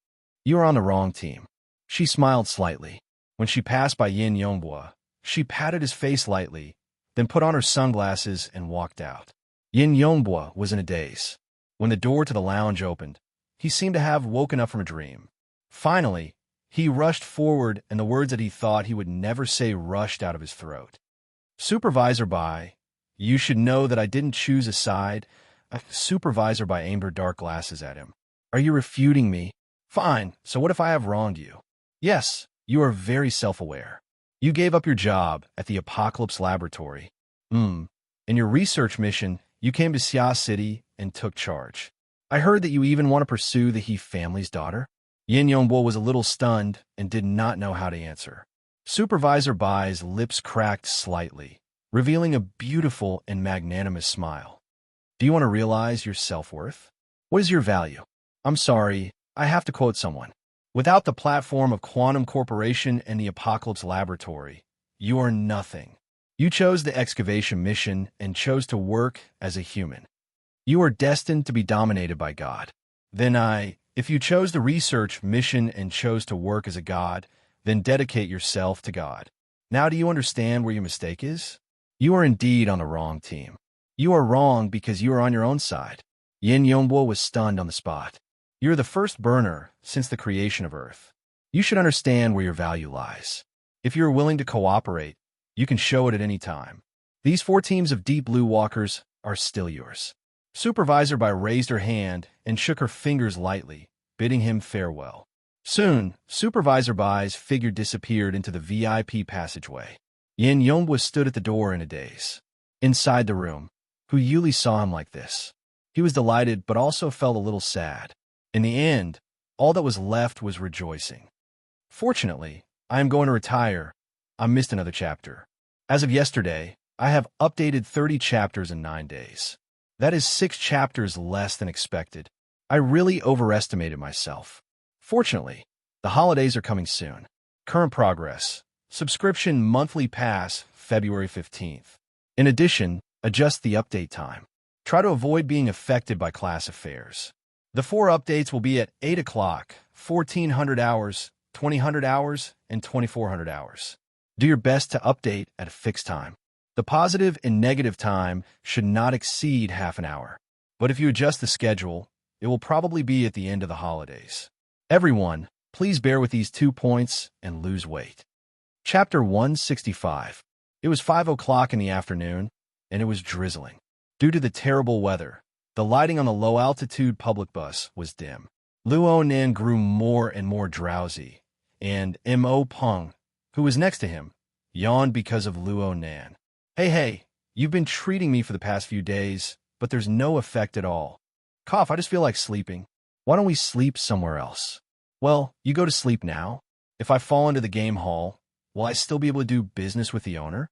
You are on the wrong team. She smiled slightly. When she passed by Yin Yongbua, she patted his face lightly, then put on her sunglasses and walked out. Yin Yongbua was in a daze. When the door to the lounge opened, he seemed to have woken up from a dream. Finally, he rushed forward, and the words that he thought he would never say rushed out of his throat. Supervisor Bai, you should know that I didn't choose a side. Supervisor Bai aimed her dark glasses at him. Are you refuting me? Fine, so what if I have wronged you? Yes, you are very self-aware. You gave up your job at the Apocalypse Laboratory. In your research mission, you came to Xia City and took charge. I heard that you even want to pursue the He family's daughter. Yin Yongbo was a little stunned and did not know how to answer. Supervisor Bai's lips cracked slightly, revealing a beautiful and magnanimous smile. Do you want to realize your self-worth? What is your value? I'm sorry, I have to quote someone. Without the platform of Quantum Corporation and the Apocalypse Laboratory, you are nothing. You chose the excavation mission and chose to work as a human. You are destined to be dominated by God. If you chose the research mission and chose to work as a god, then dedicate yourself to God. Now do you understand where your mistake is? You are indeed on the wrong team. You are wrong because you are on your own side. Yin Yongbo was stunned on the spot. You're the first burner since the creation of Earth. You should understand where your value lies. If you are willing to cooperate, you can show it at any time. These 4 teams of Deep Blue Walkers are still yours. Supervisor Bai raised her hand and shook her fingers lightly, bidding him farewell. Soon, Supervisor Bai's figure disappeared into the VIP passageway. Yin Yongbwa stood at the door in a daze. Inside the room, Hu Yuli saw him like this. He was delighted but also felt a little sad. In the end, all that was left was rejoicing. Fortunately, I am going to retire. I missed another chapter. As of yesterday, I have updated 30 chapters in 9 days. That is 6 chapters less than expected. I really overestimated myself. Fortunately, the holidays are coming soon. Current progress. Subscription monthly pass, February 15th. In addition, adjust the update time. Try to avoid being affected by class affairs. The 4 updates will be at 8 o'clock, 1400 hours, 2000 hours, and 2400 hours. Do your best to update at a fixed time. The positive and negative time should not exceed half an hour. But if you adjust the schedule, it will probably be at the end of the holidays. Everyone, please bear with these 2 points and lose weight. Chapter 165. It was 5 o'clock in the afternoon, and it was drizzling. Due to the terrible weather, the lighting on the low-altitude public bus was dim. Luo Nan grew more and more drowsy, and Mo Peng, who was next to him, yawned because of Luo Nan. Hey, you've been treating me for the past few days, but there's no effect at all. Cough, I just feel like sleeping. Why don't we sleep somewhere else? Well, you go to sleep now. If I fall into the game hall, will I still be able to do business with the owner?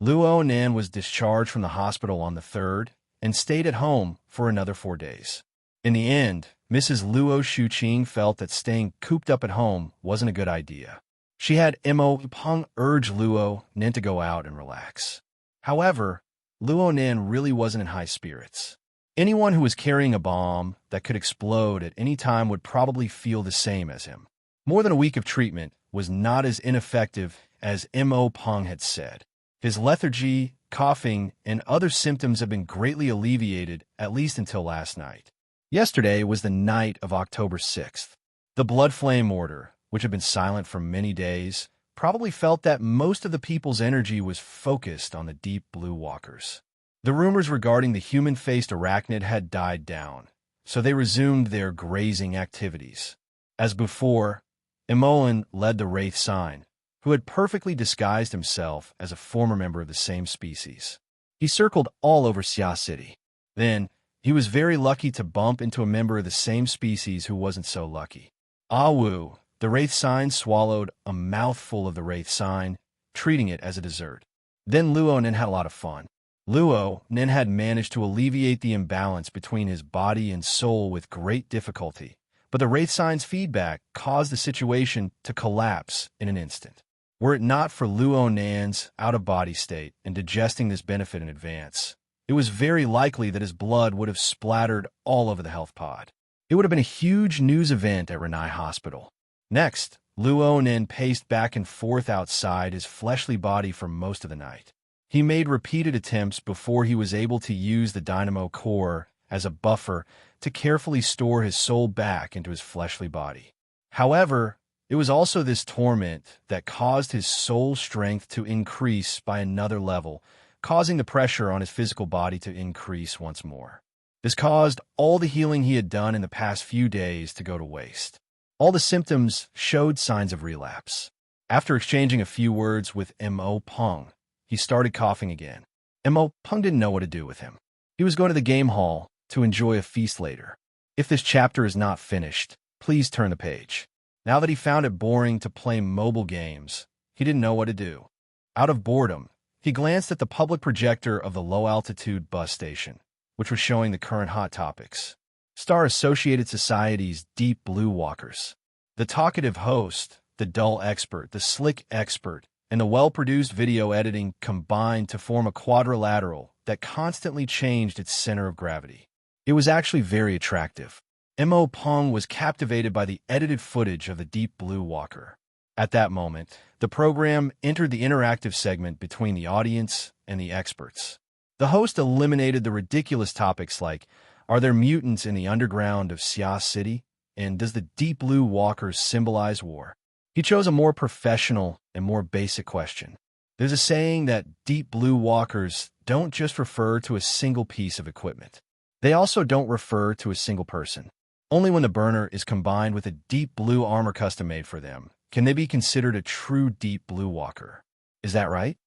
Luo Nan was discharged from the hospital on the 3rd and stayed at home for another 4 days. In the end, Mrs. Luo Shuqing felt that staying cooped up at home wasn't a good idea. She had Mo Peng urge Luo Nan to go out and relax. However, Luo Nan really wasn't in high spirits. Anyone who was carrying a bomb that could explode at any time would probably feel the same as him. More than a week of treatment was not as ineffective as Mo Peng had said. His lethargy, coughing, and other symptoms have been greatly alleviated, at least until last night. Yesterday was the night of October 6th. The Blood Flame Order, which had been silent for many days, probably felt that most of the people's energy was focused on the Deep Blue Walkers. The rumors regarding the human-faced arachnid had died down, so they resumed their grazing activities. As before, Imoen led the Wraith sign, who had perfectly disguised himself as a former member of the same species. He circled all over Xia City. Then, he was very lucky to bump into a member of the same species who wasn't so lucky. Awu, the wraith sign, swallowed a mouthful of the wraith sign, treating it as a dessert. Then Luo Nen had a lot of fun. Luo Nen had managed to alleviate the imbalance between his body and soul with great difficulty, but the wraith sign's feedback caused the situation to collapse in an instant. Were it not for Luo Nan's out-of-body state and digesting this benefit in advance, it was very likely that his blood would have splattered all over the health pod. It would have been a huge news event at Renai Hospital. Next, Luo Nen paced back and forth outside his fleshly body for most of the night. He made repeated attempts before he was able to use the dynamo core as a buffer to carefully store his soul back into his fleshly body. However, it was also this torment that caused his soul strength to increase by another level, causing the pressure on his physical body to increase once more. This caused all the healing he had done in the past few days to go to waste. All the symptoms showed signs of relapse. After exchanging a few words with Mo Peng, he started coughing again. Mo Peng didn't know what to do with him. He was going to the game hall to enjoy a feast later. If this chapter is not finished, please turn the page. Now that he found it boring to play mobile games, he didn't know what to do. Out of boredom, he glanced at the public projector of the low-altitude bus station, which was showing the current hot topics. Star Associated Society's Deep Blue Walkers. The talkative host, the dull expert, the slick expert, and the well-produced video editing combined to form a quadrilateral that constantly changed its center of gravity. It was actually very attractive. Mo Peng was captivated by the edited footage of the Deep Blue Walker. At that moment, the program entered the interactive segment between the audience and the experts. The host eliminated the ridiculous topics like, are there mutants in the underground of Xia City? And does the Deep Blue Walkers symbolize war? He chose a more professional and more basic question. There's a saying that Deep Blue Walkers don't just refer to a single piece of equipment. They also don't refer to a single person. Only when the burner is combined with a deep blue armor custom-made for them can they be considered a true Deep Blue Walker. Is that right?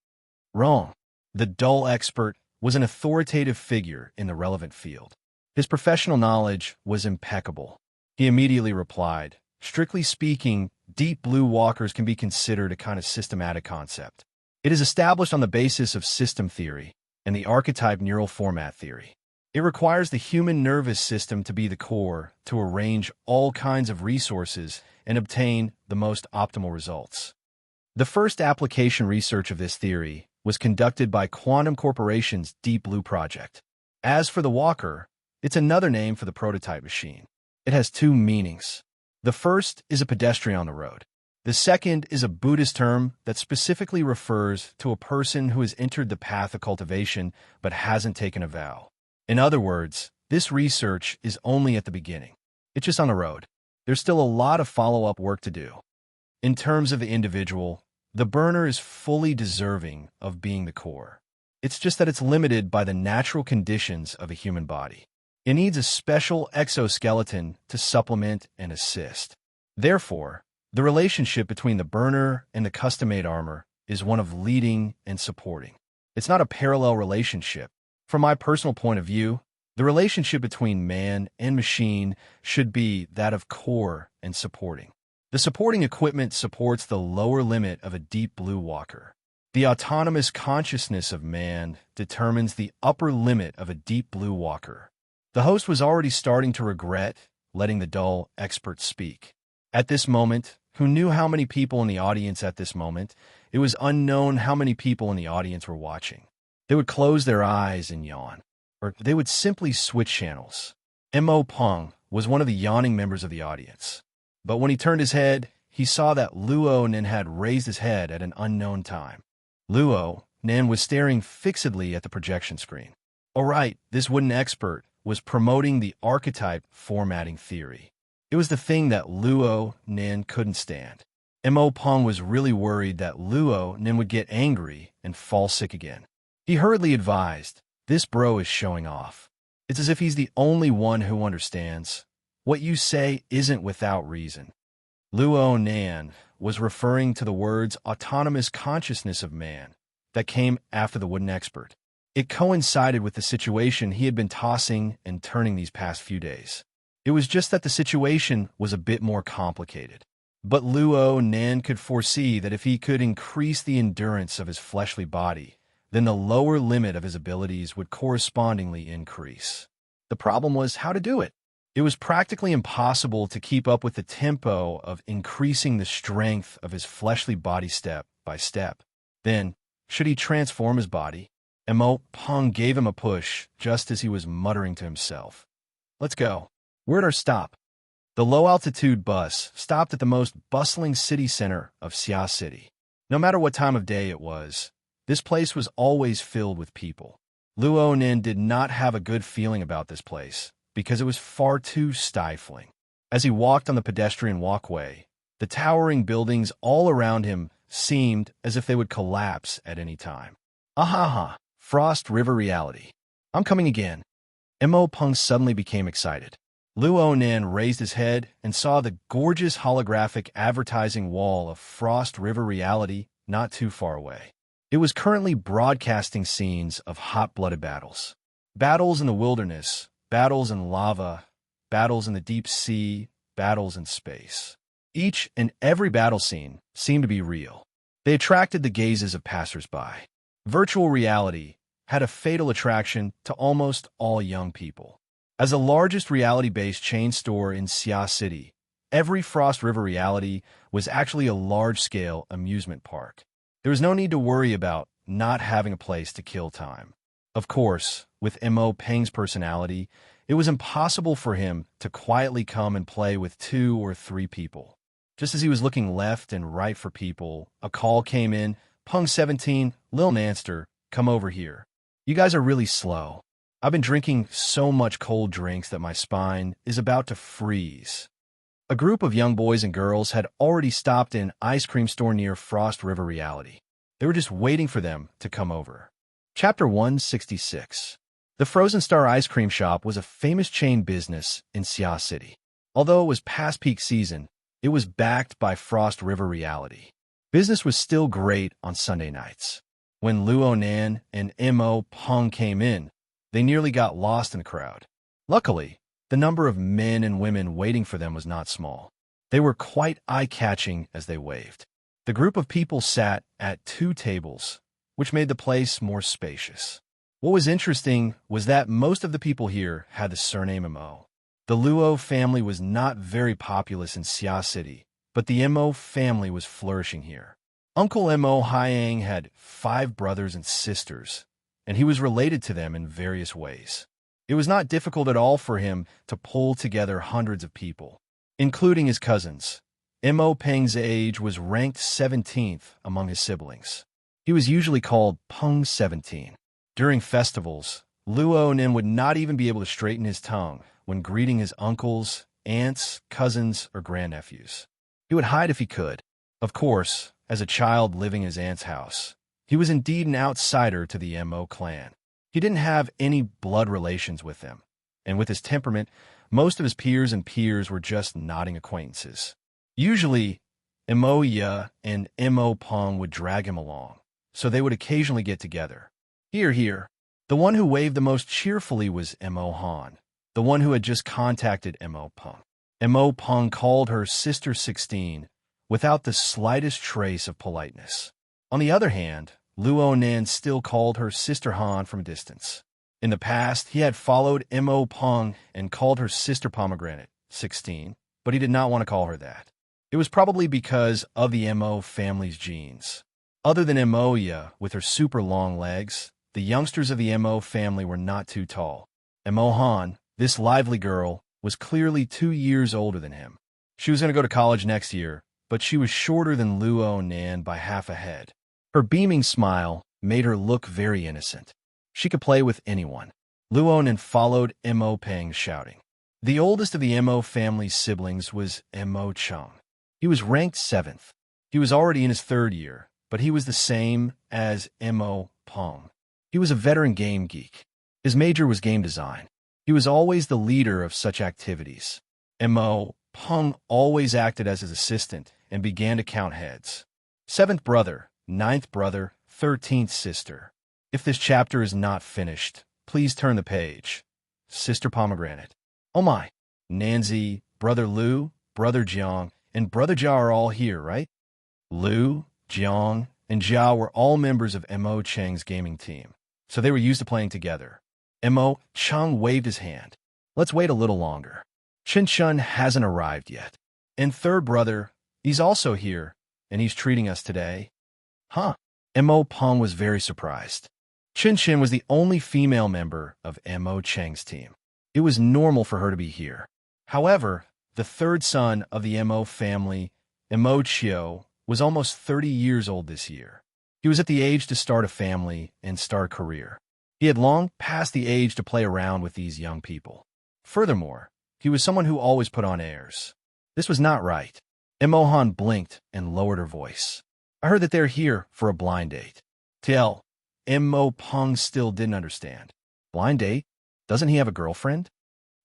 Wrong. The dull expert was an authoritative figure in the relevant field. His professional knowledge was impeccable. He immediately replied, strictly speaking, Deep Blue Walkers can be considered a kind of systematic concept. It is established on the basis of system theory and the archetype neural format theory. It requires the human nervous system to be the core to arrange all kinds of resources and obtain the most optimal results. The first application research of this theory was conducted by Quantum Corporation's Deep Blue project. As for the Walker, it's another name for the prototype machine. It has two meanings. The first is a pedestrian on the road. The second is a Buddhist term that specifically refers to a person who has entered the path of cultivation but hasn't taken a vow. In other words, this research is only at the beginning. It's just on the road. There's still a lot of follow-up work to do. In terms of the individual, the burner is fully deserving of being the core. It's just that it's limited by the natural conditions of a human body. It needs a special exoskeleton to supplement and assist. Therefore, the relationship between the burner and the custom-made armor is one of leading and supporting. It's not a parallel relationship. From my personal point of view, the relationship between man and machine should be that of core and supporting. The supporting equipment supports the lower limit of a Deep Blue Walker. The autonomous consciousness of man determines the upper limit of a Deep Blue Walker. The host was already starting to regret letting the dull expert speak. At this moment, who knew how many people in the audience at this moment? It was unknown how many people in the audience were watching. They would close their eyes and yawn, or they would simply switch channels. Mo Peng was one of the yawning members of the audience. But when he turned his head, he saw that Luo Nen had raised his head at an unknown time. Luo Nen was staring fixedly at the projection screen. All right, this wooden expert was promoting the archetype formatting theory. It was the thing that Luo Nen couldn't stand. Mo Peng was really worried that Luo Nen would get angry and fall sick again. He hurriedly advised, this bro is showing off. It's as if he's the only one who understands. What you say isn't without reason. Luo Nan was referring to the words autonomous consciousness of man that came after the wooden expert. It coincided with the situation he had been tossing and turning these past few days. It was just that the situation was a bit more complicated. But Luo Nan could foresee that if he could increase the endurance of his fleshly body, then the lower limit of his abilities would correspondingly increase. The problem was how to do it. It was practically impossible to keep up with the tempo of increasing the strength of his fleshly body step by step. Then, should he transform his body? Mo Peng gave him a push just as he was muttering to himself. Let's go. We're at our stop. The low-altitude bus stopped at the most bustling city center of Xia City. No matter what time of day it was, this place was always filled with people. Luo Nin did not have a good feeling about this place because it was far too stifling. As he walked on the pedestrian walkway, the towering buildings all around him seemed as if they would collapse at any time. Ahaha, Frost River reality. I'm coming again. Mo Peng suddenly became excited. Luo Nin raised his head and saw the gorgeous holographic advertising wall of Frost River reality not too far away. It was currently broadcasting scenes of hot-blooded battles. Battles in the wilderness, battles in lava, battles in the deep sea, battles in space. Each and every battle scene seemed to be real. They attracted the gazes of passers-by. Virtual reality had a fatal attraction to almost all young people. As the largest reality-based chain store in Xia City, every Frost River reality was actually a large-scale amusement park. There was no need to worry about not having a place to kill time. Of course, with Mo Peng's personality, it was impossible for him to quietly come and play with 2 or 3 people. Just as he was looking left and right for people, a call came in. Peng 17, Lil Nanster, come over here. You guys are really slow. I've been drinking so much cold drinks that my spine is about to freeze. A group of young boys and girls had already stopped in an ice cream store near Frost River Reality. They were just waiting for them to come over. Chapter 166. The Frozen Star Ice Cream Shop was a famous chain business in Xia City. Although it was past peak season, it was backed by Frost River Reality. Business was still great on Sunday nights. When Luo Nan and Mo Peng came in, they nearly got lost in the crowd. Luckily, the number of men and women waiting for them was not small. They were quite eye-catching as they waved. The group of people sat at 2 tables, which made the place more spacious. What was interesting was that most of the people here had the surname Mo. The Luo family was not very populous in Xia City, but the Mo family was flourishing here. Uncle Mo Hyang had 5 brothers and sisters, and he was related to them in various ways. It was not difficult at all for him to pull together hundreds of people, including his cousins. Mo Peng's age was ranked 17th among his siblings. He was usually called Peng 17. During festivals, Luo Nin would not even be able to straighten his tongue when greeting his uncles, aunts, cousins, or grandnephews. He would hide if he could. Of course, as a child living in his aunt's house, he was indeed an outsider to the Mo clan. He didn't have any blood relations with them, and with his temperament, most of his peers were just nodding acquaintances. Usually, Mo Ya and Mo Peng would drag him along, so they would occasionally get together. Here. The one who waved the most cheerfully was Mo Han, the one who had just contacted Mo Peng. Mo Peng called her Sister 16 without the slightest trace of politeness. On the other hand, Luo Nan still called her Sister Han from a distance. In the past, he had followed Mo Peng and called her Sister Pomegranate 16, but he did not want to call her that. It was probably because of the Mo family's genes. Other than Mo Ya, with her super long legs, the youngsters of the Mo family were not too tall. Mo Han, this lively girl, was clearly 2 years older than him. She was going to go to college next year, but she was shorter than Luo Nan by half a head. Her beaming smile made her look very innocent. She could play with anyone. Luo Nan followed Mo Peng, shouting. The oldest of the Mo family's siblings was Mo Chung. He was ranked 7th. He was already in his 3rd year, but he was the same as Mo Peng. He was a veteran game geek. His major was game design. He was always the leader of such activities. Mo Peng always acted as his assistant and began to count heads. 7th brother, 9th brother, 13th sister. If this chapter is not finished, please turn the page. Sister Pomegranate. Oh my. Nanzi, Brother Liu, Brother Jiang, and Brother Jia are all here, right? Liu, Jiang, and Jia were all members of Mo Cheng's gaming team, so they were used to playing together. Mo Cheng waved his hand. Let's wait a little longer. Chen Shun hasn't arrived yet. And 3rd brother, he's also here, and he's treating us today. Huh? Mo Peng was very surprised. Chen Shin was the only female member of Mo Cheng's team. It was normal for her to be here. However, the 3rd son of the Mo family, Mo Chio, was almost 30 years old this year. He was at the age to start a family and start a career. He had long passed the age to play around with these young people. Furthermore, he was someone who always put on airs. This was not right. Mo Han blinked and lowered her voice. I heard that they're here for a blind date. TL, Mo Peng still didn't understand. Blind date? Doesn't he have a girlfriend?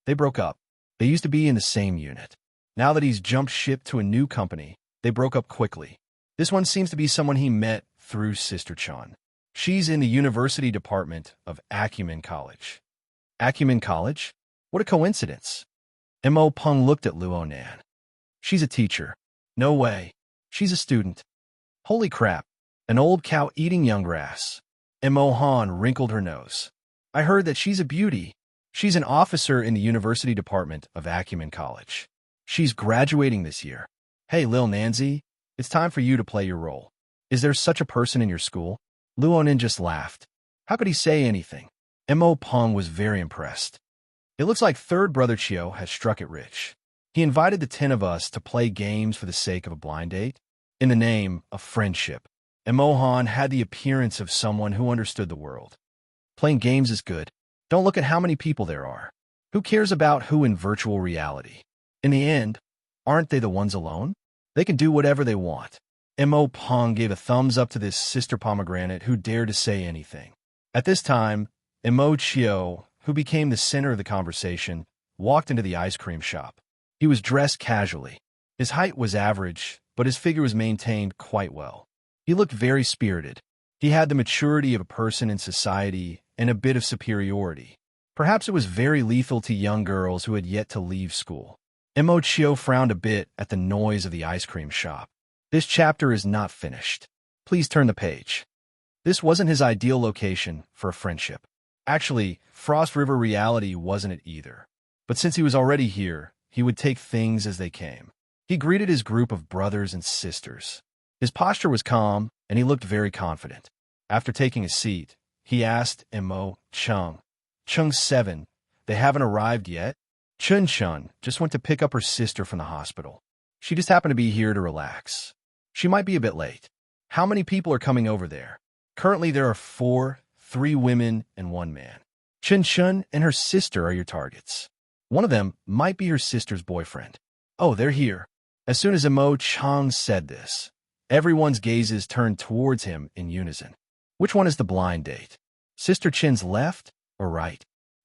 They broke up. They used to be in the same unit. Now that he's jumped ship to a new company, they broke up quickly. This one seems to be someone he met through Sister Chan. She's in the university department of Acumen College. Acumen College? What a coincidence. Mo Peng looked at Luo Nan. She's a teacher. No way. She's a student. Holy crap. An old cow eating young grass. Mo Han wrinkled her nose. I heard that she's a beauty. She's an officer in the university department of Acumen College. She's graduating this year. Hey, Lil Nanzi, it's time for you to play your role. Is there such a person in your school? Luonin just laughed. How could he say anything? Mo Peng was very impressed. It looks like 3rd brother Chio has struck it rich. He invited the 10 of us to play games for the sake of a blind date, in the name of friendship. Mo Han had the appearance of someone who understood the world. Playing games is good. Don't look at how many people there are. Who cares about who in virtual reality? In the end, aren't they the ones alone? They can do whatever they want. Mo Peng gave a thumbs up to this Sister Pomegranate who dared to say anything. At this time, Mo Chio, who became the center of the conversation, walked into the ice cream shop. He was dressed casually. His height was average, but his figure was maintained quite well. He looked very spirited. He had the maturity of a person in society and a bit of superiority. Perhaps it was very lethal to young girls who had yet to leave school. Mo Chio frowned a bit at the noise of the ice cream shop. This chapter is not finished. Please turn the page. This wasn't his ideal location for a friendship. Actually, Frost River reality wasn't it either. But since he was already here, he would take things as they came. He greeted his group of brothers and sisters. His posture was calm, and he looked very confident. After taking a seat, he asked Mo Cheng. Cheng 7, they haven't arrived yet? Chun Chun just went to pick up her sister from the hospital. She just happened to be here to relax. She might be a bit late. How many people are coming over there? Currently there are 4, 3 women and 1 man. Chun Chun and her sister are your targets. One of them might be her sister's boyfriend. Oh, they're here. As soon as Mo Chang said this, everyone's gazes turned towards him in unison. Which one is the blind date? Sister Chin's left or right?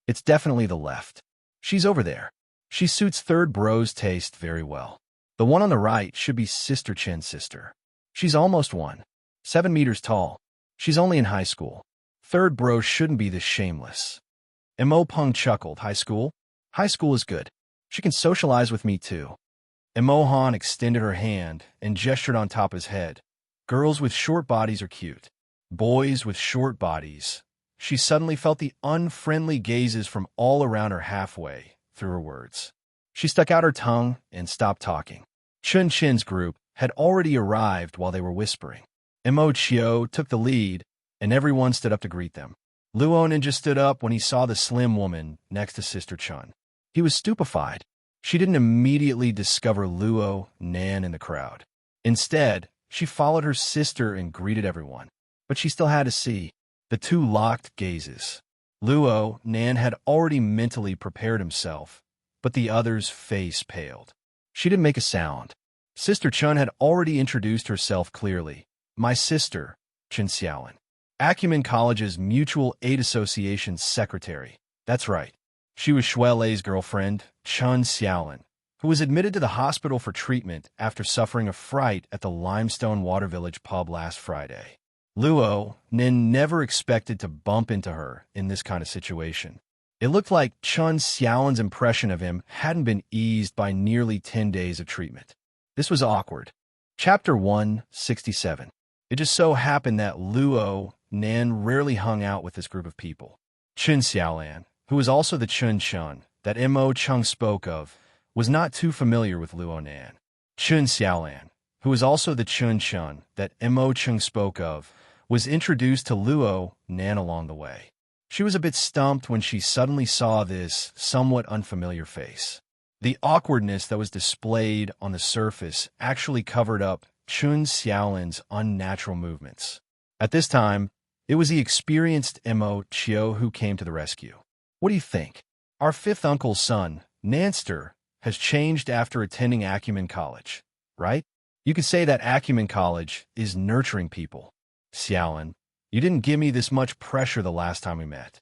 It's definitely the left. She's over there. She suits 3rd bro's taste very well. The one on the right should be Sister Chin's sister. She's almost 7 meters tall. She's only in high school. 3rd bro shouldn't be this shameless. Mo Peng chuckled. High school? High school is good. She can socialize with me too. Mo Han extended her hand and gestured on top of his head. Girls with short bodies are cute. Boys with short bodies. She suddenly felt the unfriendly gazes from all around her halfway through her words. She stuck out her tongue and stopped talking. Chun Chin's group had already arrived while they were whispering. Mo Chio took the lead, and everyone stood up to greet them. Luo Ninja stood up when he saw the slim woman next to Sister Chun. He was stupefied. She didn't immediately discover Luo Nan in the crowd. Instead, she followed her sister and greeted everyone. But she still had to see. The 2 locked gazes. Luo Nan had already mentally prepared himself, but the other's face paled. She didn't make a sound. Sister Chun had already introduced herself clearly. My sister, Chen Xiaolin. Acumen College's Mutual Aid Association's secretary. That's right. She was Shuelei's girlfriend, Chun Xiaolin, who was admitted to the hospital for treatment after suffering a fright at the Limestone Water Village pub last Friday. Luo Nin never expected to bump into her in this kind of situation. It looked like Chun Xiaolin's impression of him hadn't been eased by nearly 10 days of treatment. This was awkward. Chapter 167. It just so happened that Luo Nan rarely hung out with this group of people. Chun Xiaolan, who was also the Chun Chun that Mo Chung spoke of, was not too familiar with Luo Nan. Chun Xiaolan, who was also the Chun Chun that Mo Chung spoke of, was introduced to Luo Nan along the way. She was a bit stumped when she suddenly saw this somewhat unfamiliar face. The awkwardness that was displayed on the surface actually covered up Chun Xiaolin's unnatural movements. At this time, it was the experienced Mo Chio who came to the rescue. What do you think? Our fifth uncle's son, Nanster, has changed after attending Acumen College, right? You could say that Acumen College is nurturing people. Xiaolin, you didn't give me this much pressure the last time we met.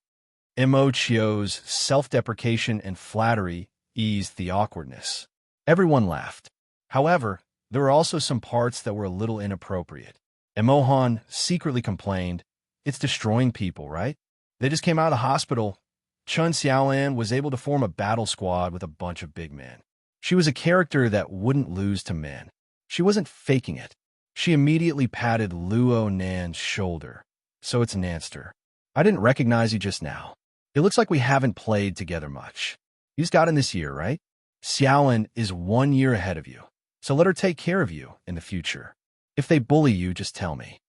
Mo Chio's self-deprecation and flattery eased the awkwardness. Everyone laughed. However, there were also some parts that were a little inappropriate. Mo Han secretly complained, "It's destroying people, right? They just came out of the hospital." Chun Xiaolan was able to form a battle squad with a bunch of big men. She was a character that wouldn't lose to men. She wasn't faking it. She immediately patted Luo Nan's shoulder. "So it's Nanster. I didn't recognize you just now. It looks like we haven't played together much. You just got in this year, right? Xiaolin is 1 year ahead of you, so let her take care of you in the future. If they bully you, just tell me."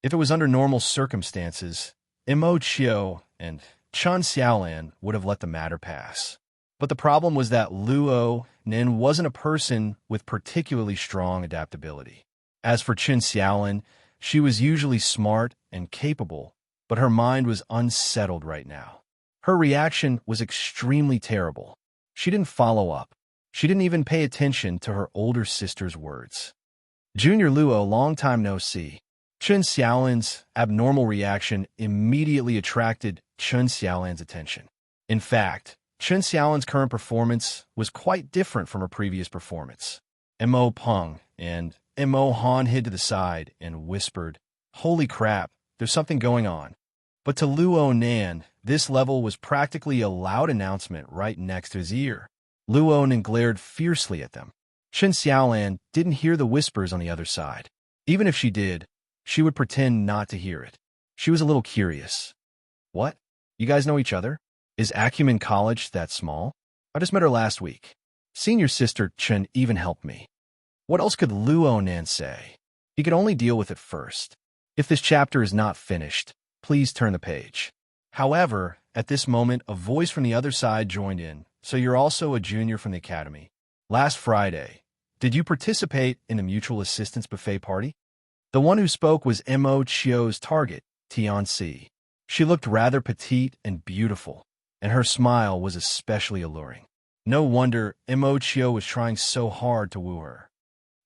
If it was under normal circumstances, Mo Chio and Chun Xiaolan would have let the matter pass. But the problem was that Luo Nin wasn't a person with particularly strong adaptability. As for Chun Xiaolan, she was usually smart and capable, but her mind was unsettled right now. Her reaction was extremely terrible. She didn't follow up. She didn't even pay attention to her older sister's words. "Junior Luo, long time no see." Chun Xiaolan's abnormal reaction immediately attracted Chun Xiaolan's attention. In fact, Chun Xiaolan's current performance was quite different from her previous performance. Mo Peng and Mo Han hid to the side and whispered, "Holy crap, there's something going on." But to Luo Nan, this level was practically a loud announcement right next to his ear. Luo Nan glared fiercely at them. Chun Xiaolan didn't hear the whispers on the other side. Even if she did, she would pretend not to hear it. She was a little curious. "What? You guys know each other? Is Acumen College that small? I just met her last week. Senior sister Chun even helped me." What else could Luo Nan say? He could only deal with it first. If this chapter is not finished, please turn the page. However, at this moment, a voice from the other side joined in. "So you're also a junior from the academy. Last Friday, did you participate in the mutual assistance buffet party?" The one who spoke was Mo Chio's target, Tian Si. She looked rather petite and beautiful, and her smile was especially alluring. No wonder Mo Chio was trying so hard to woo her.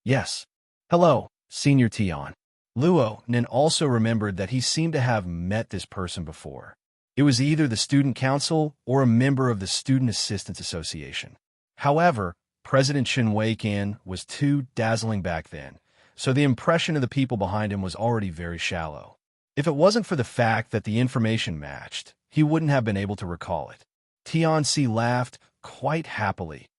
"Yes. Hello, Senior Tian." Luo Nin also remembered that he seemed to have met this person before. It was either the student council or a member of the Student Assistance Association. However, President Chen Wei-kan was too dazzling back then, so the impression of the people behind him was already very shallow. If it wasn't for the fact that the information matched, he wouldn't have been able to recall it. Tian Si laughed quite happily.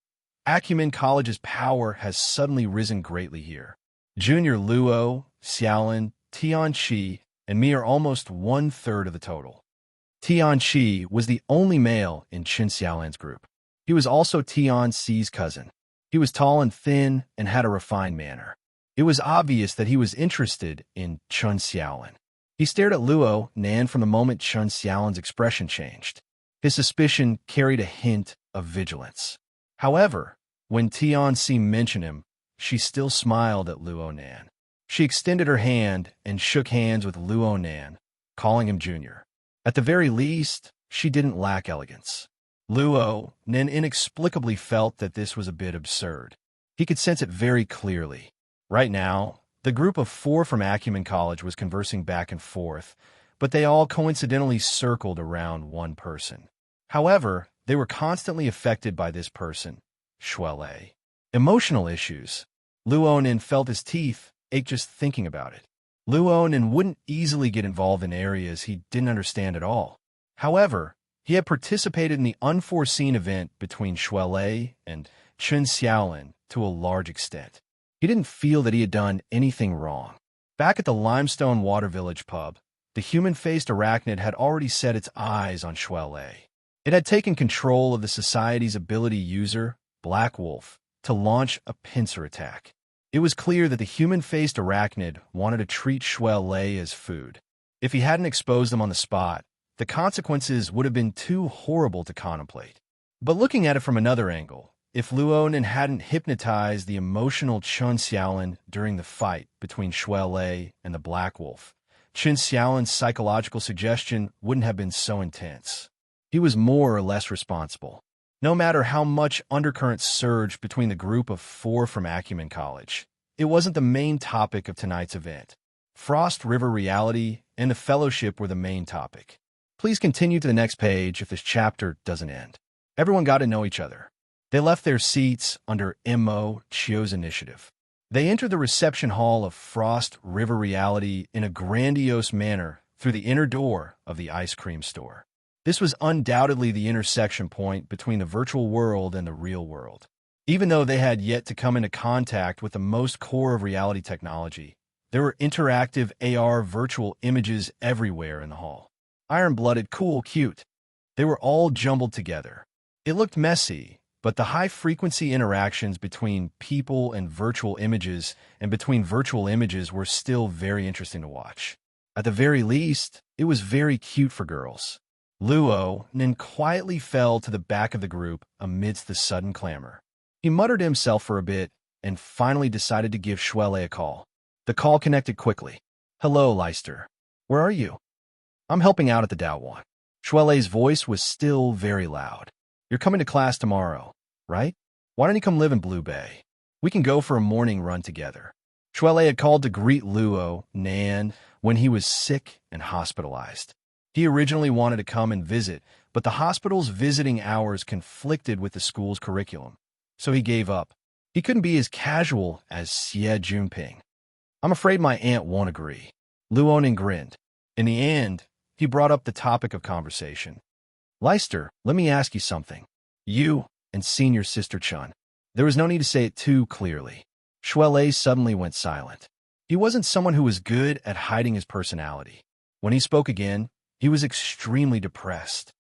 Acumen College's power has suddenly risen greatly here. Junior Luo, Xiaolin, Tian Chi, and me are almost 1/3 of the total. Tian Chi was the only male in Chun Xiaolan's group. He was also Tian Si's cousin. He was tall and thin and had a refined manner. It was obvious that he was interested in Chun Xiaolan. He stared at Luo Nan from the moment Chun Xiaolan's expression changed. His suspicion carried a hint of vigilance. However, when Tian Si mentioned him, she still smiled at Luo Nan. She extended her hand and shook hands with Luo Nan, calling him Junior. At the very least, she didn't lack elegance. Luo Nan inexplicably felt that this was a bit absurd. He could sense it very clearly. Right now, the group of 4 from Acumen College was conversing back and forth, but they all coincidentally circled around one person. However, they were constantly affected by this person, Shuele. Emotional issues. Luonin felt his teeth ache just thinking about it. Luonin wouldn't easily get involved in areas he didn't understand at all. However, he had participated in the unforeseen event between Shuelei and Chen Xiaolin to a large extent. He didn't feel that he had done anything wrong. Back at the Limestone Water Village pub, the human-faced arachnid had already set its eyes on Shuelei. It had taken control of the society's ability user, Black Wolf, to launch a pincer attack. It was clear that the human-faced arachnid wanted to treat Shuelei as food. If he hadn't exposed them on the spot, the consequences would have been too horrible to contemplate. But looking at it from another angle, if Luonin hadn't hypnotized the emotional Chen Xiaolin during the fight between Shuelei and the Black Wolf, Chen Xiaolin's psychological suggestion wouldn't have been so intense. He was more or less responsible. No matter how much undercurrents surged between the group of 4 from Acumen College, it wasn't the main topic of tonight's event. Frost River reality and the fellowship were the main topic. Please continue to the next page if this chapter doesn't end. Everyone got to know each other. They left their seats under Mo Chio's initiative. They entered the reception hall of Frost River reality in a grandiose manner through the inner door of the ice cream store. This was undoubtedly the intersection point between the virtual world and the real world. Even though they had yet to come into contact with the most core of reality technology, there were interactive AR virtual images everywhere in the hall. Iron-blooded, cool, cute. They were all jumbled together. It looked messy, but the high-frequency interactions between people and virtual images were still very interesting to watch. At the very least, it was very cute for girls. Luonin quietly fell to the back of the group amidst the sudden clamor. He muttered to himself for a bit and finally decided to give Shuelei a call. The call connected quickly. "Hello, Leicester. Where are you?" "I'm helping out at the Daowan." Shuelei's voice was still very loud. "You're coming to class tomorrow, right? Why don't you come live in Blue Bay? We can go for a morning run together." Shuelei had called to greet Luonin when he was sick and hospitalized. He originally wanted to come and visit, but the hospital's visiting hours conflicted with the school's curriculum, so he gave up. He couldn't be as casual as Xie Junping. "I'm afraid my aunt won't agree." Luonin grinned. In the end, he brought up the topic of conversation. "Leicester, let me ask you something. You and senior sister Chun." There was no need to say it too clearly. Shuelei suddenly went silent. He wasn't someone who was good at hiding his personality. When he spoke again, he was extremely depressed.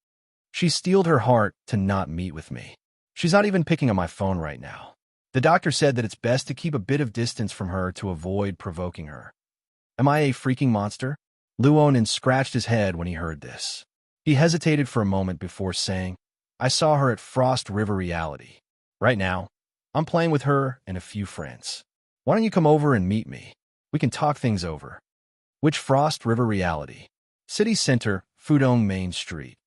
"She steeled her heart to not meet with me. She's not even picking up my phone right now. The doctor said that it's best to keep a bit of distance from her to avoid provoking her." Am I a freaking monster? Luonin scratched his head when he heard this. He hesitated for a moment before saying, "I saw her at Frost River Reality. Right now, I'm playing with her and a few friends. Why don't you come over and meet me? We can talk things over." "Which Frost River Reality?" "City Center, Fudong Main Street."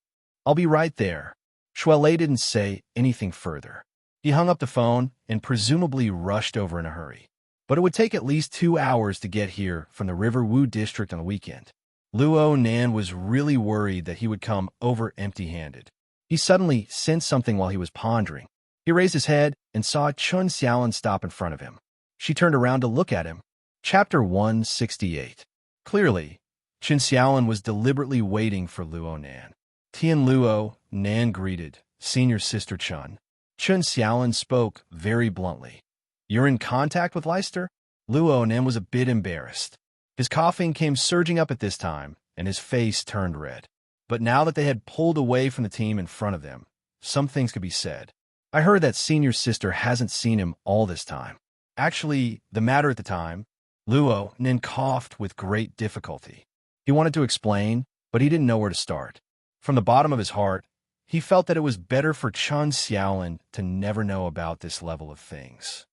"I'll be right there." Shuelei didn't say anything further. He hung up the phone and presumably rushed over in a hurry. But it would take at least 2 hours to get here from the River Wu district on the weekend. Luonin was really worried that he would come over empty-handed. He suddenly sensed something while he was pondering. He raised his head and saw Chun Xiaolin stop in front of him. She turned around to look at him. Chapter 168. Clearly, Chun Xiaolin was deliberately waiting for Luonin. Tian Luonin greeted senior sister Chun. Chun Xiaolin spoke very bluntly. "You're in contact with Leicester?" Luonin was a bit embarrassed. His coughing came surging up at this time, and his face turned red. But now that they had pulled away from the team in front of them, some things could be said. "I heard that senior sister hasn't seen him all this time." Actually, the matter at the time, Luonin coughed with great difficulty. He wanted to explain, but he didn't know where to start. From the bottom of his heart, he felt that it was better for Chun Xiaolin to never know about this level of things.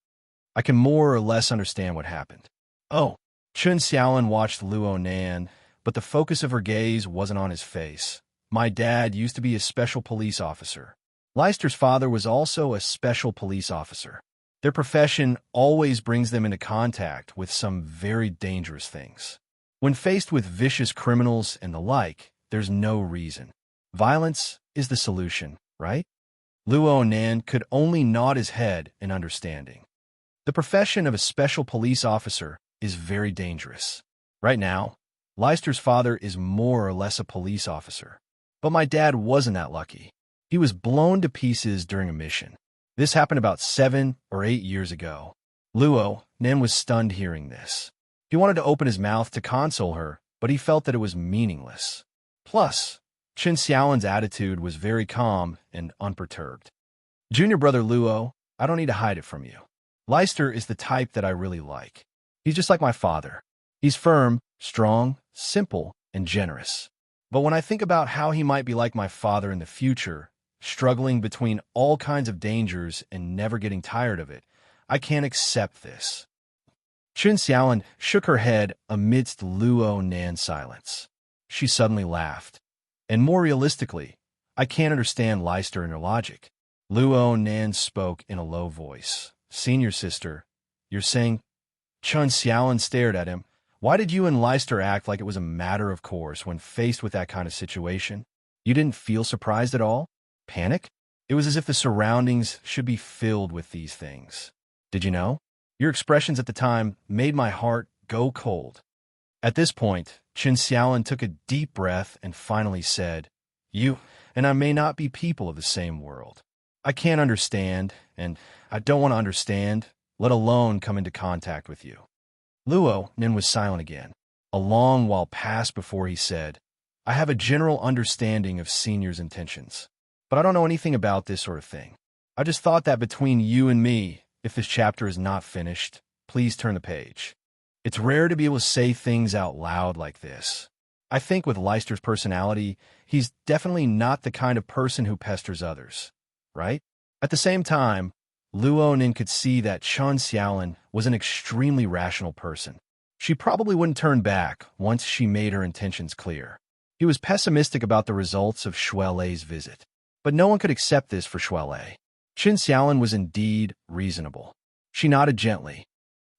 "I can more or less understand what happened." "Oh." Chun Xiaolin watched Luonin, but the focus of her gaze wasn't on his face. "My dad used to be a special police officer. Leicester's father was also a special police officer. Their profession always brings them into contact with some very dangerous things. When faced with vicious criminals and the like, there's no reason. Violence is the solution, right?" Luo Nan could only nod his head in understanding. The profession of a special police officer is very dangerous. Right now, Leicester's father is more or less a police officer. But my dad wasn't that lucky. He was blown to pieces during a mission. This happened about 7 or 8 years ago. Luo Nan was stunned hearing this. He wanted to open his mouth to console her, but he felt that it was meaningless. Plus, Chen Xiaolin's attitude was very calm and unperturbed. Junior brother Luo, I don't need to hide it from you. Leicester is the type that I really like. He's just like my father. He's firm, strong, simple, and generous. But when I think about how he might be like my father in the future, struggling between all kinds of dangers and never getting tired of it, I can't accept this. Chen Xiaolin shook her head amidst Luo Nan's silence. She suddenly laughed. And more realistically, I can't understand Leicester and her logic. Luo Nan spoke in a low voice. Senior sister, you're saying? Chen Xiaolin stared at him. Why did you and Leicester act like it was a matter of course when faced with that kind of situation? You didn't feel surprised at all? Panic? It was as if the surroundings should be filled with these things. Did you know? Your expressions at the time made my heart go cold. At this point, Chen Xiaolin took a deep breath and finally said, You and I may not be people of the same world. I can't understand, and I don't want to understand, let alone come into contact with you. Luo Nan was silent again. A long while passed before he said, I have a general understanding of senior's intentions, but I don't know anything about this sort of thing. I just thought that between you and me, if this chapter is not finished, please turn the page. It's rare to be able to say things out loud like this. I think with Leicester's personality, he's definitely not the kind of person who pesters others, right? At the same time, Luo Nan could see that Chen Xiaolin was an extremely rational person. She probably wouldn't turn back once she made her intentions clear. He was pessimistic about the results of Shuelei's visit, but no one could accept this for Shuelei. Chen Xiaolin was indeed reasonable. She nodded gently.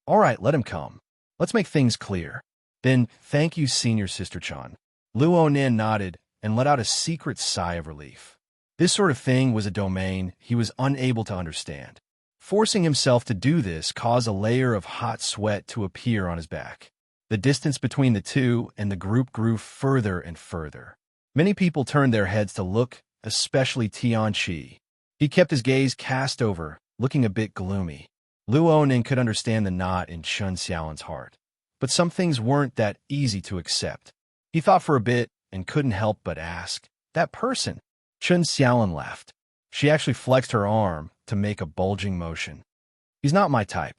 All right, let him come. Let's make things clear. Then, thank you, Senior Sister Chan. Luo Nan nodded and let out a secret sigh of relief. This sort of thing was a domain he was unable to understand. Forcing himself to do this caused a layer of hot sweat to appear on his back. The distance between the two and the group grew further and further. Many people turned their heads to look, especially Tianqi. He kept his gaze cast over, looking a bit gloomy. Luo Nan could understand the knot in Chen Xiaolin's heart. But some things weren't that easy to accept. He thought for a bit and couldn't help but ask, that person? Chen Xiaolin laughed. She actually flexed her arm to make a bulging motion. He's not my type.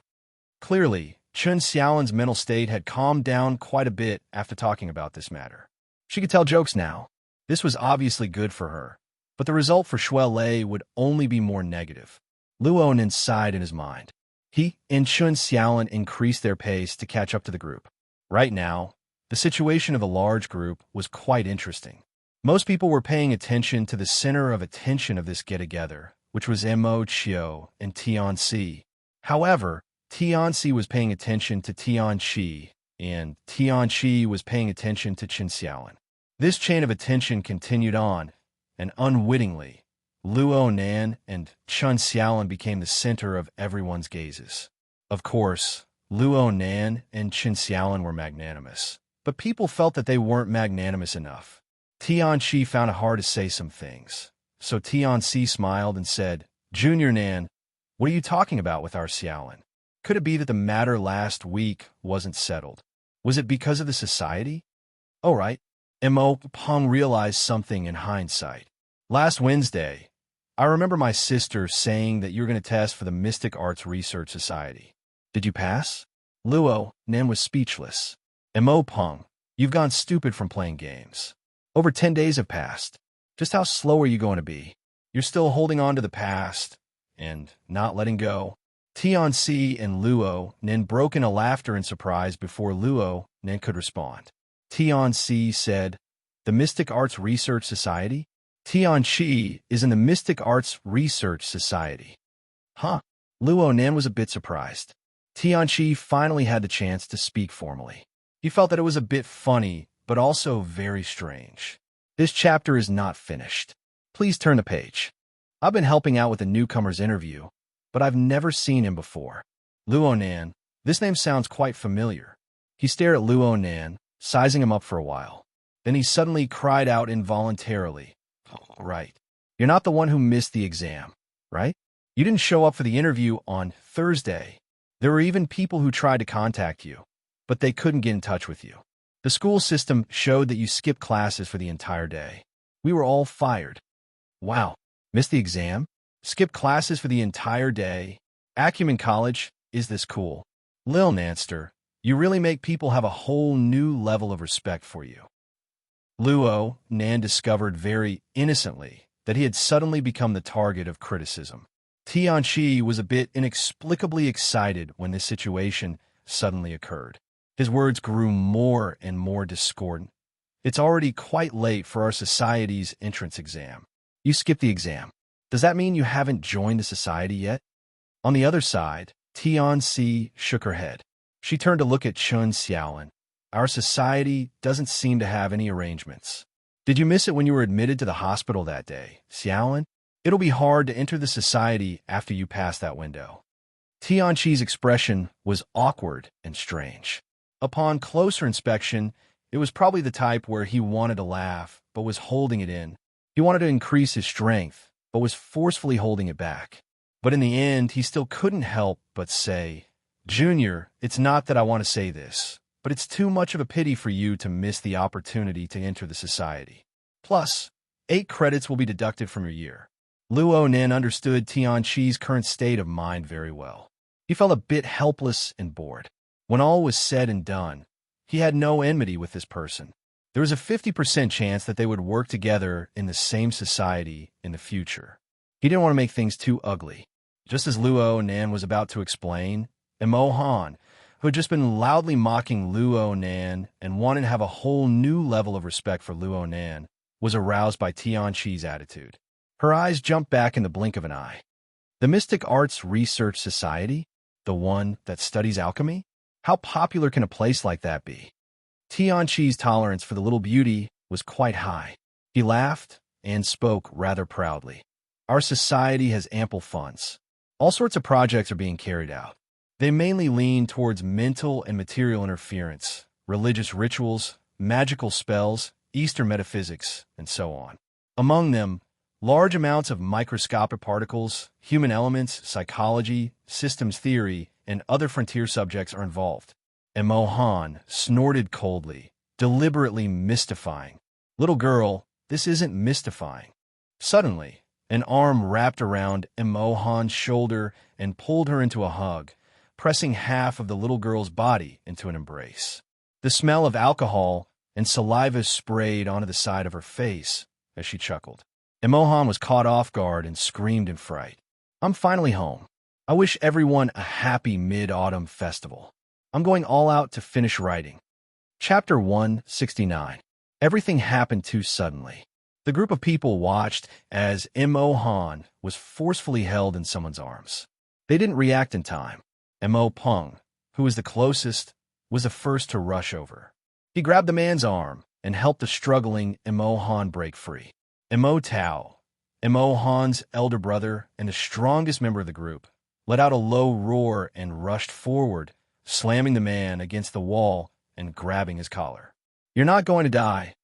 Clearly, Chen Xiaolin's mental state had calmed down quite a bit after talking about this matter. She could tell jokes now. This was obviously good for her, but the result for Shuelei would only be more negative. Luo Nan sighed in his mind. He and Chen Xiaolin increased their pace to catch up to the group. Right now, the situation of the large group was quite interesting. Most people were paying attention to the center of attention of this get-together, which was Mo Chiu and Tianqi. However, Tianqi was paying attention to Tianqi, and Tianqi was paying attention to Chen Xiaolin. This chain of attention continued on, and unwittingly, Luo Nan and Chen Xiaolin became the center of everyone's gazes. Of course, Luo Nan and Chen Xiaolin were magnanimous, but people felt that they weren't magnanimous enough. Tianqi found it hard to say some things, so Tianqi smiled and said, Junior Nan, what are you talking about with our Xiaolin? Could it be that the matter last week wasn't settled? Was it because of the society? Oh, right. Mo Peng realized something in hindsight. Last Wednesday, I remember my sister saying that you were going to test for the Mystic Arts Research Society. Did you pass? Luo Nan was speechless. Mo Peng, you've gone stupid from playing games. Over 10 days have passed. Just how slow are you going to be? You're still holding on to the past and not letting go. Tianqi and Luo Nan broke into laughter in surprise before Luo Nan could respond. Tianqi said, The Mystic Arts Research Society? Tianqi is in the Mystic Arts Research Society. Huh? Luo Nan was a bit surprised. Tianqi finally had the chance to speak formally. He felt that it was a bit funny, but also very strange. This chapter is not finished. Please turn the page. I've been helping out with a newcomer's interview, but I've never seen him before. Luonan. This name sounds quite familiar. He stared at Luonan, sizing him up for a while. Then he suddenly cried out involuntarily. Oh, right. You're not the one who missed the exam, right? You didn't show up for the interview on Thursday. There were even people who tried to contact you, but they couldn't get in touch with you. The school system showed that you skipped classes for the entire day. We were all fired. Wow. Missed the exam? Skipped classes for the entire day? Acumen College, is this cool? Lil Nanster, you really make people have a whole new level of respect for you. Luo Nan discovered very innocently that he had suddenly become the target of criticism. Tianqi was a bit inexplicably excited when this situation suddenly occurred. His words grew more and more discordant. It's already quite late for our society's entrance exam. You skipped the exam. Does that mean you haven't joined the society yet? On the other side, Tianqi shook her head. She turned to look at Chun Xiaolin. Our society doesn't seem to have any arrangements. Did you miss it when you were admitted to the hospital that day, Xiaolin? It'll be hard to enter the society after you pass that window. Tianqi's expression was awkward and strange. Upon closer inspection, it was probably the type where he wanted to laugh, but was holding it in. He wanted to increase his strength, but was forcefully holding it back. But in the end, he still couldn't help but say, Junior, it's not that I want to say this, but it's too much of a pity for you to miss the opportunity to enter the society. Plus, 8 credits will be deducted from your year. Luo Nin understood Tianqi's current state of mind very well. He felt a bit helpless and bored. When all was said and done, he had no enmity with this person. There was a 50% chance that they would work together in the same society in the future. He didn't want to make things too ugly. Just as Luo Nan was about to explain, Emo Han, who had just been loudly mocking Luo Nan and wanted to have a whole new level of respect for Luo Nan, was aroused by Tianqi's attitude. Her eyes jumped back in the blink of an eye. The Mystic Arts Research Society? The one that studies alchemy? How popular can a place like that be? Tianqi's tolerance for the little beauty was quite high. He laughed and spoke rather proudly. Our society has ample funds. All sorts of projects are being carried out. They mainly lean towards mental and material interference, religious rituals, magical spells, Eastern metaphysics, and so on. Among them, large amounts of microscopic particles, human elements, psychology, systems theory, and other frontier subjects are involved. And Mohan snorted coldly, deliberately mystifying. Little girl, this isn't mystifying. Suddenly, an arm wrapped around Mohan's shoulder and pulled her into a hug, pressing half of the little girl's body into an embrace. The smell of alcohol and saliva sprayed onto the side of her face as she chuckled. Mohan was caught off guard and screamed in fright. I'm finally home. I wish everyone a happy Mid-Autumn festival. I'm going all out to finish writing. Chapter 169. Everything happened too suddenly. The group of people watched as Mo Han was forcefully held in someone's arms. They didn't react in time. Mo Peng, who was the closest, was the first to rush over. He grabbed the man's arm and helped the struggling Mo Han break free. Mo Tao, Mo Han's elder brother and the strongest member of the group, let out a low roar and rushed forward, slamming the man against the wall and grabbing his collar. You're not going to die,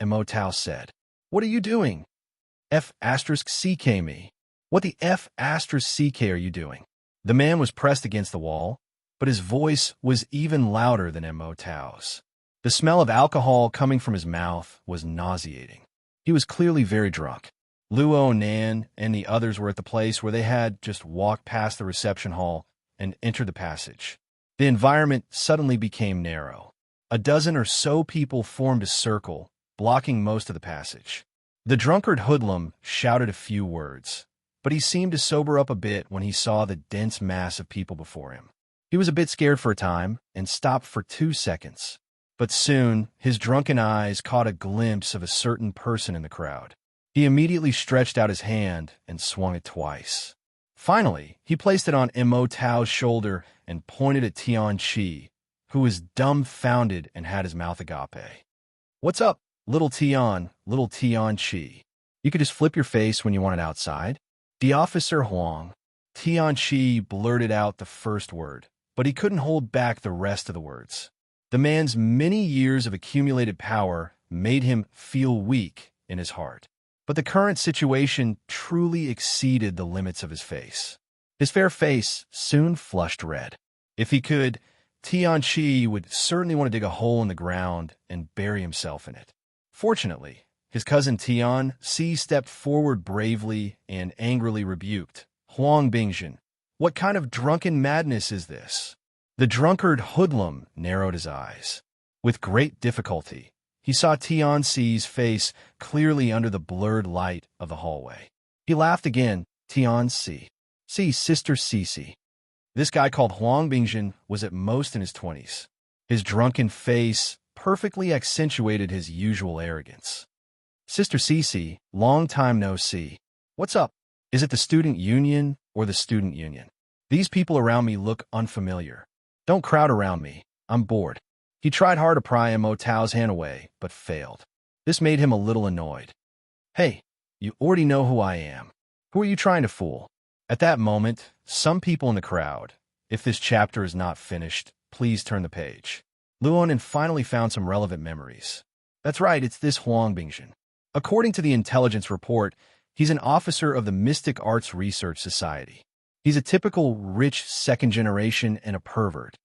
Mo Tao said. What are you doing? F*CK me. What the F*CK are you doing? The man was pressed against the wall, but his voice was even louder than Mo Tao's. The smell of alcohol coming from his mouth was nauseating. He was clearly very drunk. Luo Nan and the others were at the place where they had just walked past the reception hall and entered the passage. The environment suddenly became narrow. A dozen or so people formed a circle, blocking most of the passage. The drunkard hoodlum shouted a few words, but he seemed to sober up a bit when he saw the dense mass of people before him. He was a bit scared for a time and stopped for 2 seconds. But soon, his drunken eyes caught a glimpse of a certain person in the crowd. He immediately stretched out his hand and swung it twice. Finally, he placed it on Mo Tao's shoulder and pointed at Tianqi, who was dumbfounded and had his mouth agape. What's up, little Tianqi? You could just flip your face when you want it outside? The officer Huang. Tianqi blurted out the first word, but he couldn't hold back the rest of the words. The man's many years of accumulated power made him feel weak in his heart. But the current situation truly exceeded the limits of his face. His fair face soon flushed red. If he could, Tianqi would certainly want to dig a hole in the ground and bury himself in it. Fortunately, his cousin Tianqi stepped forward bravely and angrily rebuked. Huang Bingjin, what kind of drunken madness is this? The drunkard hoodlum narrowed his eyes. With great difficulty, he saw Tianqi's face clearly under the blurred light of the hallway. He laughed again. Tianqi. See, Sister Cece. This guy called Huang Bingjin was at most in his 20s. His drunken face perfectly accentuated his usual arrogance. Sister Cece, long time no see. What's up? Is it the student union or the student union? These people around me look unfamiliar. Don't crowd around me. I'm bored. He tried hard to pry Mo Tao's hand away, but failed. This made him a little annoyed. Hey, you already know who I am. Who are you trying to fool? At that moment, some people in the crowd, if this chapter is not finished, please turn the page. Luonan finally found some relevant memories. That's right, it's this Huang Bingjin. According to the intelligence report, he's an officer of the Mystic Arts Research Society. He's a typical rich second generation and a pervert.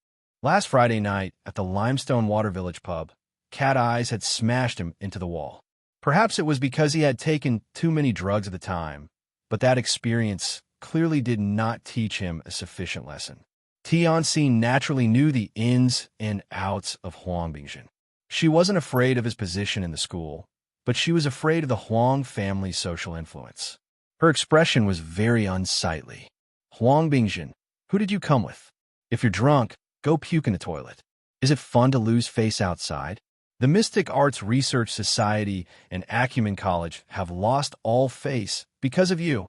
Last Friday night, at the Limestone Water Village pub, Cat Eyes had smashed him into the wall. Perhaps it was because he had taken too many drugs at the time, but that experience clearly did not teach him a sufficient lesson. Tianqi naturally knew the ins and outs of Huang Bingjin. She wasn't afraid of his position in the school, but she was afraid of the Huang family's social influence. Her expression was very unsightly. Huang Bingjin, who did you come with? If you're drunk, go puke in the toilet. Is it fun to lose face outside? The Mystic Arts Research Society and Acumen College have lost all face because of you.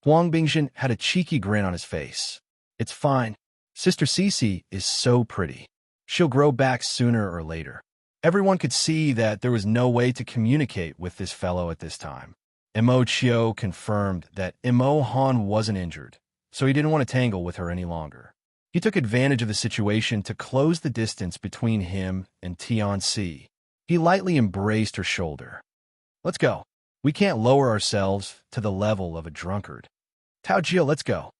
Huang Bingjin had a cheeky grin on his face. It's fine. Sister Cece is so pretty. She'll grow back sooner or later. Everyone could see that there was no way to communicate with this fellow at this time. Mo Chio confirmed that Mo Han wasn't injured, so he didn't want to tangle with her any longer. He took advantage of the situation to close the distance between him and Tianqi. He lightly embraced her shoulder. Let's go. We can't lower ourselves to the level of a drunkard. Tao Jia, let's go.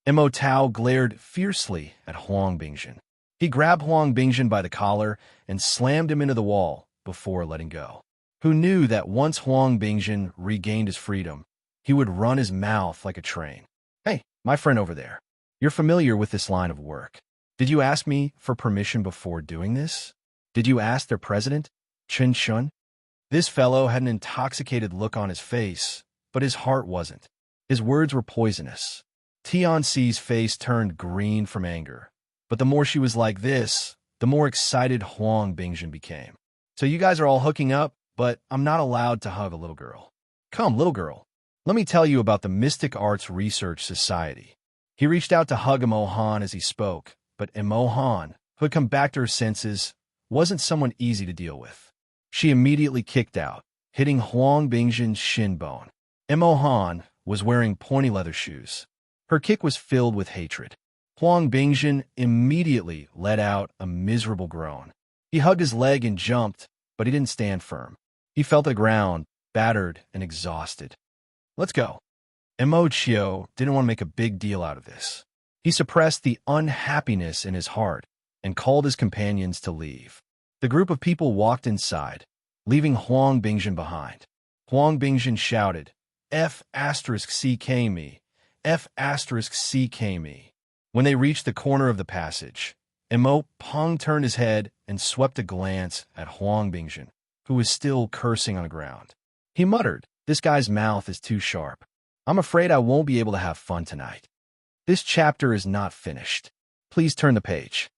Mo Tao glared fiercely at Huang Bingjin. He grabbed Huang Bingjin by the collar and slammed him into the wall before letting go. Who knew that once Huang Bingjin regained his freedom, he would run his mouth like a train. Hey, my friend over there. You're familiar with this line of work. Did you ask me for permission before doing this? Did you ask their president, Chen Shun? This fellow had an intoxicated look on his face, but his heart wasn't. His words were poisonous. Tianqi's face turned green from anger, but the more she was like this, the more excited Huang Bingjin became. So you guys are all hooking up, but I'm not allowed to hug a little girl. Come, little girl. Let me tell you about the Mystic Arts Research Society. He reached out to hug Mo Han as he spoke, but Mo Han, who had come back to her senses, wasn't someone easy to deal with. She immediately kicked out, hitting Huang Bingjin's shin bone. Mo Han was wearing pointy leather shoes. Her kick was filled with hatred. Huang Bingjin immediately let out a miserable groan. He hugged his leg and jumped, but he didn't stand firm. He fell to the ground, battered and exhausted. Let's go. Mo Chio didn't want to make a big deal out of this. He suppressed the unhappiness in his heart and called his companions to leave. The group of people walked inside, leaving Huang Bingjin behind. Huang Bingjin shouted, F***CK me, F***CK me. When they reached the corner of the passage, Mo Peng turned his head and swept a glance at Huang Bingjin, who was still cursing on the ground. He muttered, this guy's mouth is too sharp. I'm afraid I won't be able to have fun tonight. This chapter is not finished. Please turn the page.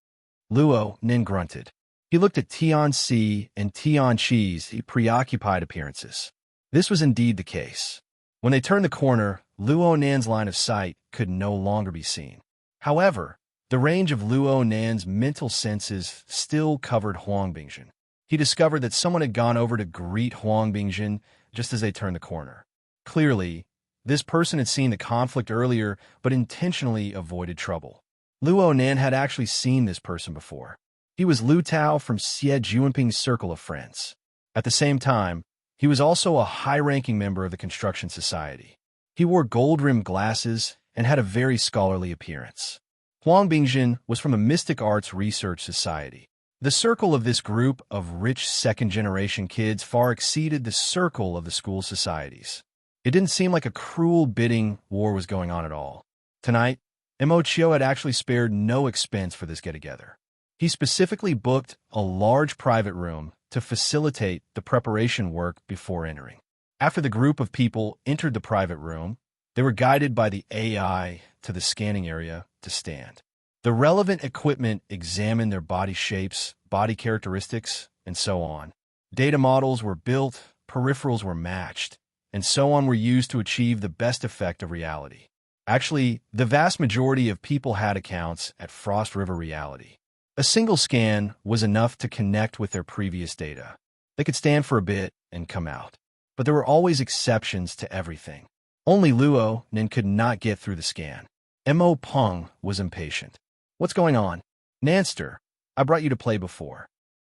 Luo Nin grunted. He looked at Tianqi and Tianqi's preoccupied appearances. This was indeed the case. When they turned the corner, Luo Nan's line of sight could no longer be seen. However, the range of Luo Nan's mental senses still covered Huang Bingjin. He discovered that someone had gone over to greet Huang Bingjin just as they turned the corner. Clearly, This person had seen the conflict earlier, but intentionally avoided trouble. Luo Nan had actually seen this person before. He was Lu Tao from Xie Juanping's circle of friends. At the same time, he was also a high-ranking member of the construction society. He wore gold-rimmed glasses and had a very scholarly appearance. Huang Bingjin was from a mystic arts research society. The circle of this group of rich second-generation kids far exceeded the circle of the school societies. It didn't seem like a cruel bidding war was going on at all. Tonight, Mo Chio had actually spared no expense for this get-together. He specifically booked a large private room to facilitate the preparation work before entering. After the group of people entered the private room, they were guided by the AI to the scanning area to stand. The relevant equipment examined their body shapes, body characteristics, and so on. Data models were built, peripherals were matched, and so on were used to achieve the best effect of reality. Actually, the vast majority of people had accounts at Frost River Reality. A single scan was enough to connect with their previous data. They could stand for a bit and come out. But there were always exceptions to everything. Only Luo Nin could not get through the scan. Mo Peng was impatient. "What's going on?" "Nanster, I brought you to play before."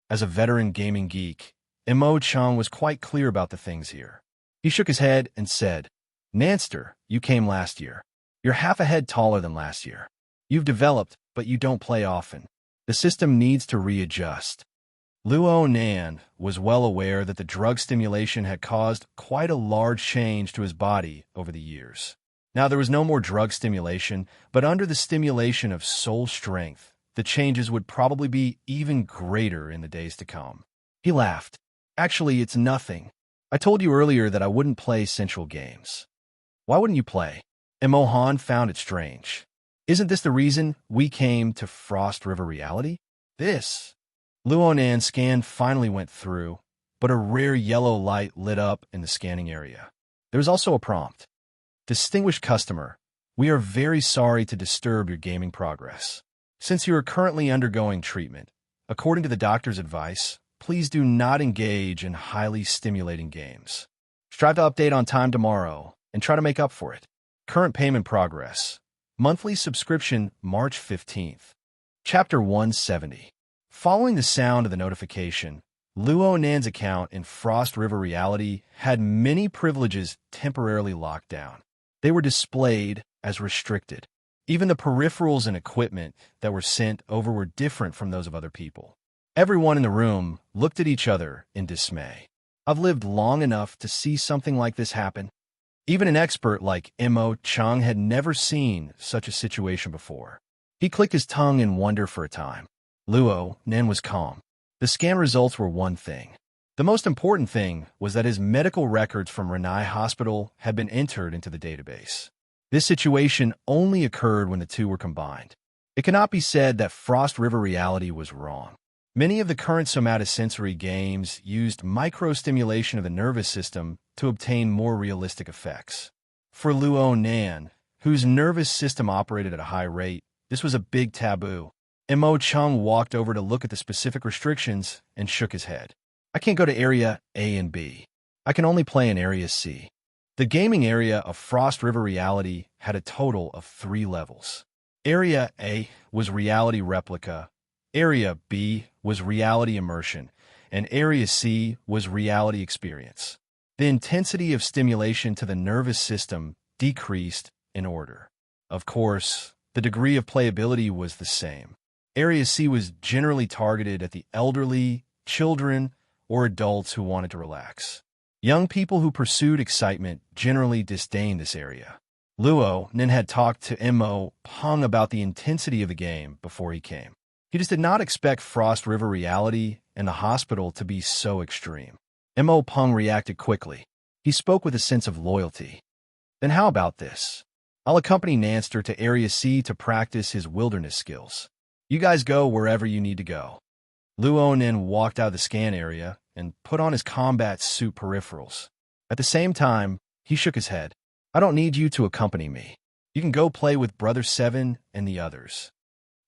As a veteran gaming geek, Mo Chang was quite clear about the things here. He shook his head and said, "Nanster, you came last year. You're half a head taller than last year. You've developed, but you don't play often. The system needs to readjust." Luo Nan was well aware that the drug stimulation had caused quite a large change to his body over the years. Now there was no more drug stimulation, but under the stimulation of soul strength, the changes would probably be even greater in the days to come. He laughed. "Actually, it's nothing. I told you earlier that I wouldn't play sensual games." "Why wouldn't you play?" Mo Han found it strange. "Isn't this the reason we came to Frost River Reality?" This. Luo Nan's scan finally went through, but a rare yellow light lit up in the scanning area. There was also a prompt. "Distinguished customer, we are very sorry to disturb your gaming progress. Since you are currently undergoing treatment, according to the doctor's advice, please do not engage in highly stimulating games. Strive to update on time tomorrow and try to make up for it. Current payment progress. Monthly subscription March 15th. Chapter 170. Following the sound of the notification, Luo Nan's account in Frost River Reality had many privileges temporarily locked down. They were displayed as restricted. Even the peripherals and equipment that were sent over were different from those of other people. Everyone in the room looked at each other in dismay. I've lived long enough to see something like this happen. Even an expert like Mo Chang had never seen such a situation before. He clicked his tongue in wonder for a time. Luo Nan was calm. The scan results were one thing. The most important thing was that his medical records from Renai Hospital had been entered into the database. This situation only occurred when the two were combined. It cannot be said that Frost River Reality was wrong. Many of the current somatosensory games used microstimulation of the nervous system to obtain more realistic effects. For Luo Nan, whose nervous system operated at a high rate, this was a big taboo. Mo Chung walked over to look at the specific restrictions and shook his head. I can't go to Area A and B. I can only play in Area C. The gaming area of Frost River Reality had a total of 3 levels. Area A was Reality Replica, Area B was Reality Immersion, and Area C was Reality Experience. The intensity of stimulation to the nervous system decreased in order. Of course, the degree of playability was the same. Area C was generally targeted at the elderly, children, or adults who wanted to relax. Young people who pursued excitement generally disdained this area. Luo Nin had talked to Mo Peng about the intensity of the game before he came. He just did not expect Frost River Reality and the hospital to be so extreme. Mo Peng reacted quickly. He spoke with a sense of loyalty. Then how about this? I'll accompany Nanster to Area C to practice his wilderness skills. You guys go wherever you need to go. Luo Nin walked out of the scan area and put on his combat suit peripherals. At the same time, he shook his head. I don't need you to accompany me. You can go play with Brother Seven and the others.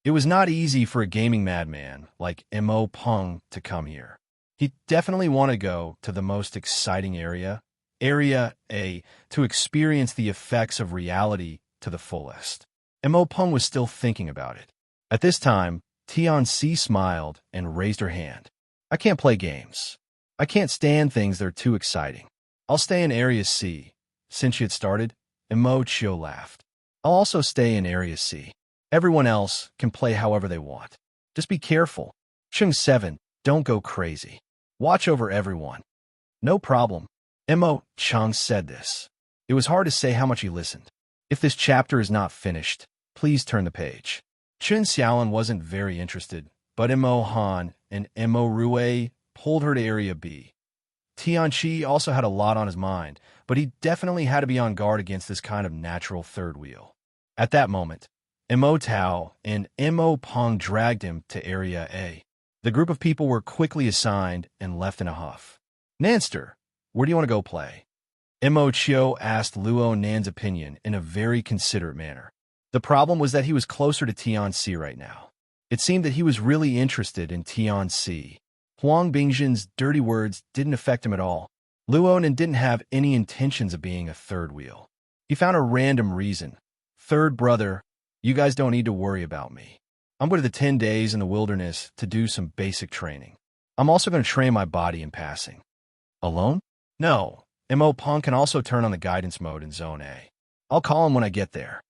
It was not easy for a gaming madman like Mo Peng to come here. He definitely wanted to go to the most exciting area, Area A, to experience the effects of reality to the fullest. Mo Peng was still thinking about it. At this time, Tian Si smiled and raised her hand. I can't play games. I can't stand things that are too exciting. I'll stay in Area C. Since she had started, Mo Chio laughed. I'll also stay in Area C. Everyone else can play however they want. Just be careful. Chung 7, don't go crazy. Watch over everyone. No problem. Mo Chung said this. It was hard to say how much he listened. If this chapter is not finished, please turn the page. Chun Xiaolin wasn't very interested, but Mo Han and Mo Rue pulled her to Area B. Tian Chi also had a lot on his mind, but he definitely had to be on guard against this kind of natural third wheel. At that moment, Mo Tao and Mo Peng dragged him to Area A. The group of people were quickly assigned and left in a huff. Nanster, where do you want to go play? Mo Chio asked Luo Nan's opinion in a very considerate manner. The problem was that he was closer to Tian Si right now. It seemed that he was really interested in Tian Si. Huang Bingjin's dirty words didn't affect him at all. Luo Nan didn't have any intentions of being a third wheel. He found a random reason. Third brother, you guys don't need to worry about me. I'm going to the 10 days in the wilderness to do some basic training. I'm also going to train my body in passing. Alone? No. Mo Peng can also turn on the guidance mode in Zone A. I'll call him when I get there.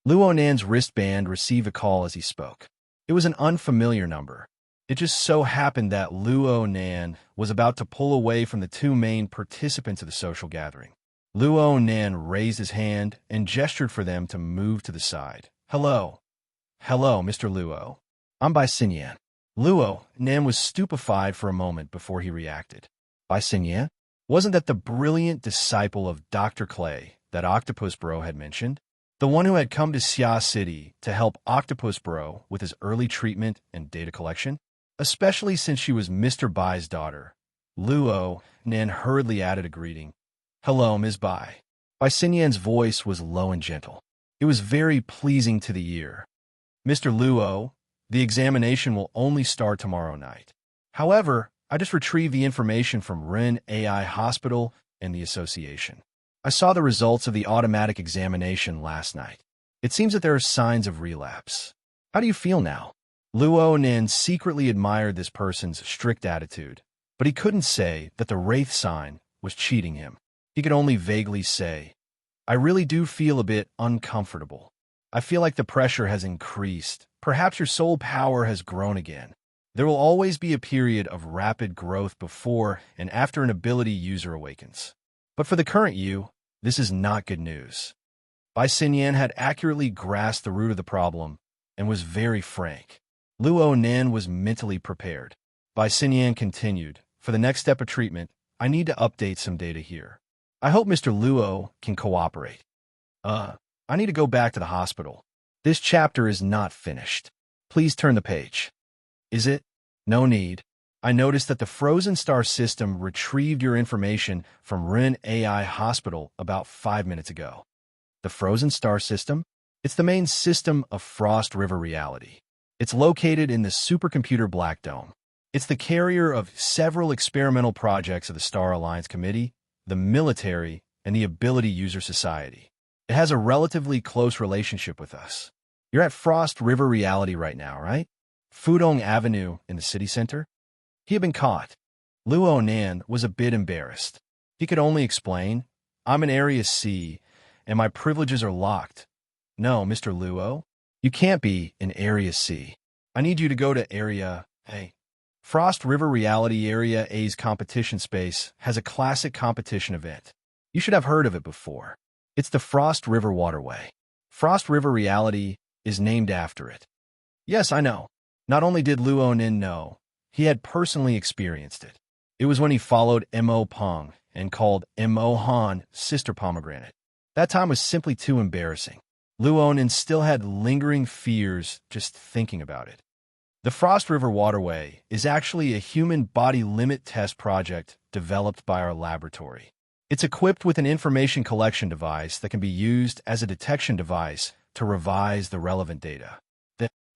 Luo Nan's wristband received a call as he spoke. It was an unfamiliar number. It just so happened that Luo Nan was about to pull away from the two main participants of the social gathering. Luo Nan raised his hand and gestured for them to move to the side. Hello. Hello, Mr. Luo. I'm Bai Xinyan. Luo Nan was stupefied for a moment before he reacted. Bai Xinyan? Wasn't that the brilliant disciple of Dr. Clay that Octopus Bro had mentioned? The one who had come to Xia City to help Octopus Bro with his early treatment and data collection? Especially since she was Mr. Bai's daughter. Luo Nan hurriedly added a greeting. Hello, Ms. Bai. Bai Xinyan's voice was low and gentle. It was very pleasing to the ear. Mr. Luo, the examination will only start tomorrow night. However, I just retrieved the information from Ren AI Hospital and the association. I saw the results of the automatic examination last night. It seems that there are signs of relapse. How do you feel now? Luo Nan secretly admired this person's strict attitude, but he couldn't say that the Wraith sign was cheating him. He could only vaguely say, I really do feel a bit uncomfortable. I feel like the pressure has increased. Perhaps your soul power has grown again. There will always be a period of rapid growth before and after an ability user awakens. But for the current you, this is not good news. Bai Xinyan had accurately grasped the root of the problem and was very frank. Luo Nan was mentally prepared. Bai Xinyan continued, for the next step of treatment, I need to update some data here. I hope Mr. Luo can cooperate. I need to go back to the hospital. This chapter is not finished. Please turn the page. Is it? No need. I noticed that the Frozen Star system retrieved your information from Ren AI Hospital about 5 minutes ago. The Frozen Star system? It's the main system of Frost River reality. It's located in the supercomputer Black Dome. It's the carrier of several experimental projects of the Star Alliance Committee, the military, and the Ability User Society. It has a relatively close relationship with us. You're at Frost River reality right now, right? Fudong Avenue in the city center? He had been caught. Luo Nan was a bit embarrassed. He could only explain, I'm in Area C, and my privileges are locked. No, Mr. Luo. You can't be in Area C. I need you to go to Area A. Frost River Reality Area A's competition space has a classic competition event. You should have heard of it before. It's the Frost River Waterway. Frost River Reality is named after it. Yes, I know. Not only did Luo Nin know, he had personally experienced it. It was when he followed Mo Peng and called Mo Han Sister Pomegranate. That time was simply too embarrassing. Luo Nin still had lingering fears just thinking about it. The Frost River Waterway is actually a human body limit test project developed by our laboratory. It's equipped with an information collection device that can be used as a detection device to revise the relevant data.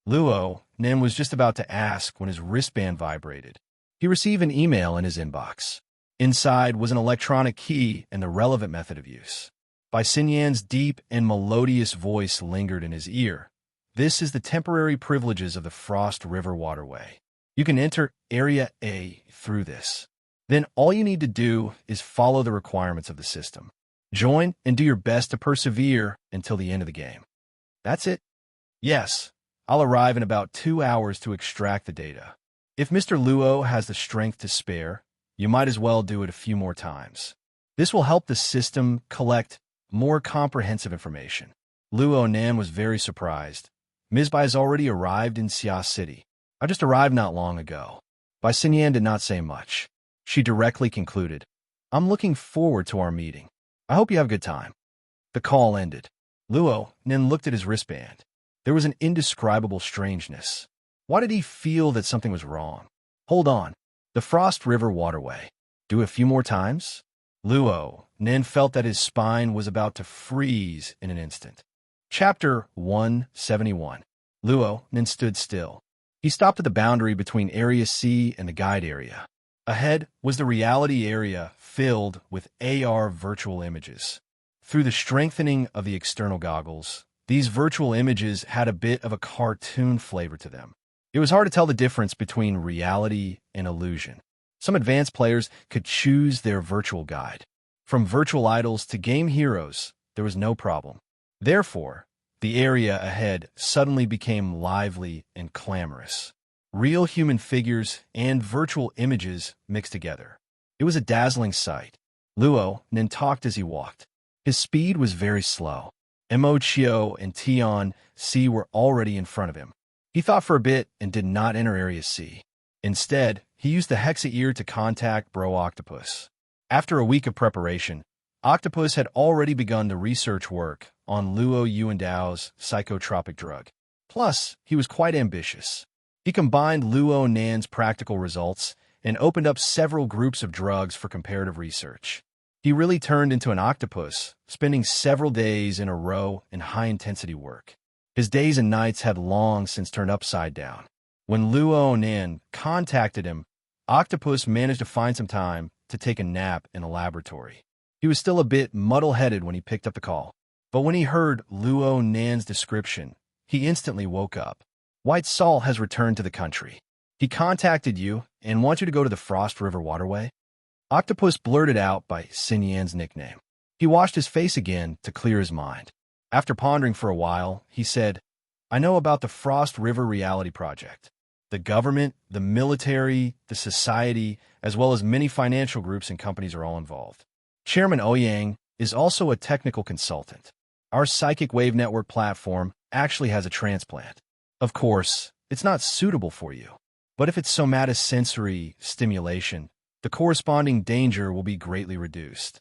Luo Nin was just about to ask when his wristband vibrated. He received an email in his inbox. Inside was an electronic key and the relevant method of use. Bai Xinyan's deep and melodious voice lingered in his ear. This is the temporary privileges of the Frost River waterway. You can enter Area A through this. Then all you need to do is follow the requirements of the system. Join and do your best to persevere until the end of the game. That's it? Yes, I'll arrive in about 2 hours to extract the data. If Mr. Luo has the strength to spare, you might as well do it a few more times. This will help the system collect more comprehensive information. Luo Nan was very surprised. Ms. Bai has already arrived in Xia City. I just arrived not long ago. Bai Xinyan did not say much. She directly concluded, I'm looking forward to our meeting. I hope you have a good time. The call ended. Luo Nan looked at his wristband. There was an indescribable strangeness. Why did he feel that something was wrong? Hold on. The Frost River waterway. Do a few more times? Luo Nan felt that his spine was about to freeze in an instant. Chapter 171. Luo Nan stood still. He stopped at the boundary between Area C and the guide area. Ahead was the reality area filled with AR virtual images. Through the strengthening of the external goggles, these virtual images had a bit of a cartoon flavor to them. It was hard to tell the difference between reality and illusion. Some advanced players could choose their virtual guide. From virtual idols to game heroes, there was no problem. Therefore, the area ahead suddenly became lively and clamorous. Real human figures and virtual images mixed together. It was a dazzling sight. Luo Nan talked as he walked. His speed was very slow. Mo Chio and Tian C were already in front of him. He thought for a bit and did not enter Area C. Instead, he used the Hexa ear to contact Bro Octopus. After a week of preparation, Octopus had already begun the research work on Luo Yuandao's psychotropic drug. Plus, he was quite ambitious. He combined Luo Nan's practical results and opened up several groups of drugs for comparative research. He really turned into an octopus, spending several days in a row in high-intensity work. His days and nights had long since turned upside down. When Luo Nan contacted him, Octopus managed to find some time to take a nap in a laboratory. He was still a bit muddle-headed when he picked up the call. But when he heard Luo Nan's description, he instantly woke up. White Salt has returned to the country. He contacted you and wants you to go to the Frost River waterway. Octopus blurted out Bai Xinyan's nickname. He washed his face again to clear his mind. After pondering for a while, he said, I know about the Frost River Reality Project. The government, the military, the society, as well as many financial groups and companies are all involved. Chairman Ouyang is also a technical consultant. Our psychic wave network platform actually has a transplant. Of course, it's not suitable for you. But if it's somatosensory stimulation, the corresponding danger will be greatly reduced.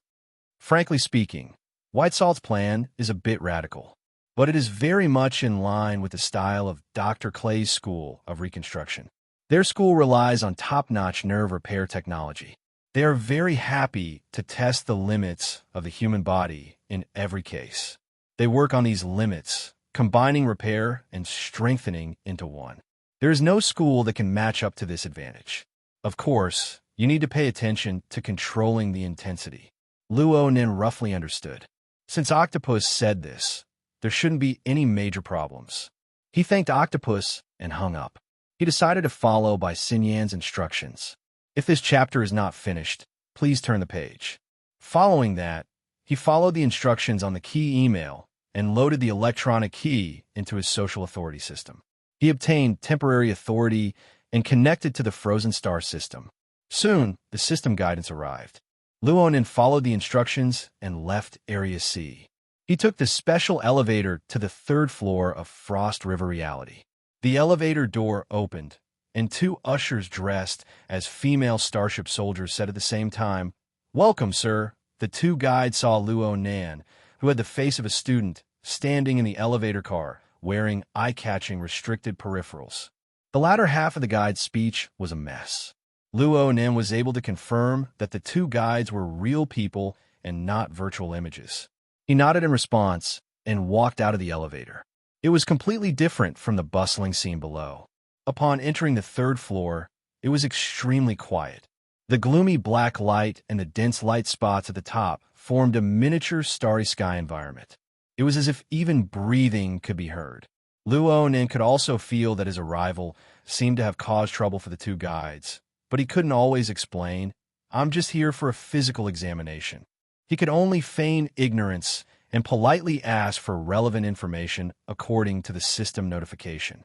Frankly speaking, White Salt's plan is a bit radical, but it is very much in line with the style of Dr. Clay's school of reconstruction. Their school relies on top-notch nerve repair technology. They are very happy to test the limits of the human body in every case. They work on these limits, combining repair and strengthening into one. There is no school that can match up to this advantage. Of course, you need to pay attention to controlling the intensity. Luo Nan roughly understood. Since Octopus said this, there shouldn't be any major problems. He thanked Octopus and hung up. He decided to follow Bai Xinyan's instructions. If this chapter is not finished, please turn the page. Following that, he followed the instructions on the key email and loaded the electronic key into his social authority system. He obtained temporary authority and connected to the Frozen Star system. Soon, the system guidance arrived. Luo Nan followed the instructions and left Area C. He took the special elevator to the 3rd floor of Frost River Reality. The elevator door opened, and 2 ushers dressed as female Starship soldiers said at the same time, Welcome, sir. The 2 guides saw Luo Nan, who had the face of a student, standing in the elevator car, wearing eye-catching restricted peripherals. The latter half of the guide's speech was a mess. Luo Nan was able to confirm that the 2 guides were real people and not virtual images. He nodded in response and walked out of the elevator. It was completely different from the bustling scene below. Upon entering the 3rd floor, it was extremely quiet. The gloomy black light and the dense light spots at the top formed a miniature starry sky environment. It was as if even breathing could be heard. Luo Nin could also feel that his arrival seemed to have caused trouble for the two guides, but he couldn't always explain. "I'm just here for a physical examination." He could only feign ignorance and politely ask for relevant information according to the system notification.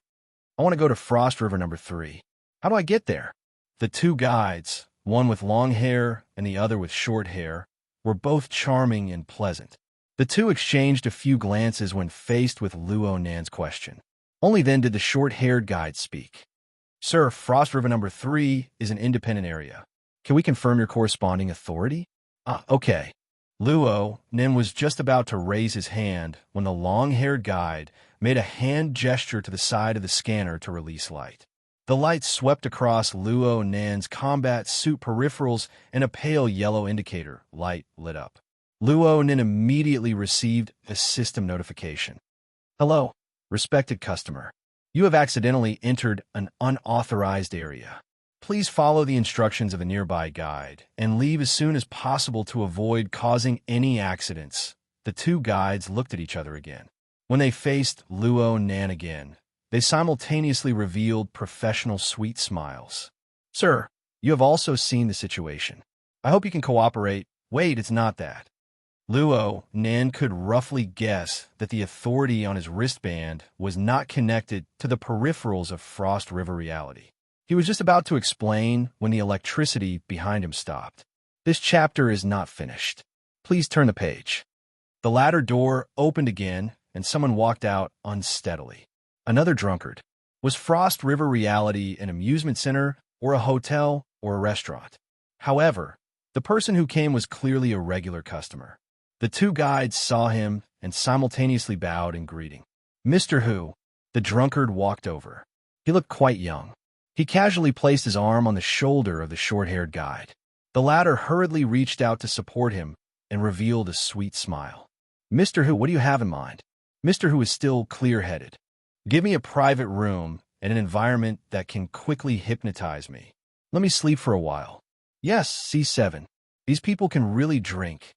"I want to go to Frost River number 3. How do I get there?" The two guides, one with long hair and the other with short hair, were both charming and pleasant. The two exchanged a few glances when faced with Luo Nan's question. Only then did the short-haired guide speak. "Sir, Frost River number 3 is an independent area. Can we confirm your corresponding authority?" Okay." Luo Nin was just about to raise his hand when the long-haired guide made a hand gesture to the side of the scanner to release light. The light swept across Luo Nan's combat suit peripherals and a pale yellow indicator light lit up. Luo Nin immediately received a system notification. "Hello, respected customer. You have accidentally entered an unauthorized area. Please follow the instructions of the nearby guide and leave as soon as possible to avoid causing any accidents." The two guides looked at each other again. When they faced Luo Nan again, they simultaneously revealed professional sweet smiles. "Sir, you have also seen the situation. I hope you can cooperate." "Wait, it's not that." Luo Nan could roughly guess that the authority on his wristband was not connected to the peripherals of Frost River reality. He was just about to explain when the electricity behind him stopped. "This chapter is not finished. Please turn the page." The ladder door opened again, and someone walked out unsteadily. Another drunkard. Was Frost River reality an amusement center, or a hotel, or a restaurant? However, the person who came was clearly a regular customer. The two guides saw him and simultaneously bowed in greeting. "Mr. Hu." The drunkard walked over. He looked quite young. He casually placed his arm on the shoulder of the short-haired guide. The latter hurriedly reached out to support him and revealed a sweet smile. "Mr. Hu, what do you have in mind?" Mr. Hu is still clear-headed. "Give me a private room and an environment that can quickly hypnotize me. Let me sleep for a while." "Yes, C7. These people can really drink."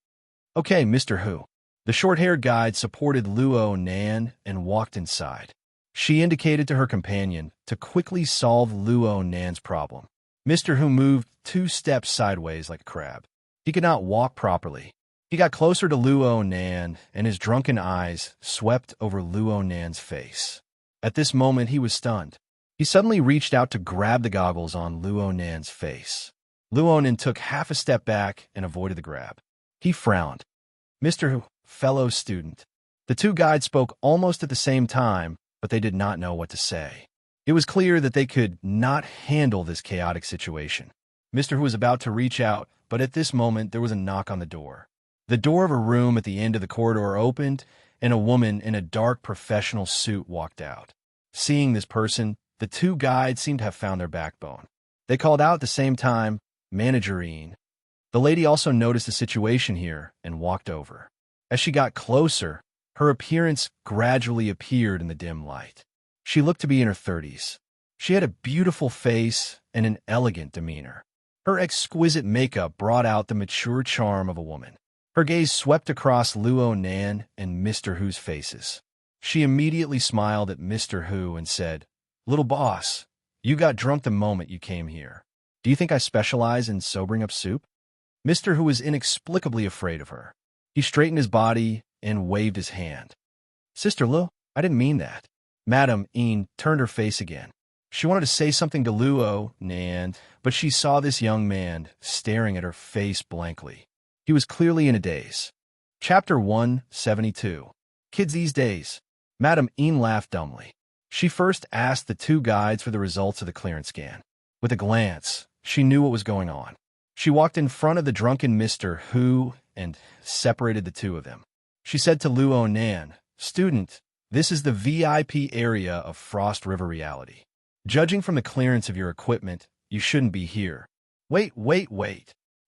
"Okay, Mr. Hu." The short-haired guide supported Luo Nan and walked inside. She indicated to her companion to quickly solve Luo Nan's problem. Mr. Hu moved 2 steps sideways like a crab. He could not walk properly. He got closer to Luo Nan, and his drunken eyes swept over Luo Nan's face. At this moment, he was stunned. He suddenly reached out to grab the goggles on Luo Nan's face. Luo Nan took half a step back and avoided the grab. He frowned. "Mr. Hu, fellow student." The two guides spoke almost at the same time, but they did not know what to say. It was clear that they could not handle this chaotic situation. Mr. Hu was about to reach out, but at this moment there was a knock on the door. The door of a room at the end of the corridor opened, and a woman in a dark professional suit walked out. Seeing this person, the two guides seemed to have found their backbone. They called out at the same time, "Managerine." The lady also noticed the situation here and walked over. As she got closer, her appearance gradually appeared in the dim light. She looked to be in her 30s. She had a beautiful face and an elegant demeanor. Her exquisite makeup brought out the mature charm of a woman. Her gaze swept across Luo Nan and Mr. Hu's faces. She immediately smiled at Mr. Hu and said, "Little boss, you got drunk the moment you came here. Do you think I specialize in sobering up soup?" Mr. Hu was inexplicably afraid of her. He straightened his body and waved his hand. "Sister Lu, I didn't mean that." Madame Yin turned her face again. She wanted to say something to Luo Nan, but she saw this young man staring at her face blankly. He was clearly in a daze. Chapter 172. Kids these days. Madame Yin laughed dumbly. She first asked the two guides for the results of the clearance scan. With a glance, she knew what was going on. She walked in front of the drunken Mr. Hu and separated the two of them. She said to Luo Nan, "Student, this is the VIP area of Frost River reality. Judging from the clearance of your equipment, you shouldn't be here." Wait.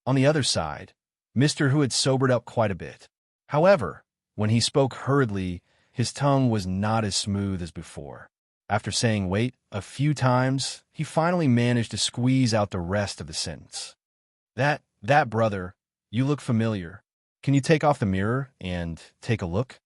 On the other side, Mr. Hu had sobered up quite a bit. However, when he spoke hurriedly, his tongue was not as smooth as before. After saying "wait" a few times, he finally managed to squeeze out the rest of the sentence. That brother, you look familiar. Can you take off the mirror and take a look?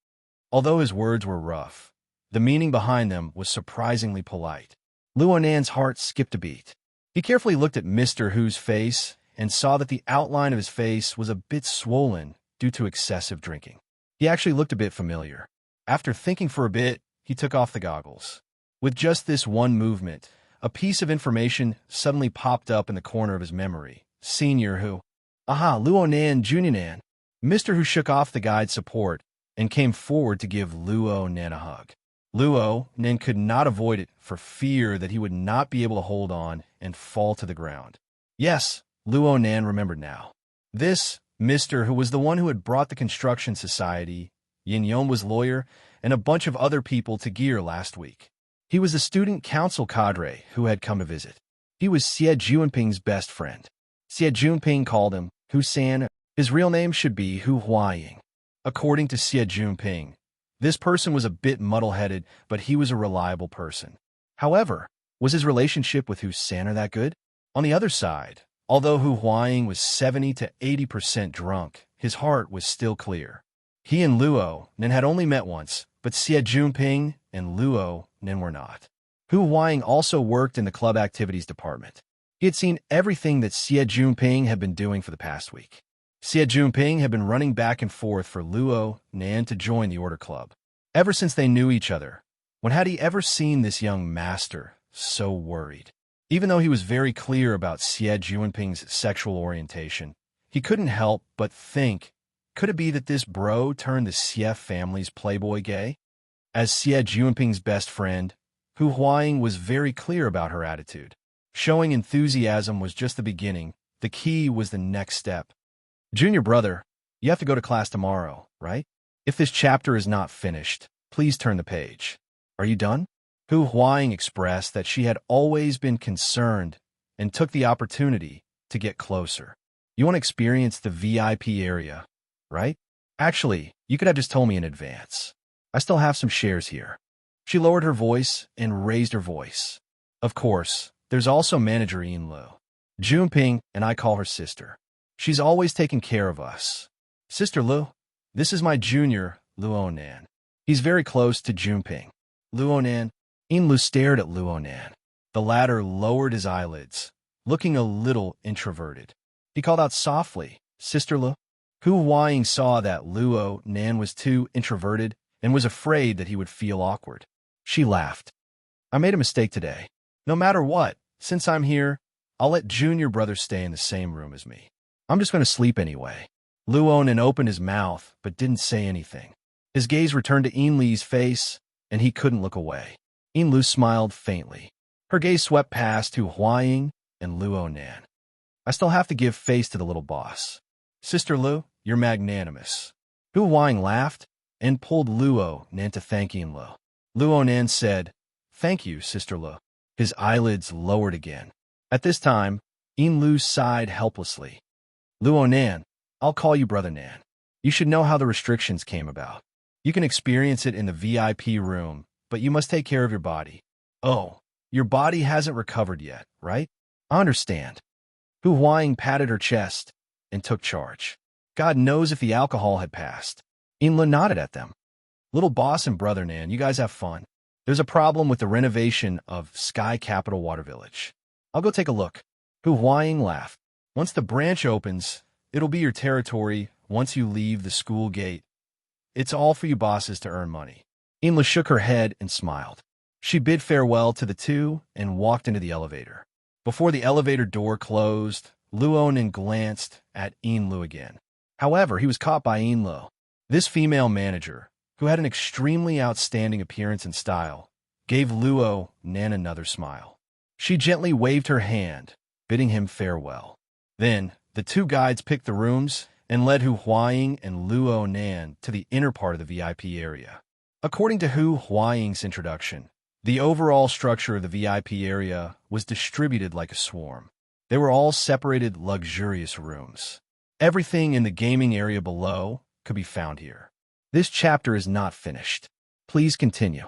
Although his words were rough, the meaning behind them was surprisingly polite. Luonan's heart skipped a beat. He carefully looked at Mr. Hu's face and saw that the outline of his face was a bit swollen due to excessive drinking. He actually looked a bit familiar. After thinking for a bit, he took off the goggles. With just this one movement, a piece of information suddenly popped up in the corner of his memory. Senior Hu. Aha, Luonan Junionan. Mr. Hu shook off the guide's support and came forward to give Luonan a hug. Luonan could not avoid it for fear that he would not be able to hold on and fall to the ground. Yes, Luonan remembered now. This Mr. Hu was the one who had brought the construction society, Yin Yon was lawyer, and a bunch of other people to Gear last week. He was the student council cadre who had come to visit. He was Xie Junping's best friend. Xie Junping called him Hu-san. His real name should be Hu Huaying. According to Xie Junping, this person was a bit muddle-headed, but he was a reliable person. However, was his relationship with Hu-san that good? On the other side, although Hu Huaying was 70 to 80% drunk, his heart was still clear. He and Luo-nan had only met once, but Xie Junping and Luo-nan were not. Hu Huaying also worked in the club activities department. He had seen everything that Xie Junping had been doing for the past week. Xie Junping had been running back and forth for Luo-nan to join the Order Club. Ever since they knew each other, when had he ever seen this young master so worried? Even though he was very clear about Xie Junping's sexual orientation, he couldn't help but think, could it be that this bro turned the Xie family's playboy gay? As Xie Junping's best friend, Hu Huaying was very clear about her attitude. Showing enthusiasm was just the beginning. The key was the next step. Junior brother, you have to go to class tomorrow, right? If this chapter is not finished, please turn the page. Are you done? Hu Huaying expressed that she had always been concerned and took the opportunity to get closer. You want to experience the VIP area, right? Actually, you could have just told me in advance. I still have some shares here. She lowered her voice and raised her voice. Of course, there's also manager Yin Lu. Junping, and I call her sister. She's always taken care of us. Sister Lu, this is my junior, Luonan. He's very close to Junping. Luonan. Yin Lu stared at Luonan. The latter lowered his eyelids, looking a little introverted. He called out softly, Sister Lu. Hu Huaying saw that Luonan was too introverted and was afraid that he would feel awkward. She laughed. I made a mistake today. No matter what, since I'm here, I'll let junior brother stay in the same room as me. I'm just going to sleep anyway. Luonan opened his mouth, but didn't say anything. His gaze returned to Yin Li's face, and he couldn't look away. Yin Lu smiled faintly. Her gaze swept past Hu Huaying and Luonan. I still have to give face to the little boss. Sister Lu, you're magnanimous. Hu Huaying laughed and pulled Luonan to thank Yin Lu. Luonan said, Thank you, Sister Lu. His eyelids lowered again. At this time, Yin Lu sighed helplessly. Luonan, I'll call you Brother Nan. You should know how the restrictions came about. You can experience it in the VIP room, but you must take care of your body. Oh, your body hasn't recovered yet, right? I understand. Hu Huaying patted her chest and took charge. God knows if the alcohol had passed. Yin Lu nodded at them. Little boss and Brother Nan, you guys have fun. There's a problem with the renovation of Sky Capital Water Village. I'll go take a look. Hu Huaying laughed. Once the branch opens, it'll be your territory once you leave the school gate. It's all for you bosses to earn money. Yin Lu shook her head and smiled. She bid farewell to the two and walked into the elevator. Before the elevator door closed, Luonan glanced at Yin Lu again. However, he was caught by Yin Lu. This female manager, who had an extremely outstanding appearance and style, gave Luonan another smile. She gently waved her hand, bidding him farewell. Then, the two guides picked the rooms and led Hu Huaying and Luonan to the inner part of the VIP area. According to Hu Huaying's introduction, the overall structure of the VIP area was distributed like a swarm. They were all separated, luxurious rooms. Everything in the gaming area below could be found here. This chapter is not finished. Please continue.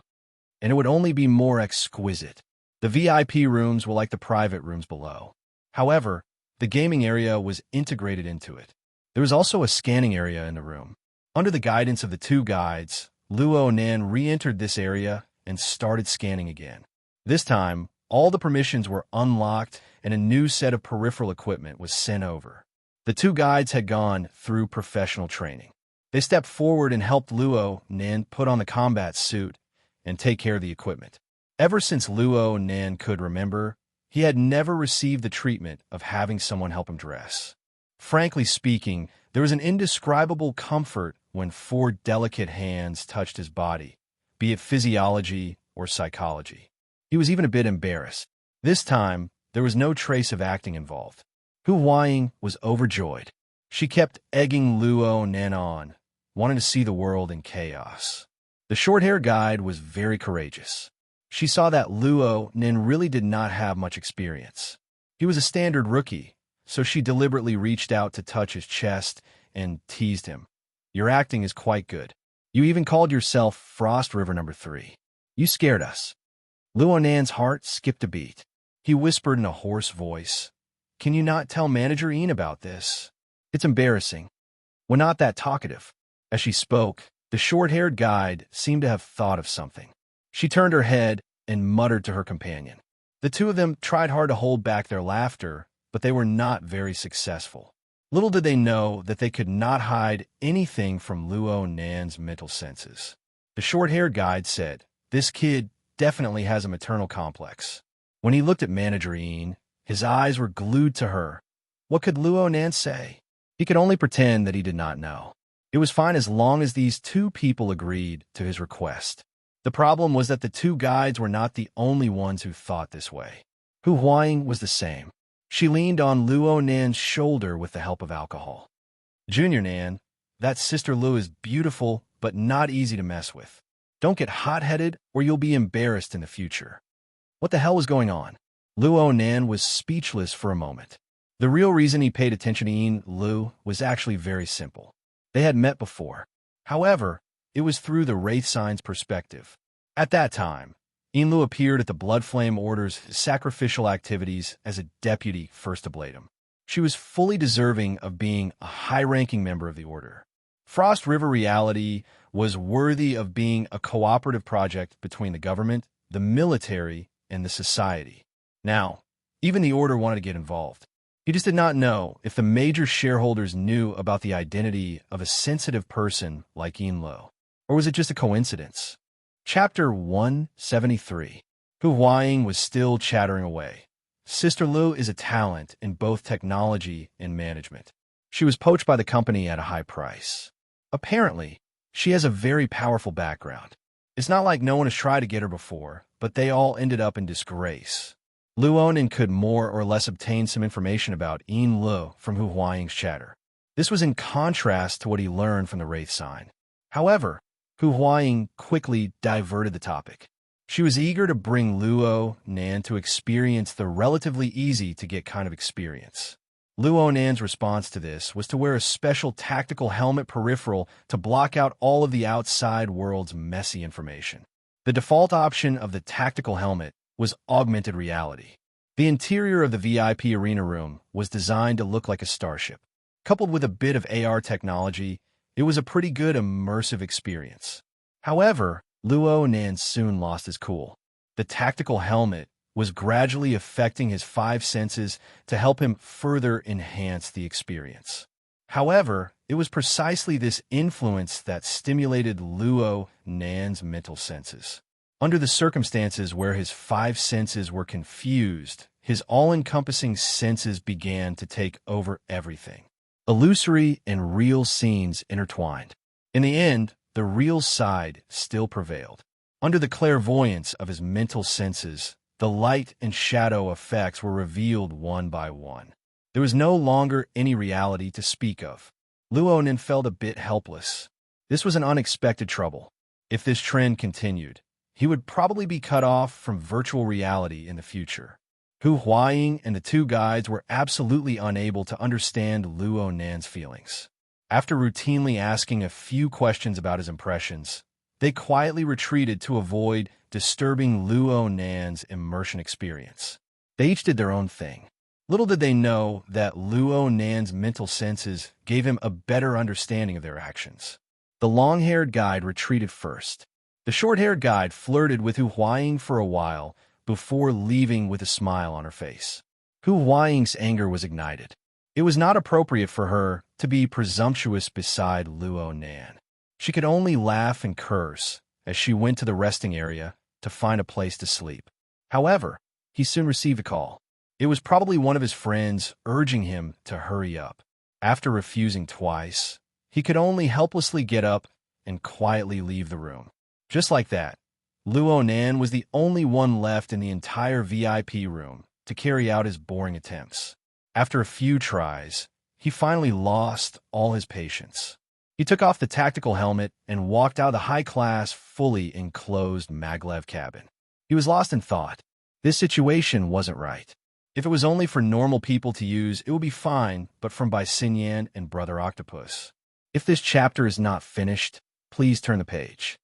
And it would only be more exquisite. The VIP rooms were like the private rooms below. However, The gaming area was integrated into it. There was also a scanning area in the room. Under the guidance of the two guides, Luo Nan re-entered this area and started scanning again. This time, all the permissions were unlocked and a new set of peripheral equipment was sent over. The two guides had gone through professional training. They stepped forward and helped Luo Nan put on the combat suit and take care of the equipment. Ever since Luo Nan could remember, he had never received the treatment of having someone help him dress. Frankly speaking, there was an indescribable comfort when four delicate hands touched his body, be it physiology or psychology. He was even a bit embarrassed. This time, there was no trace of acting involved. Hu Huaying was overjoyed. She kept egging Luo Nan on, wanting to see the world in chaos. The short-haired guide was very courageous. She saw that Luo Nan really did not have much experience. He was a standard rookie, so she deliberately reached out to touch his chest and teased him. "Your acting is quite good. You even called yourself Frost River number 3. You scared us." Luo Nan's heart skipped a beat. He whispered in a hoarse voice, "Can you not tell Manager Ian about this? It's embarrassing." We're not that talkative. As she spoke, the short-haired guide seemed to have thought of something. She turned her head and muttered to her companion. The two of them tried hard to hold back their laughter, but they were not very successful. Little did they know that they could not hide anything from Luo Nan's mental senses. The short-haired guide said, "This kid definitely has a maternal complex." When he looked at Manager Ian, his eyes were glued to her. What could Luo Nan say? He could only pretend that he did not know. It was fine as long as these two people agreed to his request. The problem was that the two guides were not the only ones who thought this way. Hu Huaying was the same. She leaned on Luo Nan's shoulder with the help of alcohol. "Junior Nan, that Sister Lu is beautiful but not easy to mess with. Don't get hot-headed or you'll be embarrassed in the future." What the hell was going on? Luo Nan was speechless for a moment. The real reason he paid attention to Ian Lu was actually very simple. They had met before. However, it was through the Wraith Sign's perspective. At that time, Ian Lu appeared at the Blood Flame Order's sacrificial activities as a deputy First Ablatum. She was fully deserving of being a high-ranking member of the Order. Frost River Reality was worthy of being a cooperative project between the government, the military, and the society. Now, even the Order wanted to get involved. He just did not know if the major shareholders knew about the identity of a sensitive person like Ian Lu. Or was it just a coincidence? Chapter 173. Hu Huaying was still chattering away. Sister Lu is a talent in both technology and management. She was poached by the company at a high price. Apparently, she has a very powerful background. It's not like no one has tried to get her before, but they all ended up in disgrace. Luo Nan could more or less obtain some information about Ian Lu from Hu Huaying's chatter. This was in contrast to what he learned from the Wraith Sign. However, Hu Huaying quickly diverted the topic. She was eager to bring Luo Nan to experience the relatively easy-to-get kind of experience. Luo Nan's response to this was to wear a special tactical helmet peripheral to block out all of the outside world's messy information. The default option of the tactical helmet was augmented reality. The interior of the VIP arena room was designed to look like a starship. Coupled with a bit of AR technology, it was a pretty good immersive experience. However, Luo Nan soon lost his cool. The tactical helmet was gradually affecting his 5 senses to help him further enhance the experience. However, it was precisely this influence that stimulated Luo Nan's mental senses. Under the circumstances where his 5 senses were confused, his all-encompassing senses began to take over everything. Illusory and real scenes intertwined. In the end, the real side still prevailed. Under the clairvoyance of his mental senses, the light and shadow effects were revealed one by one. There was no longer any reality to speak of. Luo Nan felt a bit helpless. This was an unexpected trouble. If this trend continued, he would probably be cut off from virtual reality in the future. Hu Huaying and the two guides were absolutely unable to understand Luo Nan's feelings. After routinely asking a few questions about his impressions, they quietly retreated to avoid disturbing Luo Nan's immersion experience. They each did their own thing. Little did they know that Luo Nan's mental senses gave him a better understanding of their actions. The long-haired guide retreated first. The short-haired guide flirted with Hu Huaying for a while before leaving with a smile on her face. Hu Huaying's anger was ignited. It was not appropriate for her to be presumptuous beside Luo Nan. She could only laugh and curse as she went to the resting area to find a place to sleep. However, he soon received a call. It was probably one of his friends urging him to hurry up. After refusing twice, he could only helplessly get up and quietly leave the room. Just like that, Luo Nan was the only one left in the entire VIP room to carry out his boring attempts. After a few tries, he finally lost all his patience. He took off the tactical helmet and walked out of the high-class, fully enclosed maglev cabin. He was lost in thought. This situation wasn't right. If it was only for normal people to use, it would be fine, but from Bai Xinyan and Brother Octopus. If this chapter is not finished, please turn the page.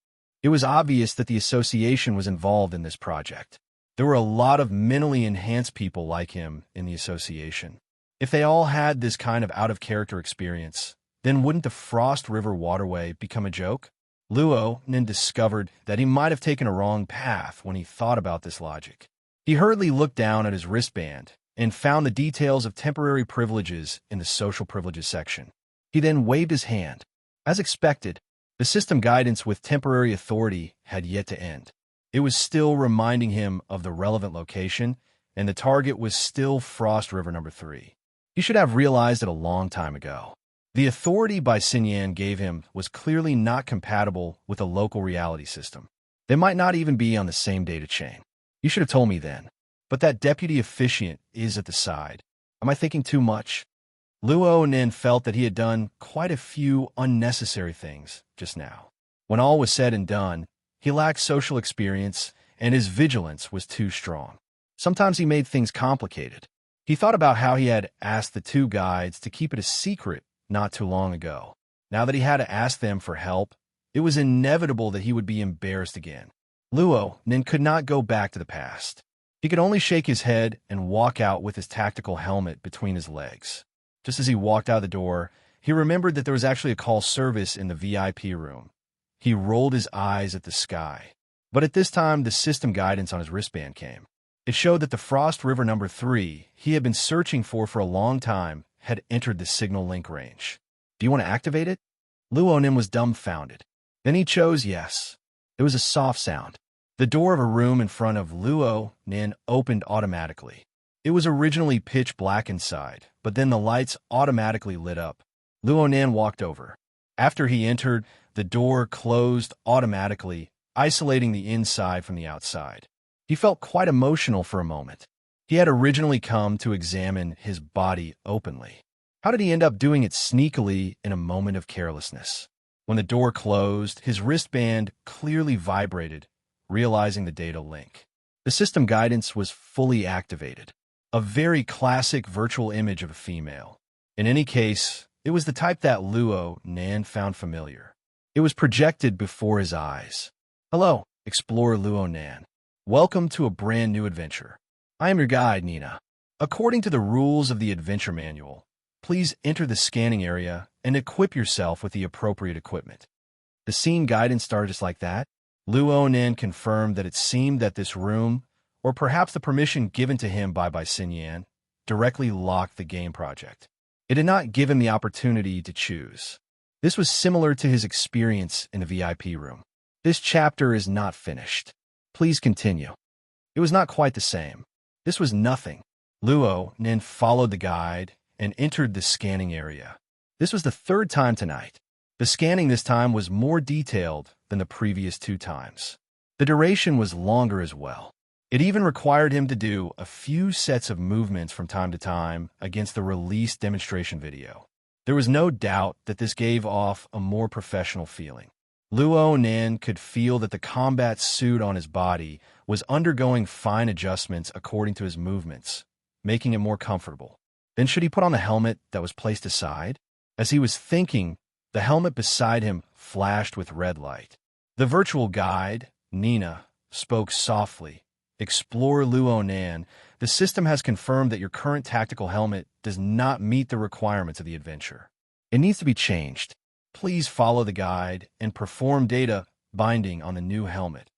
It was obvious that the association was involved in this project. There were a lot of mentally enhanced people like him in the association. If they all had this kind of out-of-character experience, then wouldn't the Frost River waterway become a joke? Luo Nan discovered that he might have taken a wrong path when he thought about this logic. He hurriedly looked down at his wristband and found the details of temporary privileges in the social privileges section. He then waved his hand. As expected, the system guidance with temporary authority had yet to end. It was still reminding him of the relevant location, and the target was still Frost River number 3. He should have realized it a long time ago. The authority Bai Xinyan gave him was clearly not compatible with a local reality system. They might not even be on the same data chain. You should have told me then. But that deputy officiant is at the side. Am I thinking too much? Luo Nan felt that he had done quite a few unnecessary things just now. When all was said and done, he lacked social experience, and his vigilance was too strong. Sometimes he made things complicated. He thought about how he had asked the two guides to keep it a secret not too long ago. Now that he had to ask them for help, it was inevitable that he would be embarrassed again. Luo Nan could not go back to the past. He could only shake his head and walk out with his tactical helmet between his legs. Just as he walked out the door, he remembered that there was actually a call service in the VIP room. He rolled his eyes at the sky. But at this time, the system guidance on his wristband came. It showed that the Frost River number 3 he had been searching for a long time had entered the signal link range. Do you want to activate it? Luo Nan was dumbfounded. Then he chose yes. There was a soft sound. The door of a room in front of Luo Nan opened automatically. It was originally pitch black inside, but then the lights automatically lit up. Luo Nan walked over. After he entered, the door closed automatically, isolating the inside from the outside. He felt quite emotional for a moment. He had originally come to examine his body openly. How did he end up doing it sneakily in a moment of carelessness? When the door closed, his wristband clearly vibrated, realizing the data link. The system guidance was fully activated. A very classic virtual image of a female. In any case, it was the type that Luo Nan found familiar. It was projected before his eyes. Hello, Explorer Luo Nan. Welcome to a brand new adventure. I am your guide, Nina. According to the rules of the adventure manual, please enter the scanning area and equip yourself with the appropriate equipment. The scene guidance started just like that. Luo Nan confirmed that it seemed that this room, or perhaps the permission given to him by Bai Xinyan, directly locked the game project. It did not give him the opportunity to choose. This was similar to his experience in the VIP room. This chapter is not finished. Please continue. It was not quite the same. This was nothing. Luo Nan followed the guide and entered the scanning area. This was the third time tonight. The scanning this time was more detailed than the previous 2 times. The duration was longer as well. It even required him to do a few sets of movements from time to time against the released demonstration video. There was no doubt that this gave off a more professional feeling. Luo Nan could feel that the combat suit on his body was undergoing fine adjustments according to his movements, making it more comfortable. Then should he put on the helmet that was placed aside? As he was thinking, the helmet beside him flashed with red light. The virtual guide, Nina, spoke softly, Explore Luo Nan. The system has confirmed that your current tactical helmet does not meet the requirements of the adventure. It needs to be changed. Please follow the guide and perform data binding on the new helmet.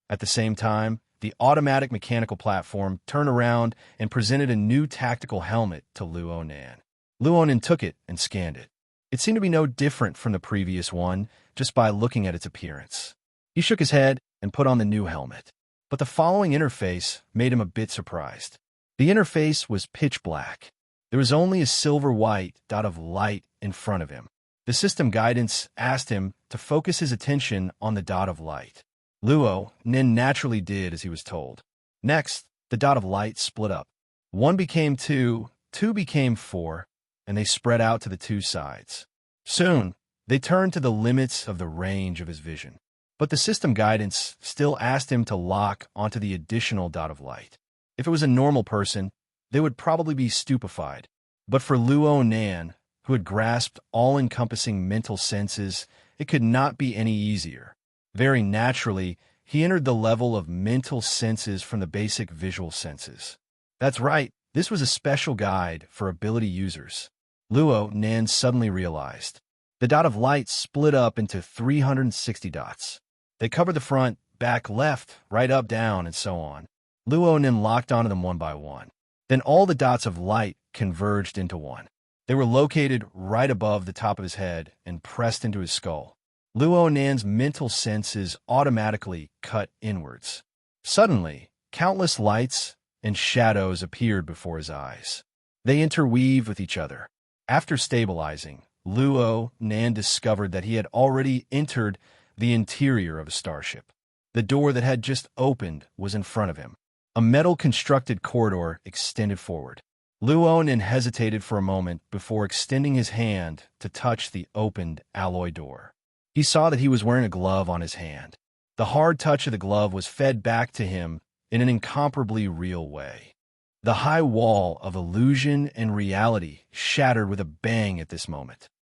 At the same time, the automatic mechanical platform turned around and presented a new tactical helmet to Luo Nan. Luo Nan took it and scanned it. It seemed to be no different from the previous one just by looking at its appearance. He shook his head and put on the new helmet. But the following interface made him a bit surprised. The interface was pitch black. There was only a silver-white dot of light in front of him. The system guidance asked him to focus his attention on the dot of light. Luo Nan naturally did as he was told. Next, the dot of light split up. 1 became 2, 2 became 4, and they spread out to the two sides. Soon, they turned to the limits of the range of his vision. But the system guidance still asked him to lock onto the additional dot of light. If it was a normal person, they would probably be stupefied. But for Luo Nan, who had grasped all-encompassing mental senses, it could not be any easier. Very naturally, he entered the level of mental senses from the basic visual senses. That's right, this was a special guide for ability users. Luo Nan suddenly realized. The dot of light split up into 360 dots. They covered the front, back, left, right, up, down, and so on. Luo Nan locked onto them one by one. Then all the dots of light converged into one. They were located right above the top of his head and pressed into his skull. Luo Nan's mental senses automatically cut inwards. Suddenly, countless lights and shadows appeared before his eyes. They interweaved with each other. After stabilizing, Luo Nan discovered that he had already entered the interior of a starship. The door that had just opened was in front of him. A metal-constructed corridor extended forward. Luo Nan hesitated for a moment before extending his hand to touch the opened alloy door. He saw that he was wearing a glove on his hand. The hard touch of the glove was fed back to him in an incomparably real way. The high wall of illusion and reality shattered with a bang at this moment.